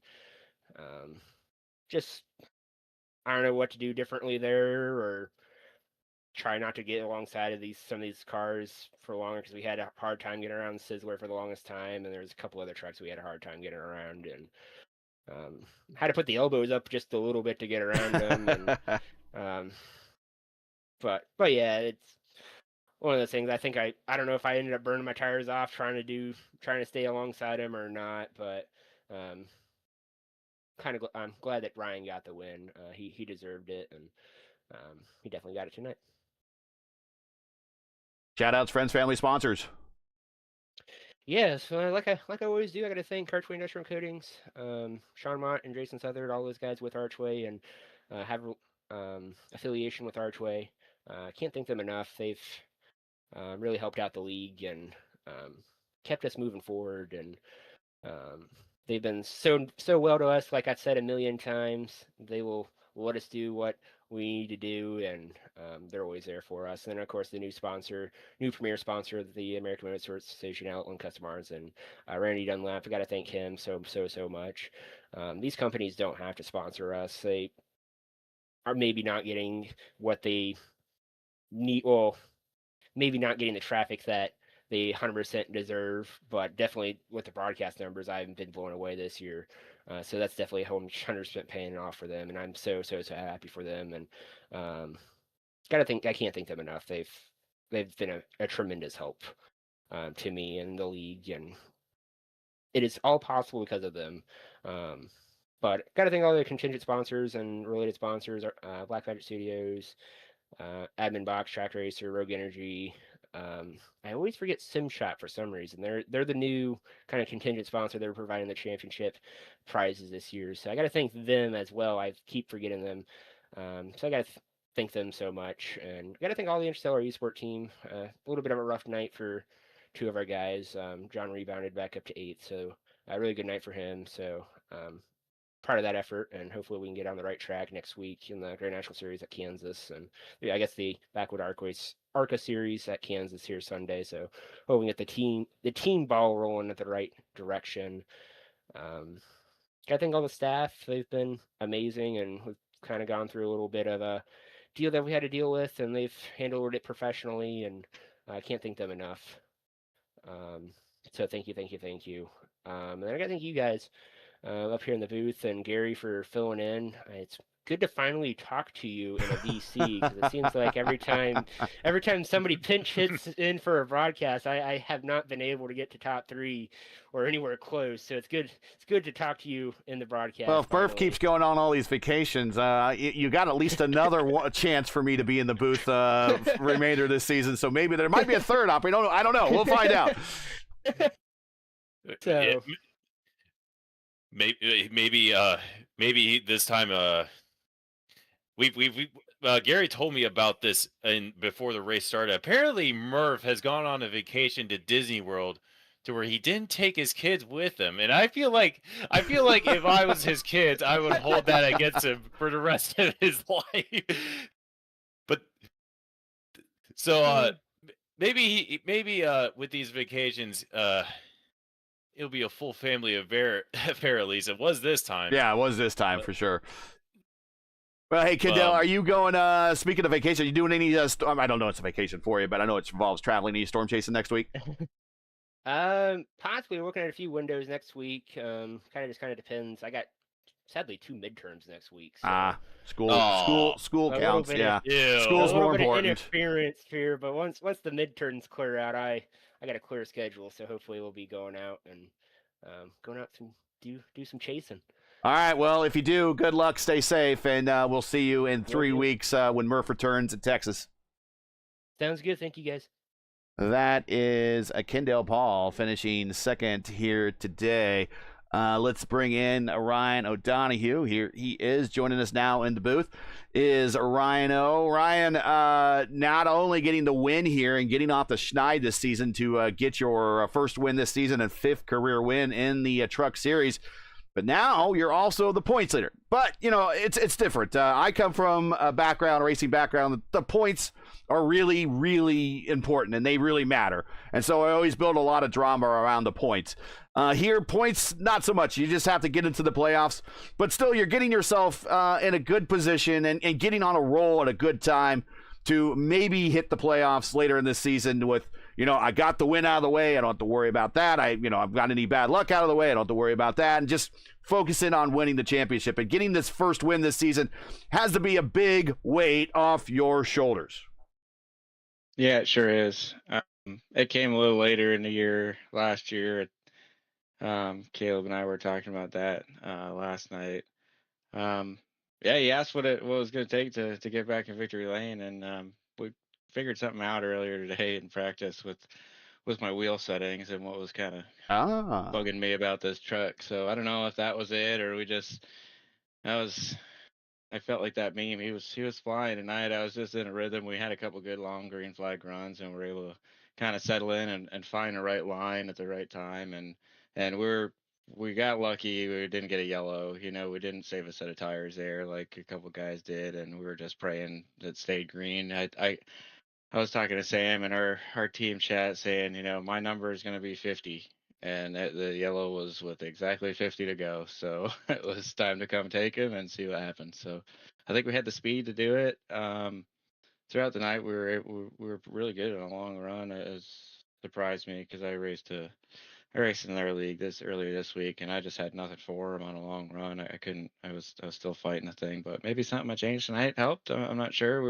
just, I don't know what to do differently there, or try not to get alongside of some of these cars for longer, because we had a hard time getting around Sizzler for the longest time, and there's a couple other trucks we had a hard time getting around, and had to put the elbows up just a little bit to get around them. And, but yeah, it's one of those things. I think I don't know if I ended up burning my tires off trying to stay alongside him or not, but I'm glad that Ryan got the win. He deserved it, and he definitely got it tonight. Shout outs, friends, family, sponsors. Yeah, so like I always do, I got to thank Archway Industrial Coatings, Sean Mott and Jason Southard, all those guys with Archway, and have affiliation with Archway. Can't thank them enough. They've really helped out the league and kept us moving forward, and they've been so well to us. Like I've said a million times, they will let us do what we need to do, and they're always there for us. And then, of course, the new premier sponsor of the American Motorsports Association, Outland Customers, and Randy Dunlap. I got to thank him so much. These companies don't have to sponsor us. They are maybe not getting what they need. Well, maybe not getting the traffic that they 100% deserve, but definitely with the broadcast numbers, I've been blown away this year. So that's definitely 100% paying off for them, and I'm so happy for them. And I can't thank them enough. They've been a tremendous help to me and the league, and it is all possible because of them. But got to thank all the contingent sponsors and related sponsors: Black Magic Studios, Admin Box, Track Racer, Rogue Energy. I always forget SimShot for some reason. They're the new kind of contingent sponsor. They're providing the championship prizes this year, so I got to thank them as well. I keep forgetting them, so I got to thank them so much, and got to thank all the Interstellar Esport team. A little bit of a rough night for two of our guys. John rebounded back up to 8th, so a really good night for him. So proud of that effort, and hopefully we can get on the right track next week in the Grand National Series at Kansas, and yeah, I guess the Backwood ARCA Series at Kansas here Sunday. So hoping we get the team ball rolling at the right direction. I think all the staff, they've been amazing, and we've kind of gone through a little bit of a deal that we had to deal with, and they've handled it professionally, and I can't thank them enough. So thank you. And then I gotta thank you guys up here in the booth, and Gary for filling in. It's good to finally talk to you in a VC, because it seems like every time somebody pinch hits in for a broadcast, I have not been able to get to top 3 or anywhere close. So it's good to talk to you in the broadcast. Well, if Burf keeps going on all these vacations, you got at least another chance for me to be in the booth remainder of this season. So maybe there might be a third op. I don't know. We'll find out. So maybe this time Gary told me about this before the race started. Apparently Murph has gone on a vacation to Disney World to where he didn't take his kids with him, and I feel like if I was his kids, I would hold that against him for the rest of his life. But so maybe with these vacations it'll be a full family affair at least. It was this time. Yeah, it was this time for sure. Well, hey, Kendall, are you going, speaking of vacation, are you doing any, I don't know it's a vacation for you, but I know it involves traveling. Any storm chasing next week? Possibly looking at a few windows next week. Kind of depends. I got, sadly, 2 midterms next week. So. School counts, yeah. School's more important. Interference here, but once the midterms clear out, I got a clear schedule, so hopefully we'll be going out and to do some chasing. All right, well, if you do, good luck, stay safe, and we'll see you in 3 weeks when Murph returns in Texas. Sounds good. Thank you, guys. That is Kendall Paul finishing second here today. Let's bring in Ryan O'Donohue. Here he is joining us now in the booth. Is Ryan O. Ryan, not only getting the win here and getting off the schneid this season to get your first win this season and 5th career win in the Truck Series, But now you're also the points leader. But, it's different. I come from a racing background. The points are really, really important, and they really matter. And so I always build a lot of drama around the points. Here, points, not so much. You just have to get into the playoffs. But still, you're getting yourself in a good position and getting on a roll at a good time to maybe hit the playoffs later in this season with, I got the win out of the way. I don't have to worry about that. I've got any bad luck out of the way. I don't have to worry about that. And just focusing on winning the championship and getting this first win this season has to be a big weight off your shoulders. Yeah, it sure is. It came a little later in the year last year. Caleb and I were talking about that last night. Yeah, he asked what it was going to take to get back in victory lane, and we figured something out earlier today in practice with my wheel settings and what was kind of bugging me about this truck. So I don't know if that was it or I felt like that meme. He was flying tonight. I was just in a rhythm. We had a couple good long green flag runs, and we were able to kind of settle in and find the right line at the right time. And we got lucky. We didn't get a yellow. We didn't save a set of tires there like a couple guys did, and we were just praying that it stayed green. I was talking to Sam in our team chat saying, my number is going to be 50. And the yellow was with exactly 50 to go. So it was time to come take him and see what happened. So I think we had the speed to do it. Throughout the night, we were really good in a long run. It surprised me because I raced in their league earlier this week, and I just had nothing for him on a long run. I was still fighting the thing, but maybe something I changed tonight helped. I'm not sure. I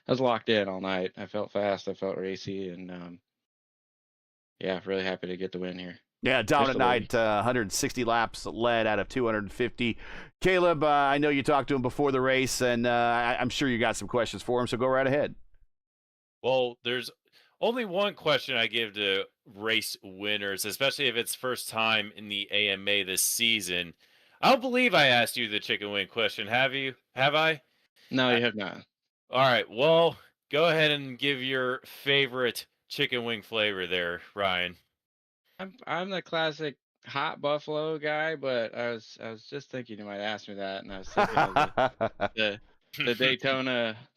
was locked in all night. I felt fast. I felt racy, and yeah, really happy to get the win here. Yeah, down at night, 160 laps led out of 250. Caleb, I know you talked to him before the race, and I'm sure you got some questions for him, so go right ahead. Well, there's only one question I give to race winners, especially if it's first time in the AMA this season. I don't believe I asked you the chicken wing question. Have you? Have I? No, you have not. All right. Well, go ahead and give your favorite chicken wing flavor there, Ryan. I'm the classic hot buffalo guy, but I was just thinking you might ask me that, and I was thinking of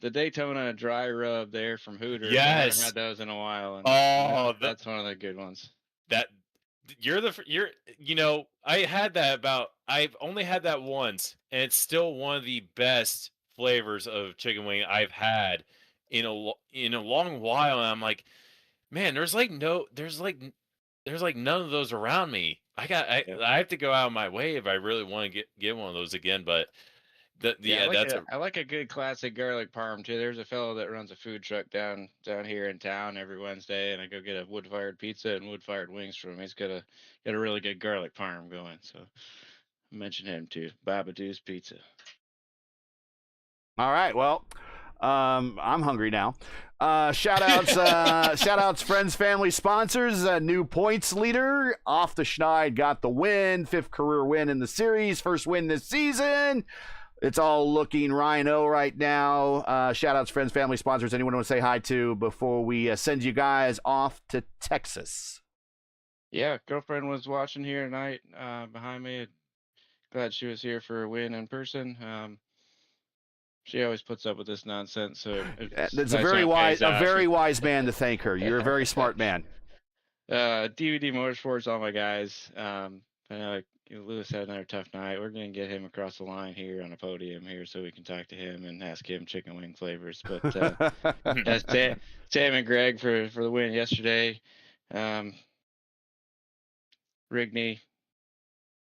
the Daytona dry rub there from Hooters. Yes, I haven't had those in a while, and that's one of the good ones. I've only had that once, and it's still one of the best flavors of chicken wing I've had in a long while. And I'm like, man, there's none of those around me. I have to go out of my way if I really want to get one of those again. But I like a good classic garlic parm too. There's a fellow that runs a food truck down here in town every Wednesday, and I go get a wood-fired pizza and wood-fired wings from him. He's got a really good garlic parm going. So I mentioned him too. Babadoo's Pizza. All right, well, I'm hungry now. Shout outs, friends, family, sponsors. New points leader off the schneid got the win, 5th career win in the series, first win this season. It's all looking rhino right now. Shout outs, friends, family, sponsors. Anyone want to say hi to before we send you guys off to Texas? Yeah, girlfriend was watching here tonight behind me. Glad she was here for a win in person. She always puts up with this nonsense. So it's nice, a very wise man to thank her. You're a very smart man. DVD Motorsports, all my guys. I know Lewis had another tough night. We're going to get him across the line here on a podium here so we can talk to him and ask him chicken wing flavors. But that's Sam and Greg for the win yesterday. Rigney,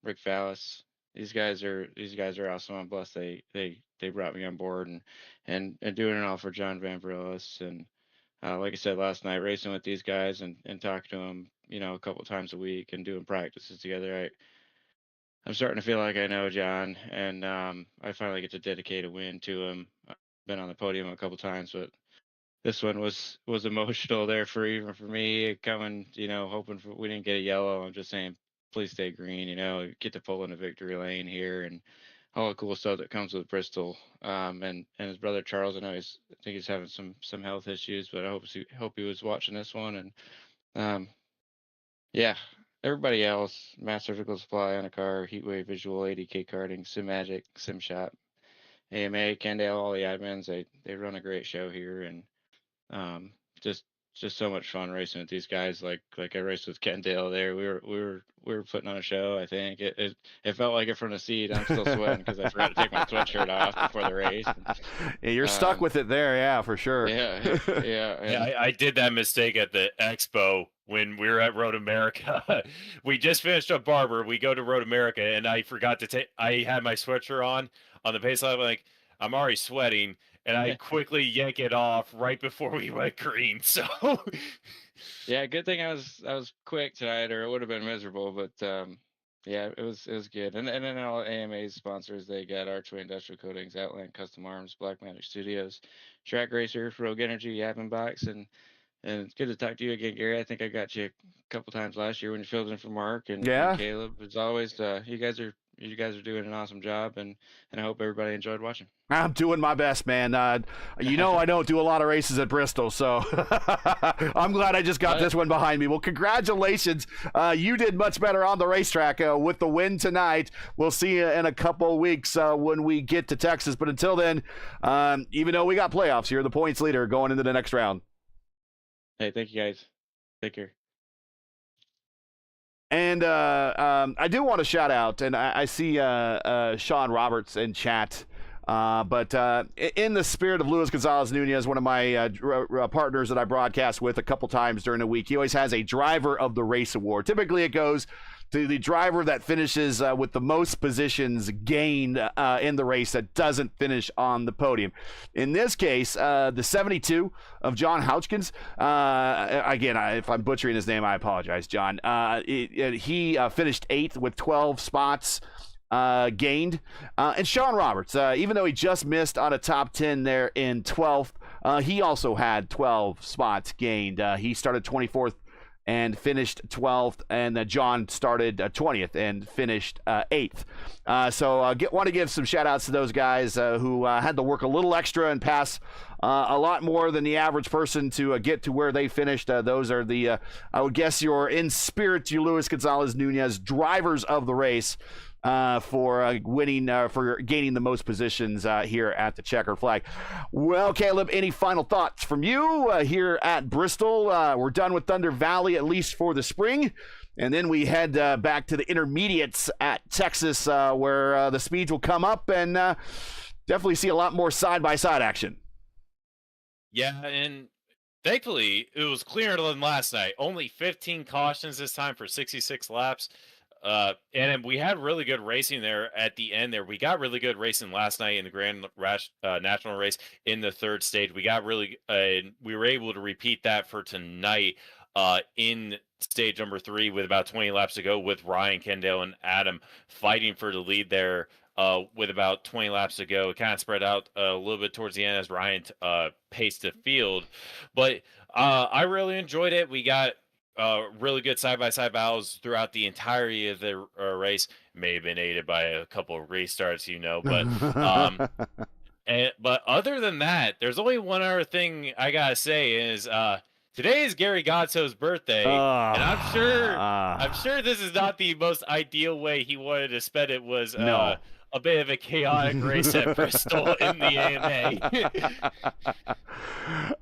Rick Fallis. These guys are awesome. I'm blessed they brought me on board and doing it all for John Van Brillis. And like I said last night, racing with these guys and talking to them, a couple times a week and doing practices together. I'm starting to feel like I know John, and I finally get to dedicate a win to him. I've been on the podium a couple times, but this one was emotional there even for me coming, hoping we didn't get a yellow. I'm just saying, please stay green, get to pull in a victory lane here and all the cool stuff that comes with Bristol. And his brother Charles, I think he's having some health issues, but I hope he was watching this one. And yeah, everybody else, Mass Surgical Supply on a car, Heatwave Visual, ADK Karting, SimMagic, SimShop, AMA, Kendall, all the admins, they run a great show here, and um, just just so much fun racing with these guys. Like I raced with Kendall there. We were putting on a show. I think it felt like it from the seat. I'm still sweating because I forgot to take my sweatshirt off before the race. Yeah, you're stuck with it there, yeah, for sure. Yeah, Yeah, I did that mistake at the expo when we were at Road America. We just finished up Barber. We go to Road America, and I forgot to take. I had my sweatshirt on the pace line. Like, I'm already sweating, and I quickly yank it off right before we went green. So, yeah, good thing I was quick tonight, or it would have been miserable. But yeah, it was good. And then all AMA's sponsors, they got Archway Industrial Coatings, Outland Custom Arms, Black Magic Studios, Track Racer, Rogue Energy, Yapin Box, and it's good to talk to you again, Gary. I think I got you a couple times last year when you filled in for Mark and Caleb. As always, you guys are doing an awesome job, and I hope everybody enjoyed watching. I'm doing my best, man. I don't do a lot of races at Bristol, so I'm glad I just got this one behind me. Well, congratulations. You did much better on the racetrack with the win tonight. We'll see you in a couple weeks when we get to Texas. But until then, even though we got playoffs, you're the points leader going into the next round. Hey, thank you, guys. Take care. And I do want to shout out, and I see Sean Roberts in chat. But in the spirit of Luis Gonzalez Nunez, one of my partners that I broadcast with a couple times during the week, he always has a Driver of the Race award. Typically, it goes to the driver that finishes with the most positions gained in the race that doesn't finish on the podium. In this case, the 72 of John Houchkins, again, if I'm butchering his name, I apologize, John. He finished 8th with 12 spots gained. And Sean Roberts, even though he just missed on a top 10 there in 12th, he also had 12 spots gained. He started 24th and finished 12th, and John started 20th and finished 8th. So want to give some shout-outs to those guys who had to work a little extra and pass a lot more than the average person to get to where they finished. Those are the, I would guess, your in spirit, you Luis Gonzalez Nunez drivers of the race. For winning, for gaining the most positions here at the checkered flag. Well, Caleb, any final thoughts from you here at Bristol? We're done with Thunder Valley, at least for the spring. And then we head back to the intermediates at Texas, where the speeds will come up and definitely see a lot more side-by-side action. Yeah, and thankfully, it was clearer than last night. Only 15 cautions this time for 66 laps. And we had really good racing there at the end there. We got really good racing last night in the Grand National race in the third stage. We got really, we were able to repeat that for tonight in stage number 3 with about 20 laps to go, with Ryan, Kendall, and Adam fighting for the lead there with about 20 laps to go. It kind of spread out a little bit towards the end as Ryan paced the field. But I really enjoyed it. We got really good side-by-side battles throughout the entirety of the race. May have been aided by a couple of restarts, but but other than that, there's only one other thing I gotta say is today is Gary Godso's birthday, and I'm sure this is not the most ideal way he wanted to spend it. Was a bit of a chaotic race at Bristol in the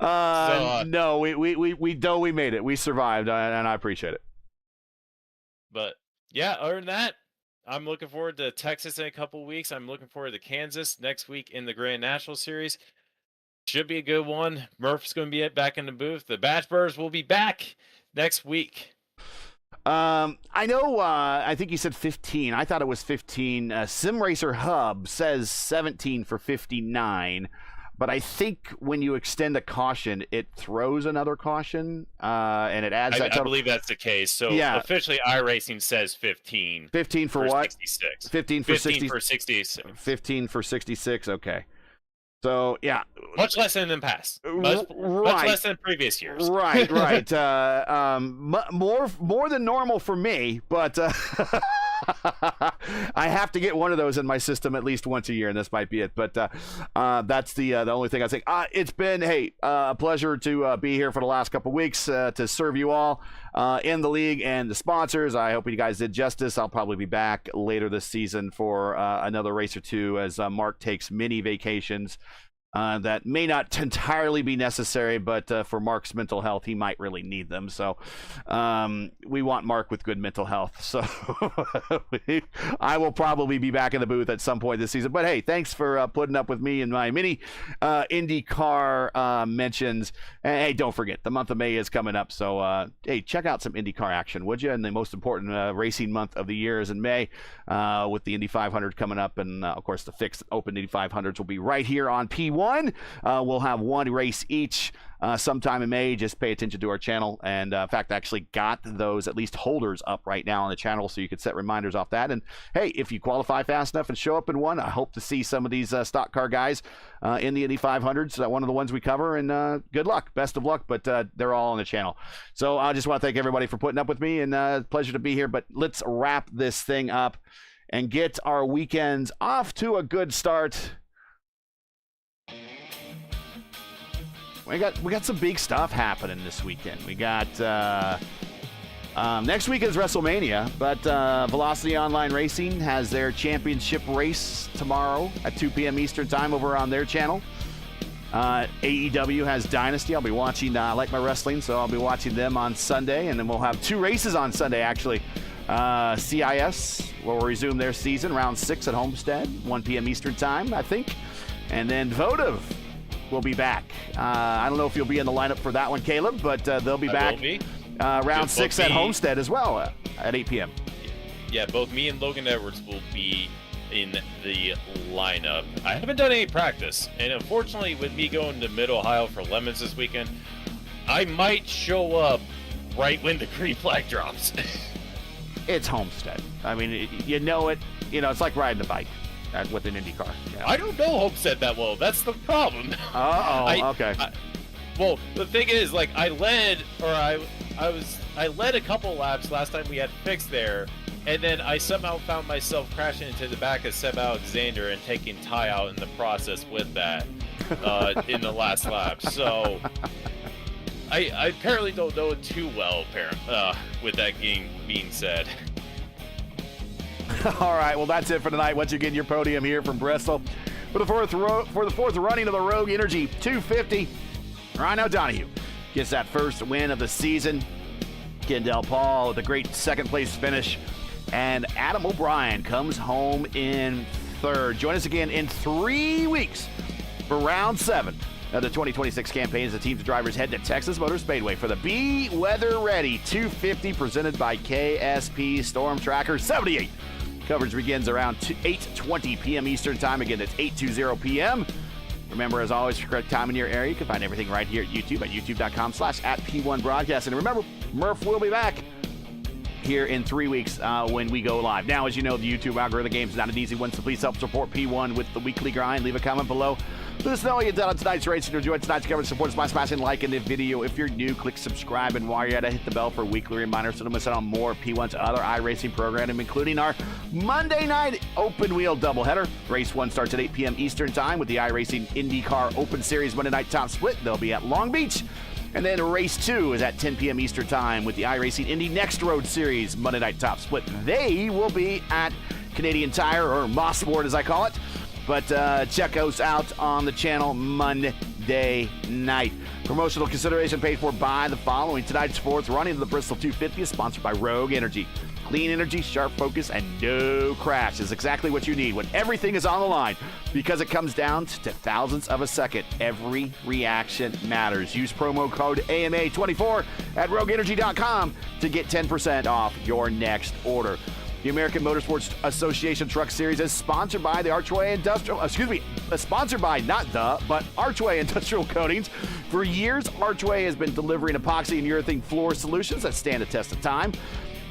AMA. No, we made it. We survived, and I appreciate it. But yeah, other than that, I'm looking forward to Texas in a couple weeks. I'm looking forward to Kansas next week in the Grand National Series. Should be a good one. Murph's going to be back in the booth. The Batchbirds will be back next week. I know, I think you said 15. I thought it was 15. Sim Racer Hub says 17 for 59, but I think when you extend a caution, it throws another caution, and it adds that total. I believe that's the case. So officially, iRacing says 15. 15 for what? 66. 15 for 66. 15 for 66. Okay. So, yeah. Much less than in the past. Much less than previous years. Right. More than normal for me, but I have to get one of those in my system at least once a year, and this might be it. But that's the only thing I think. It's been a pleasure to be here for the last couple weeks to serve you all in the league and the sponsors. I hope you guys did justice. I'll probably be back later this season for another race or two as Mark takes mini vacations. That may not entirely be necessary, but for Mark's mental health, he might really need them. So we want Mark with good mental health. So I will probably be back in the booth at some point this season. But hey, thanks for putting up with me and my mini IndyCar mentions. And hey, don't forget, the month of May is coming up. So hey, check out some IndyCar action, would you? And the most important racing month of the year is in May with the Indy 500 coming up. And of course, the fixed Open Indy 500s will be right here on P1. We'll have one race each sometime in May. Just pay attention to our channel. And in fact, I actually got those at least holders up right now on the channel, so you could set reminders off that. And hey, if you qualify fast enough and show up in one, I hope to see some of these stock car guys in the Indy 500s, one of the ones we cover. And good luck, best of luck. But they're all on the channel. So I just want to thank everybody for putting up with me, and pleasure to be here. But let's wrap this thing up and get our weekends off to a good start. We got some big stuff happening this weekend. We got next week is WrestleMania, but Velocity Online Racing has their championship race tomorrow at 2 p.m. Eastern time over on their channel. AEW has Dynasty. I'll be watching. I like my wrestling, so I'll be watching them on Sunday, and then we'll have two races on Sunday actually. CIS will resume their season, round 6 at Homestead, 1 p.m. Eastern time, I think, and then Votive will be back. I don't know if you'll be in the lineup for that one, Caleb, but they'll be back round 6 at Homestead as well at 8 p.m. Yeah, both me and Logan Edwards will be in the lineup. I haven't done any practice, and unfortunately with me going to Mid-Ohio for Lemons this weekend, I might show up right when the green flag drops. It's Homestead. I mean, you know it. You know, it's like riding a bike with an Indy car. Yeah. I don't know Homestead that well. That's the problem. Okay. Well, the thing is, like, I led a couple laps last time we had fixed there, and then I somehow found myself crashing into the back of Seb Alexander and taking Ty out in the process with that in the last lap. So I apparently don't know it too well, with that being said. All right, well, that's it for tonight. Once again, your podium here from Bristol. For the fourth running of the Rogue Energy 250, Ryan O'Donohue gets that first win of the season. Kendall Paul with a great second-place finish. And Adam O'Brien comes home in third. Join us again in 3 weeks for round 7 of the 2026 campaign as the team's drivers head to Texas Motor Speedway for the Be Weather Ready 250 presented by KSP Storm Tracker 78. Coverage begins around 8:20 p.m. Eastern time. Again, it's 8:20 p.m. Remember, as always, for correct time in your area, you can find everything right here at YouTube at youtube.com/@P1Broadcast. And remember, Murph will be back here in 3 weeks when we go live. Now, as you know, the YouTube algorithm game is not an easy one, so please help support P1 with the weekly grind. Leave a comment below. Let us know what you did on tonight's race and enjoyed tonight's coverage. Support us by smashing like in the video. If you're new, click subscribe, and while you're at it, hit the bell for weekly reminders so don't miss out on more P1's other iRacing programming, including our Monday night open wheel doubleheader. Race 1 starts at 8 p.m. Eastern time with the iRacing IndyCar Open Series Monday night top split. They'll be at Long Beach. And then race 2 is at 10 p.m. Eastern time with the iRacing Indy Next Road Series Monday night top split. They will be at Canadian Tire, or Mosport as I call it. But check us out on the channel Monday night. Promotional consideration paid for by the following. Tonight's fourth running of the Bristol 250 is sponsored by Rogue Energy. Clean energy, sharp focus, and no crash is exactly what you need when everything is on the line, because it comes down to thousandths of a second. Every reaction matters. Use promo code AMA24 at rogueenergy.com to get 10% off your next order. The American Motorsports Association Truck Series is sponsored by the Archway Archway Industrial Coatings. For years, Archway has been delivering epoxy and urethane floor solutions that stand the test of time,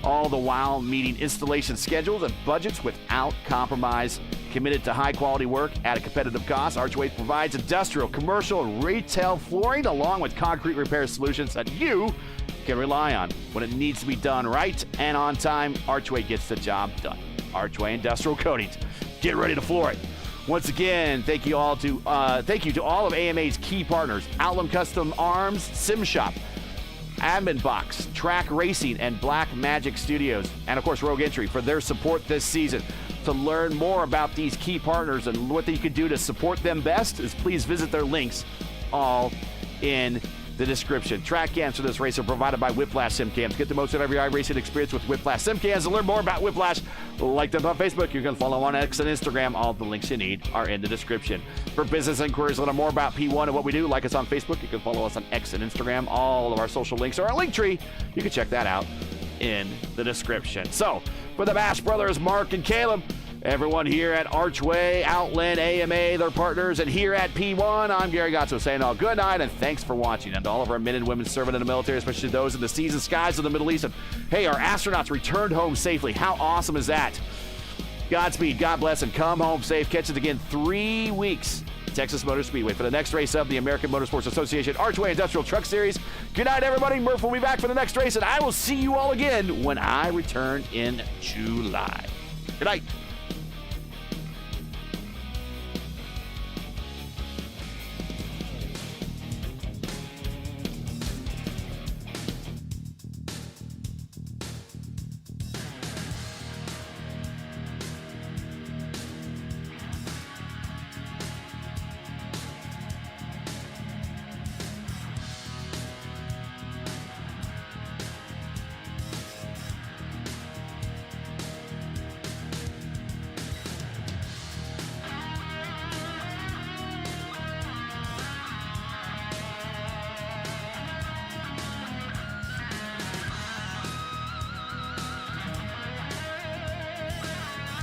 all the while meeting installation schedules and budgets without compromise. Committed to high-quality work at a competitive cost, Archway provides industrial, commercial, and retail flooring along with concrete repair solutions that you can rely on. When it needs to be done right and on time, Archway gets the job done. Archway Industrial Coatings. Get ready to floor it. Once again, thank you to all of AMA's key partners: Outland Custom Arms, Sim Shop, Admin Box, Track Racing, and Black Magic Studios, and of course Rogue Entry for their support this season. To learn more about these key partners and what you can do to support them best, please visit their links all in the description. Track cams for this race are provided by Whiplash Sim Cams. Get the most out of your iRacing experience with Whiplash Sim Cams. To learn more about Whiplash, like them on Facebook. You can follow on X and Instagram. All the links you need are in the description. For business inquiries, learn more about P1 and what we do. Like us on Facebook. You can follow us on X and Instagram. All of our social links are our link tree. You can check that out in the description. So, for the Bash Brothers, Mark and Caleb, everyone here at Archway, Outland, AMA, their partners, and here at P1, I'm Gary Gatto saying all good night and thanks for watching. And to all of our men and women serving in the military, especially those in the seas and skies of the Middle East. And hey, our astronauts returned home safely. How awesome is that? Godspeed, God bless, and come home safe. Catch us again 3 weeks. Texas Motor Speedway for the next race of the American Motorsports Association Archway Industrial Truck Series. Good night, everybody. Murph will be back for the next race, and I will see you all again when I return in July. Good night.